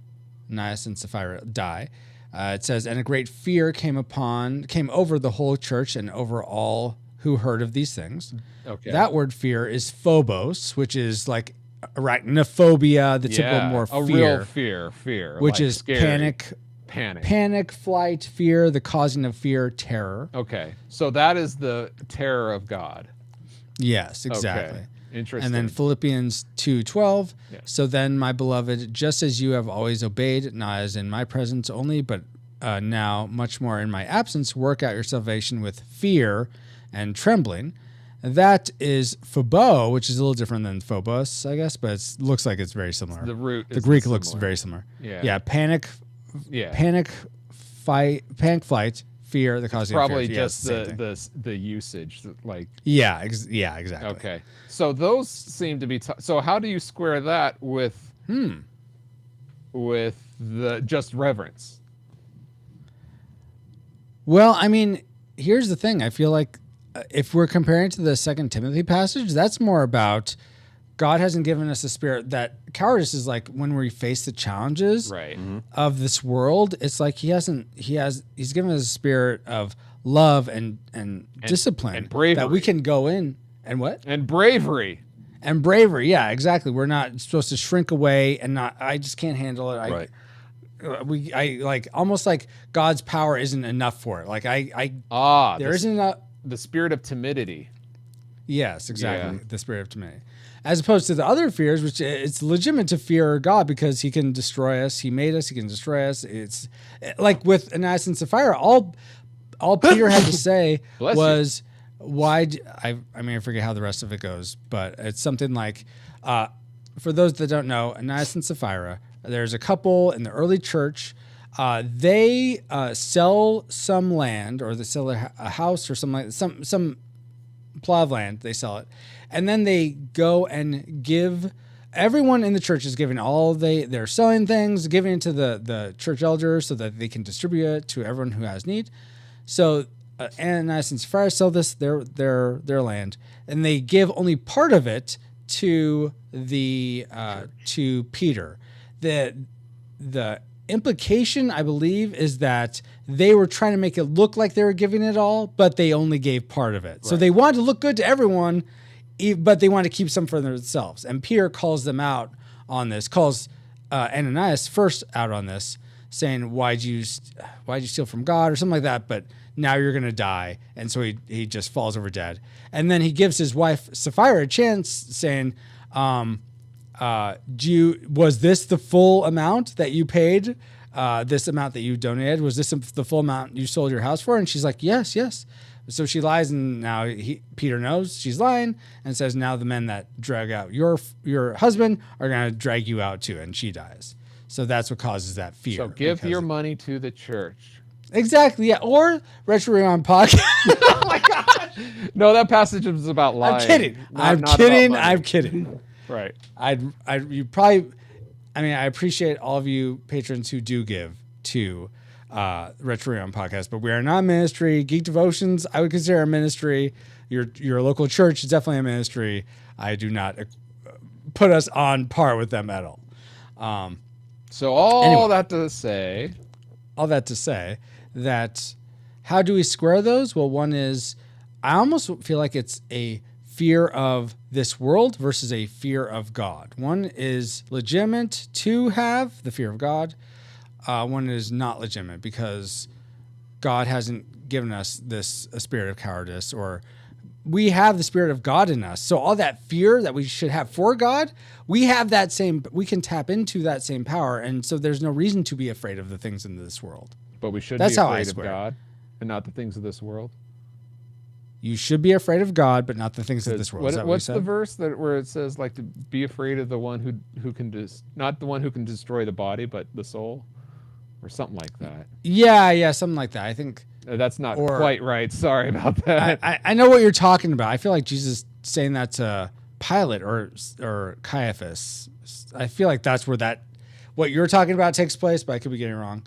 die, it says, and a great fear came over the whole church and over all who heard of these things. Okay. That word fear is phobos, which is like arachnophobia, the typical more fear. A real fear. Which like is scary. panic, flight, fear, the causing of fear, terror. Okay. So that is the terror of God. Yes, exactly. Okay. Interesting. And then Philippians 2:12. Yeah. So then, my beloved, just as you have always obeyed, not as in my presence only, but now much more in my absence, work out your salvation with fear and trembling. That is phobo, which is a little different than phobos, I guess, but it looks like it's very similar. The root. The Greek looks very similar. Yeah. Panic, flight, fear, the causing of fear. Probably just the usage, like. Yeah, exactly. Okay, so those seem to be. So how do you square that with the just reverence? Well, I mean, here's the thing. I feel like if we're comparing to the 2 Timothy passage, that's more about God hasn't given us a spirit that cowardice is like when we face the challenges of this world. It's like he's given us a spirit of love and discipline and bravery that we can go in and bravery. Yeah, exactly. We're not supposed to shrink away and I just can't handle it. I like almost like God's power isn't enough for it. Like there isn't enough. The spirit of timidity. Yes, exactly. Yeah. The spirit of timidity. As opposed to the other fears, which it's legitimate to fear God because he can destroy us. He made us. He can destroy us. It's like with Ananias and Sapphira, all Peter had to say was, why? I forget how the rest of it goes, but it's something like, for those that don't know, Ananias and Sapphira, there's a couple in the early church. They sell some land, or they sell a house or something like some plot of land. They sell it, and then they go and give. Everyone in the church is giving they're selling things, giving it to the church elders so that they can distribute it to everyone who has need. So Ananias and Sapphira sell their land, and they give only part of it to to Peter. The implication, I believe, is that they were trying to make it look like they were giving it all, but they only gave part of it. Right. So they wanted to look good to everyone, but they wanted to keep some for themselves. And Peter calls them out on this, calls Ananias first out on this, saying, why'd you steal from God or something like that, but now you're going to die. And so he just falls over dead. And then he gives his wife Sapphira a chance, saying, was this the full amount that you paid? This amount that you donated, was this the full amount you sold your house for? And she's like, yes. So she lies, and now Peter knows she's lying, and says, now the men that drag out your husband are going to drag you out too, and she dies. So that's what causes that fear. So give your money to the church. Exactly, yeah. Or Retro Rewind Podcast. Oh my gosh. No, that passage is about lying. I'm kidding. Right. I appreciate all of you patrons who do give to Retro Rewind Podcast, but we are not a ministry. Geek Devotions, I would consider a ministry. Your local church is definitely a ministry. I do not put us on par with them at all. All that to say that how do we square those? Well, one is I almost feel like it's a fear of this world versus a fear of God. One is legitimate to have the fear of God. One is not legitimate because God hasn't given us a spirit of cowardice, or we have the spirit of God in us. So all that fear that we should have for God, we can tap into that same power. And so there's no reason to be afraid of the things in this world. But we should be afraid of God and not the things of this world. You should be afraid of God, but not the things of this world. What's the verse where it says, like, to be afraid of the one who can not the one who can destroy the body, but the soul, or something like that? Yeah, something like that. I think that's not quite right. Sorry about that. I know what you're talking about. I feel like Jesus saying that to Pilate or Caiaphas. I feel like that's where what you're talking about takes place, but I could be getting it wrong.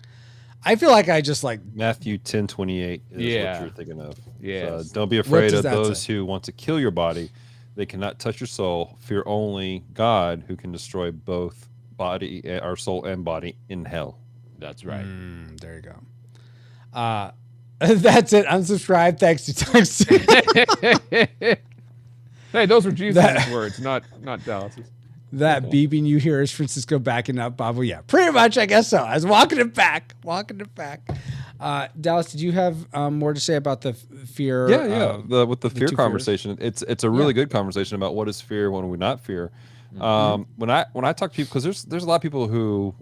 I feel like I just like Matthew 10:28 is what you're thinking of. Yeah. So don't be afraid of those who want to kill your body. They cannot touch your soul. Fear only God, who can destroy both our soul and body in hell. That's right. There you go. That's it. Unsubscribe. Thanks to Thanks. Hey, those were Jesus' words, not Dallas's. That beeping you hear is Francisco backing up Bob. Well, yeah, pretty much. I guess so. I was walking it back. Dallas, did you have more to say about the fear? Yeah. With the fear conversation, it's a really good conversation about what is fear, what do we not fear. When I talk to people, because there's a lot of people who,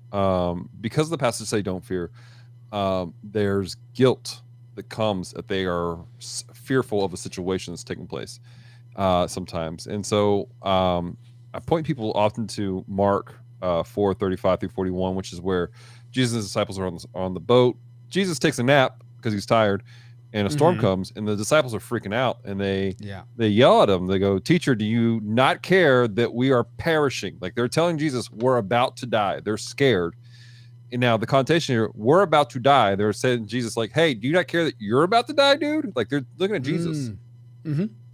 because the passages say don't fear, there's guilt that comes that they are fearful of a situation that's taking place sometimes, and so I point people often to Mark 4:35 through 41, which is where Jesus and his disciples are on the boat. Jesus takes a nap because he's tired, and a storm comes, and the disciples are freaking out, and they yell at him. They go, "Teacher, do you not care that we are perishing?" Like they're telling Jesus, "We're about to die." They're scared. And now the connotation here, we're about to die. They're saying to Jesus, like, "Hey, do you not care that you're about to die, dude?" Like they're looking at Jesus.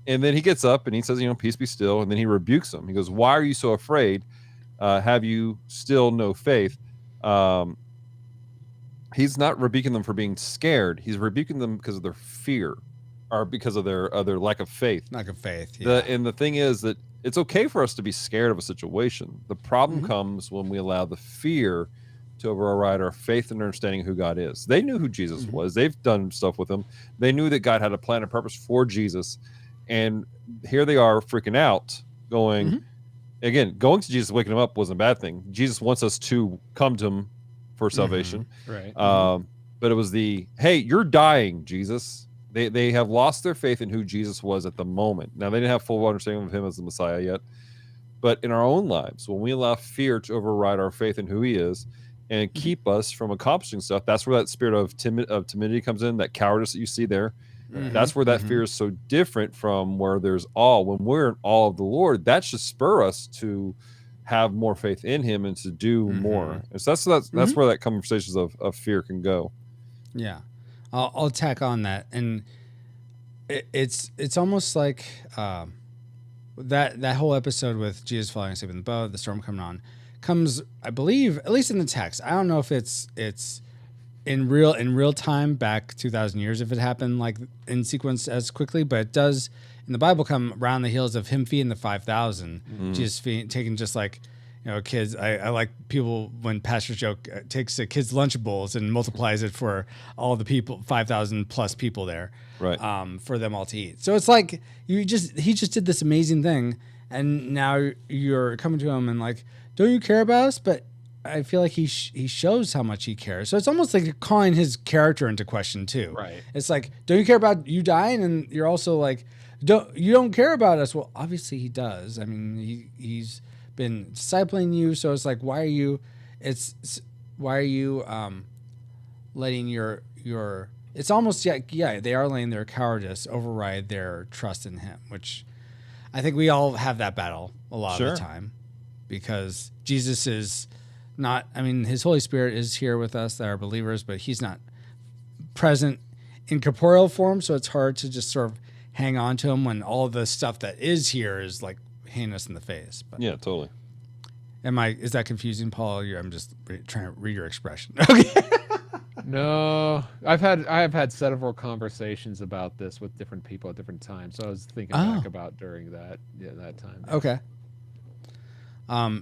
And then he gets up and he says, "Peace be still." And then he rebukes them. He goes, "Why are you so afraid? Have you still no faith?" He's not rebuking them for being scared. He's rebuking them because of their fear, or because of their lack of faith. Lack of faith. Yeah. And the thing is that it's okay for us to be scared of a situation. The problem comes when we allow the fear to override our faith and understanding of who God is. They knew who Jesus was. They've done stuff with him. They knew that God had a plan and purpose for Jesus. And here they are freaking out, going to Jesus, waking him up wasn't a bad thing. Jesus wants us to come to him for salvation. Right. But it was hey, you're dying, Jesus. They have lost their faith in who Jesus was at the moment. Now, they didn't have full understanding of him as the Messiah yet. But in our own lives, when we allow fear to override our faith in who he is and keep us from accomplishing stuff, that's where that spirit of timidity comes in, that cowardice that you see there. That's where that fear is so different from where there's awe. When we're in awe of the Lord, that should spur us to have more faith in him and to do more. And so that's where that conversations of fear can go. Yeah, I'll tack on that, and it's almost like that whole episode with Jesus falling asleep in the boat, the storm coming on, comes, I believe, at least in the text. I don't know if it's in real time back 2,000 years if it happened like in sequence as quickly, but it does in the Bible come around the heels of him feeding the 5,000. Jesus taking just like, kids. I like people when Pastor Joe takes a kid's Lunchables and multiplies it for all the people, 5,000 plus people there, right? For them all to eat. So it's like he just did this amazing thing, and now you're coming to him and like, don't you care about us? But I feel like he shows how much he cares. So it's almost like you're calling his character into question too. Right. It's like, don't you care about you dying? And you're also like, you don't care about us? Well, obviously he does. I mean, he's been discipling you. So it's like, why are you letting your it's almost, they are letting their cowardice override their trust in him, which I think we all have that battle a lot of the time, because Jesus is not, his Holy Spirit is here with us that are believers, but he's not present in corporeal form. So it's hard to just sort of hang on to him when all the stuff that is here is like hitting us in the face. But yeah, totally. Is that confusing, Paul? I'm just trying to read your expression. Okay. No, I have had several conversations about this with different people at different times. So I was thinking back about during that time. Okay.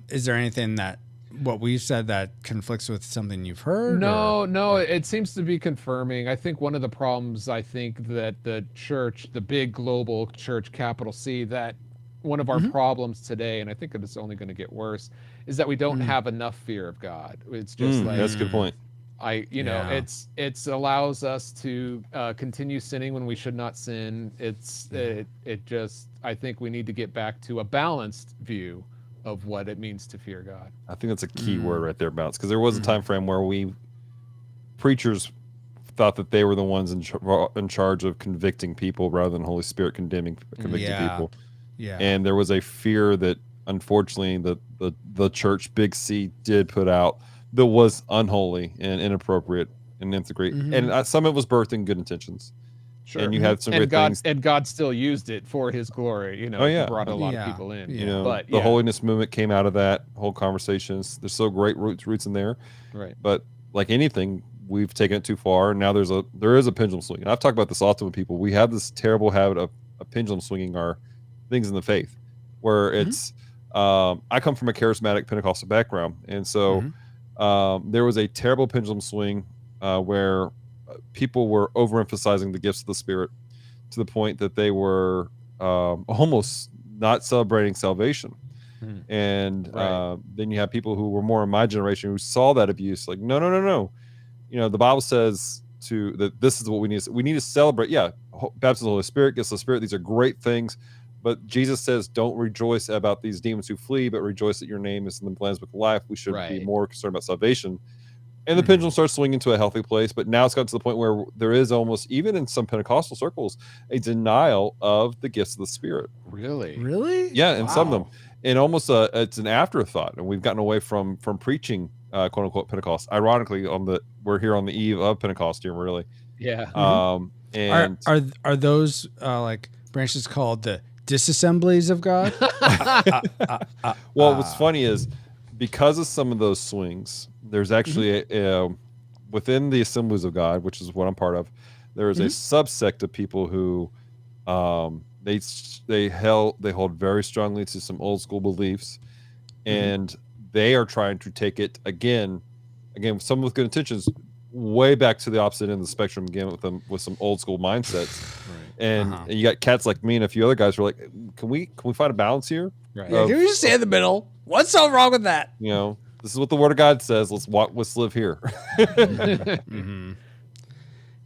Is there anything that what we've said that conflicts with something you've heard? No, it seems to be confirming. I think one of the problems, I think that the church, the big global church, capital C, that one of our problems today, and I think that it's only going to get worse, is that we don't have enough fear of God. It's just like, that's a good point. It's allows us to continue sinning when we should not sin. I think we need to get back to a balanced view of what it means to fear God. I think that's a key word right there, balance, because there was a time frame where preachers thought that they were the ones in charge of convicting people rather than Holy Spirit convicting people. Yeah. And there was a fear that unfortunately the church, Big C, did put out that was unholy and inappropriate and integrate. And some of it was birthed in good intentions. Sure. And you had some great things. And God still used it for his glory. You know, he brought a lot of people in. You know, but the holiness movement came out of that whole conversations. There's so great roots in there. Right. But like anything, we've taken it too far. And now there is a pendulum swing. And I've talked about this often with people. We have this terrible habit of a pendulum swinging our things in the faith, where it's I come from a charismatic Pentecostal background, and so there was a terrible pendulum swing where people were overemphasizing the gifts of the Spirit to the point that they were almost not celebrating salvation. And then you have people who were more in my generation who saw that abuse, like, no. You know, the Bible says that this is what we need. We need to celebrate. Yeah, baptism of the Holy Spirit, gifts of the Spirit. These are great things. But Jesus says, don't rejoice about these demons who flee, but rejoice that your name is in the Lamb's Book of Life. We should be more concerned about salvation. And the pendulum starts swinging to a healthy place. But now it's gotten to the point where there is almost, even in some Pentecostal circles, a denial of the gifts of the Spirit. Really? Yeah, and some of them. And almost it's an afterthought. And we've gotten away from preaching, quote unquote, Pentecost. Ironically, we're here on the eve of Pentecost here, really. Yeah. And are those like branches called the disassemblies of God? Well, what's funny is because of some of those swings, there's actually within the Assemblies of God, which is what I'm part of, there is a subsect of people who they hold very strongly to some old school beliefs, and they are trying to take it again, some with good intentions, way back to the opposite end of the spectrum again with some old school mindsets. And you got cats like me and a few other guys who are like, can we find a balance here? Right. Yeah, can we just stay in the middle? What's so wrong with that? You know, this is what the Word of God says. Let's live here.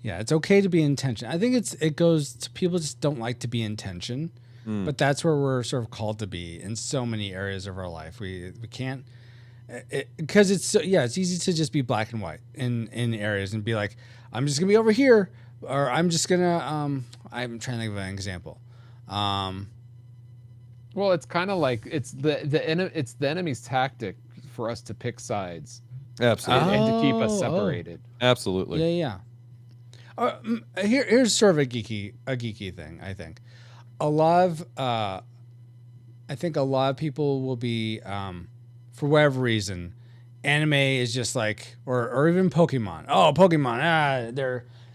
Yeah, it's okay to be in tension. I think it goes to people just don't like to be in tension, but that's where we're sort of called to be in so many areas of our life. We can't, because it's easy to just be black and white in areas and be like, I'm just gonna be over here, or I'm just gonna I'm trying to think of an example. Well, it's kind of like it's the enemy's tactic for us to pick sides, absolutely, and to keep us separated. Absolutely, yeah. Here's sort of a geeky thing. I think a lot of people will be for whatever reason, anime is just like, or even Pokemon. Oh, Pokemon,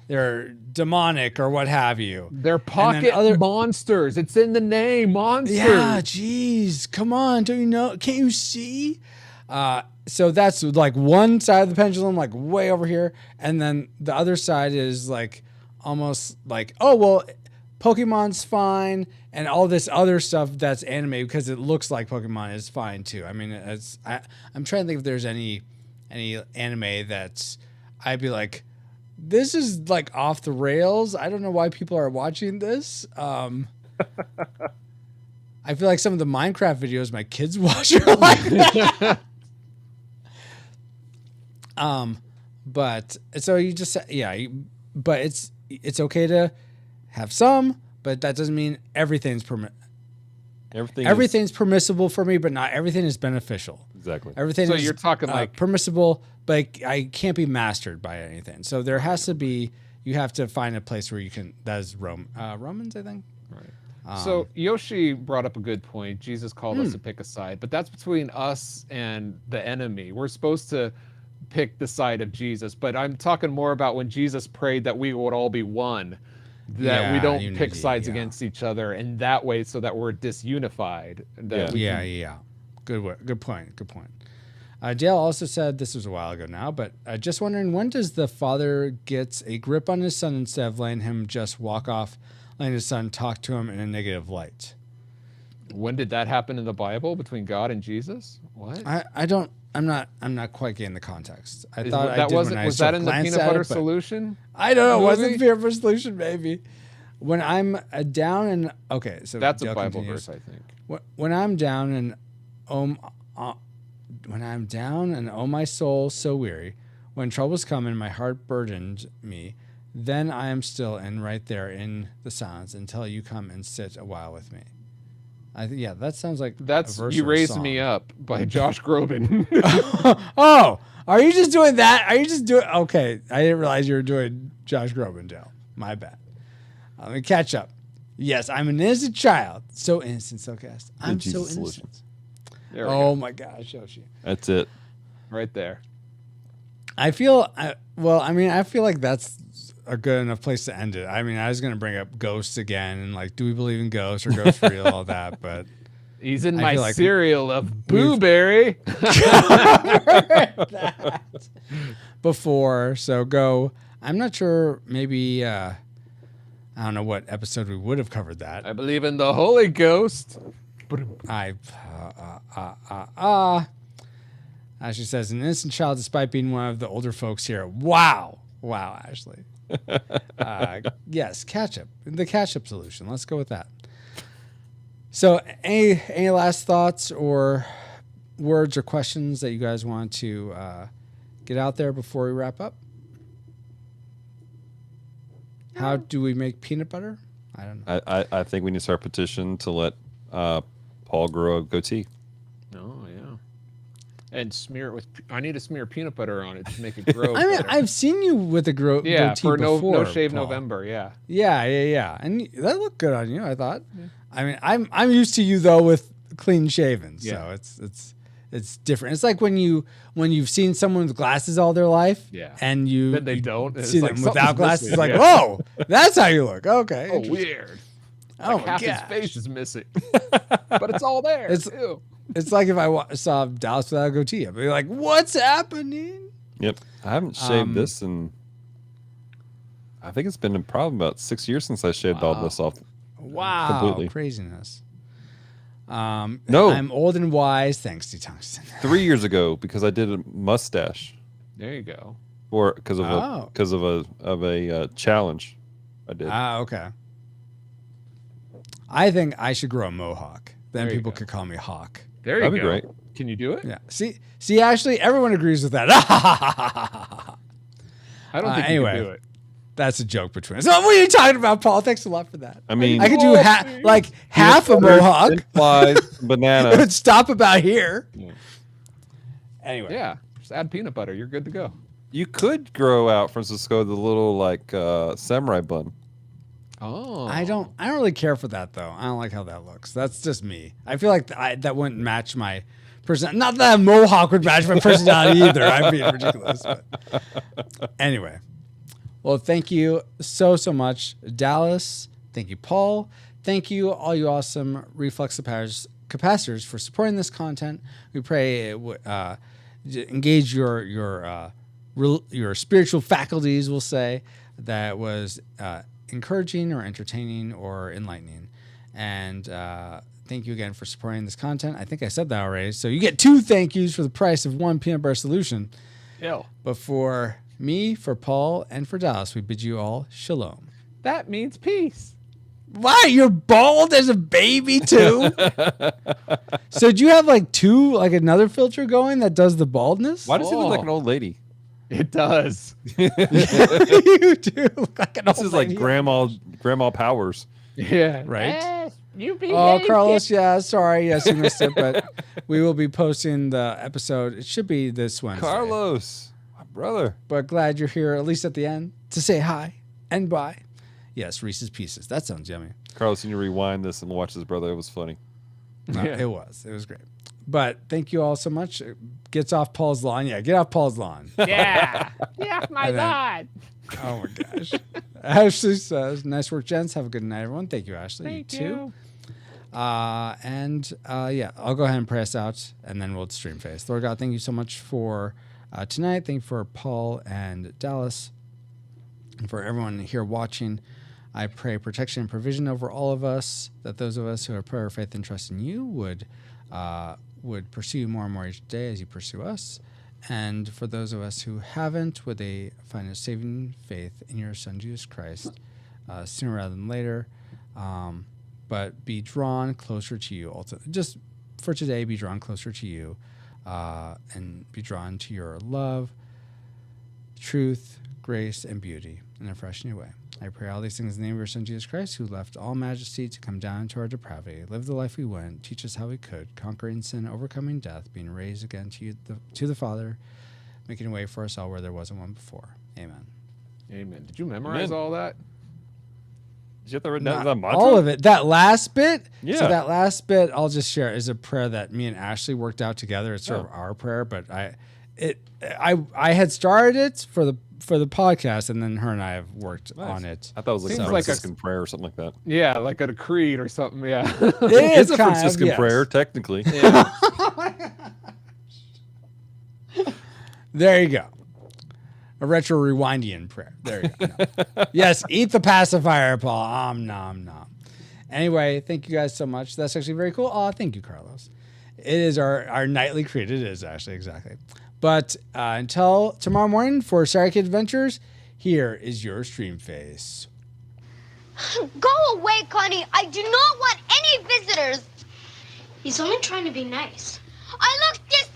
they're demonic or what have you. They're pocket monsters. It's in the name, monsters. Yeah, geez, come on, don't you know? Can't you see? So that's like one side of the pendulum, like way over here, and then the other side is like almost like, oh well, Pokemon's fine, and all this other stuff that's anime because it looks like Pokemon is fine too. I mean, I'm trying to think if there's any anime that's I'd be like, this is like off the rails. I don't know why people are watching this. I feel like some of the Minecraft videos my kids watch are like that. But so you just but it's okay to have some, but that doesn't mean everything's permissible for me, but not everything is beneficial. Exactly. Everything so is you're talking like permissible, but I can't be mastered by anything. So there has to be, you have to find a place where you can, that is Romans, I think. Right. So Yoshi brought up a good point. Jesus called us to pick a side, but that's between us and the enemy. We're supposed to pick the side of Jesus, but I'm talking more about when Jesus prayed that we would all be one, that we don't pick sides against each other in that way, so that we're disunified. Good point. Dale also said, this was a while ago now, but just wondering, when does the father gets a grip on his son instead of letting him just walk off, letting his son talk to him in a negative light? When did that happen in the Bible between God and Jesus? What? I'm not quite getting the context. I Is, thought that I did wasn't, when I was that in the Peanut Butter Solution? I don't know. Movie? Was it Peanut Butter Solution? Maybe. When I'm down and okay, so that's Dale a Bible continues. verse, I think. When I'm down and oh my soul so weary, when troubles come and my heart burdened me, then I am still and right there in the silence until you come and sit a while with me. That sounds like that's a verse You or a Raised song. Me Up by Josh Groban. Oh, are you just doing that? Are you just doing? Okay, I didn't realize you were doing Josh Groban, Dale. My bad. Let me catch up. Yes, I'm an innocent child. So innocent, Cellcast. I'm so innocent. Oh my gosh, Yoshi. That's it. Right there. I feel like that's a good enough place to end it. I mean, I was going to bring up ghosts again and like, do we believe in ghosts or ghosts real, all that, but he's in my cereal of blueberry. that before, so go. I'm not sure. Maybe I don't know what episode we would have covered that. I believe in the Holy Ghost. Ashley says, an innocent child despite being one of the older folks here. Wow, Ashley. Yes, catch-up. The catch-up solution. Let's go with that. So any last thoughts or words or questions that you guys want to get out there before we wrap up? How do we make peanut butter? I don't know. I think we need to start a petition to let Paul grow a goatee. Oh, yeah. And smear it with... I need to smear peanut butter on it to make it grow. I mean, better. I've seen you with a goatee for before, no shave Paul. November, yeah. Yeah. And that looked good on you, I thought. Yeah. I mean, I'm used to you though with clean shaven, so it's different. It's like when you've seen someone with glasses all their life, and then they don't see them without glasses. Missing, It's like, whoa, that's how you look. Okay. Oh, weird. Oh, like half his face is missing, but it's all there. It's like if I saw Dallas without a goatee, I'd be like, what's happening? Yep. I haven't shaved this in, I think it's been probably about 6 years since I shaved all this off. Wow. Completely. Craziness. No. I'm old and wise, thanks to Tungsten. 3 years ago, because I did a mustache. There you go. Or because of a challenge I did. Okay. I think I should grow a mohawk. Then people could call me Hawk. There you That'd be go. great. Can you do it? Yeah. See, Ashley, everyone agrees with that. I don't think you can do it. That's a joke between us. So what are you talking about, Paul? Thanks a lot for that. I mean, I could do half a mohawk. Banana. It would stop about here. Yeah. Anyway. Yeah. Just add peanut butter. You're good to go. You could grow out, for instance, go the little samurai bun. Oh. I don't really care for that though. I don't like how that looks. That's just me. I feel like that wouldn't match my person. Not that a mohawk would match my personality either. I'm being ridiculous. But anyway. Well, thank you so much, Dallas. Thank you, Paul. Thank you, all you awesome Reflex capacitors for supporting this content. We pray it would engage your spiritual faculties, we'll say, that was encouraging or entertaining or enlightening. And thank you again for supporting this content. I think I said that already. So you get 2 thank yous for the price of 1 peanut butter solution. Yeah. But for me, for Paul, and for Dallas, we bid you all shalom. That means peace. Why? You're bald as a baby too? So do you have another filter going that does the baldness? Why does he look like an old lady? It does. You do look like an old lady. This is like Grandma Powers. Yeah. Right? Yes, you behave. Oh, Carlos, yeah, sorry. Yes, you missed it, but we will be posting the episode. It should be this Wednesday. Carlos, my brother. But glad you're here, at least at the end, to say hi and bye. Yes, Reese's Pieces. That sounds yummy. Carlos, you need to rewind this and watch his brother. It was funny. No, it was great. But thank you all so much. Gets off Paul's lawn. Yeah, get off Paul's lawn. Yeah. Get off my lawn. Oh, my gosh. Ashley says, nice work, gents. Have a good night, everyone. Thank you, Ashley. Thank you too. I'll go ahead and pray us out, and then we'll stream face. Lord God, thank you so much for tonight. Thank you for Paul and Dallas, and for everyone here watching. I pray protection and provision over all of us, that those of us who have prayer, faith, and trust in you would pursue you more and more each day as you pursue us. And for those of us who haven't, would they find a saving faith in your Son, Jesus Christ, sooner rather than later, but be drawn closer to you. Also, just for today, be drawn closer to you, and be drawn to your love, truth, grace, and beauty in a fresh new way. I pray all these things in the name of your Son, Jesus Christ, who left all majesty to come down into our depravity, live the life we went, teach us how we could, conquering sin, overcoming death, being raised again to the Father, making a way for us all where there wasn't one before. Amen. Amen. Did you memorize all that? Did you have to write down that mantra? All of it. That last bit. Yeah. So that last bit, I'll just share, is a prayer that me and Ashley worked out together. It's sort of our prayer, but I had started it for the podcast, and then her and I have worked on it. I thought it was like a Franciscan prayer or something like that. Yeah, like a creed or something. Yeah, it is a Franciscan prayer, technically. Yeah. There you go. A retro rewindian prayer. There you go. No. Yes, eat the pacifier, Paul. Nom nom. Anyway, thank you guys so much. That's actually very cool. Oh, thank you, Carlos. It is our nightly creed. It is actually, exactly. But until tomorrow morning for Sorry Kid Adventures, here is your stream face. Go away, Connie. I do not want any visitors. He's only trying to be nice. I look this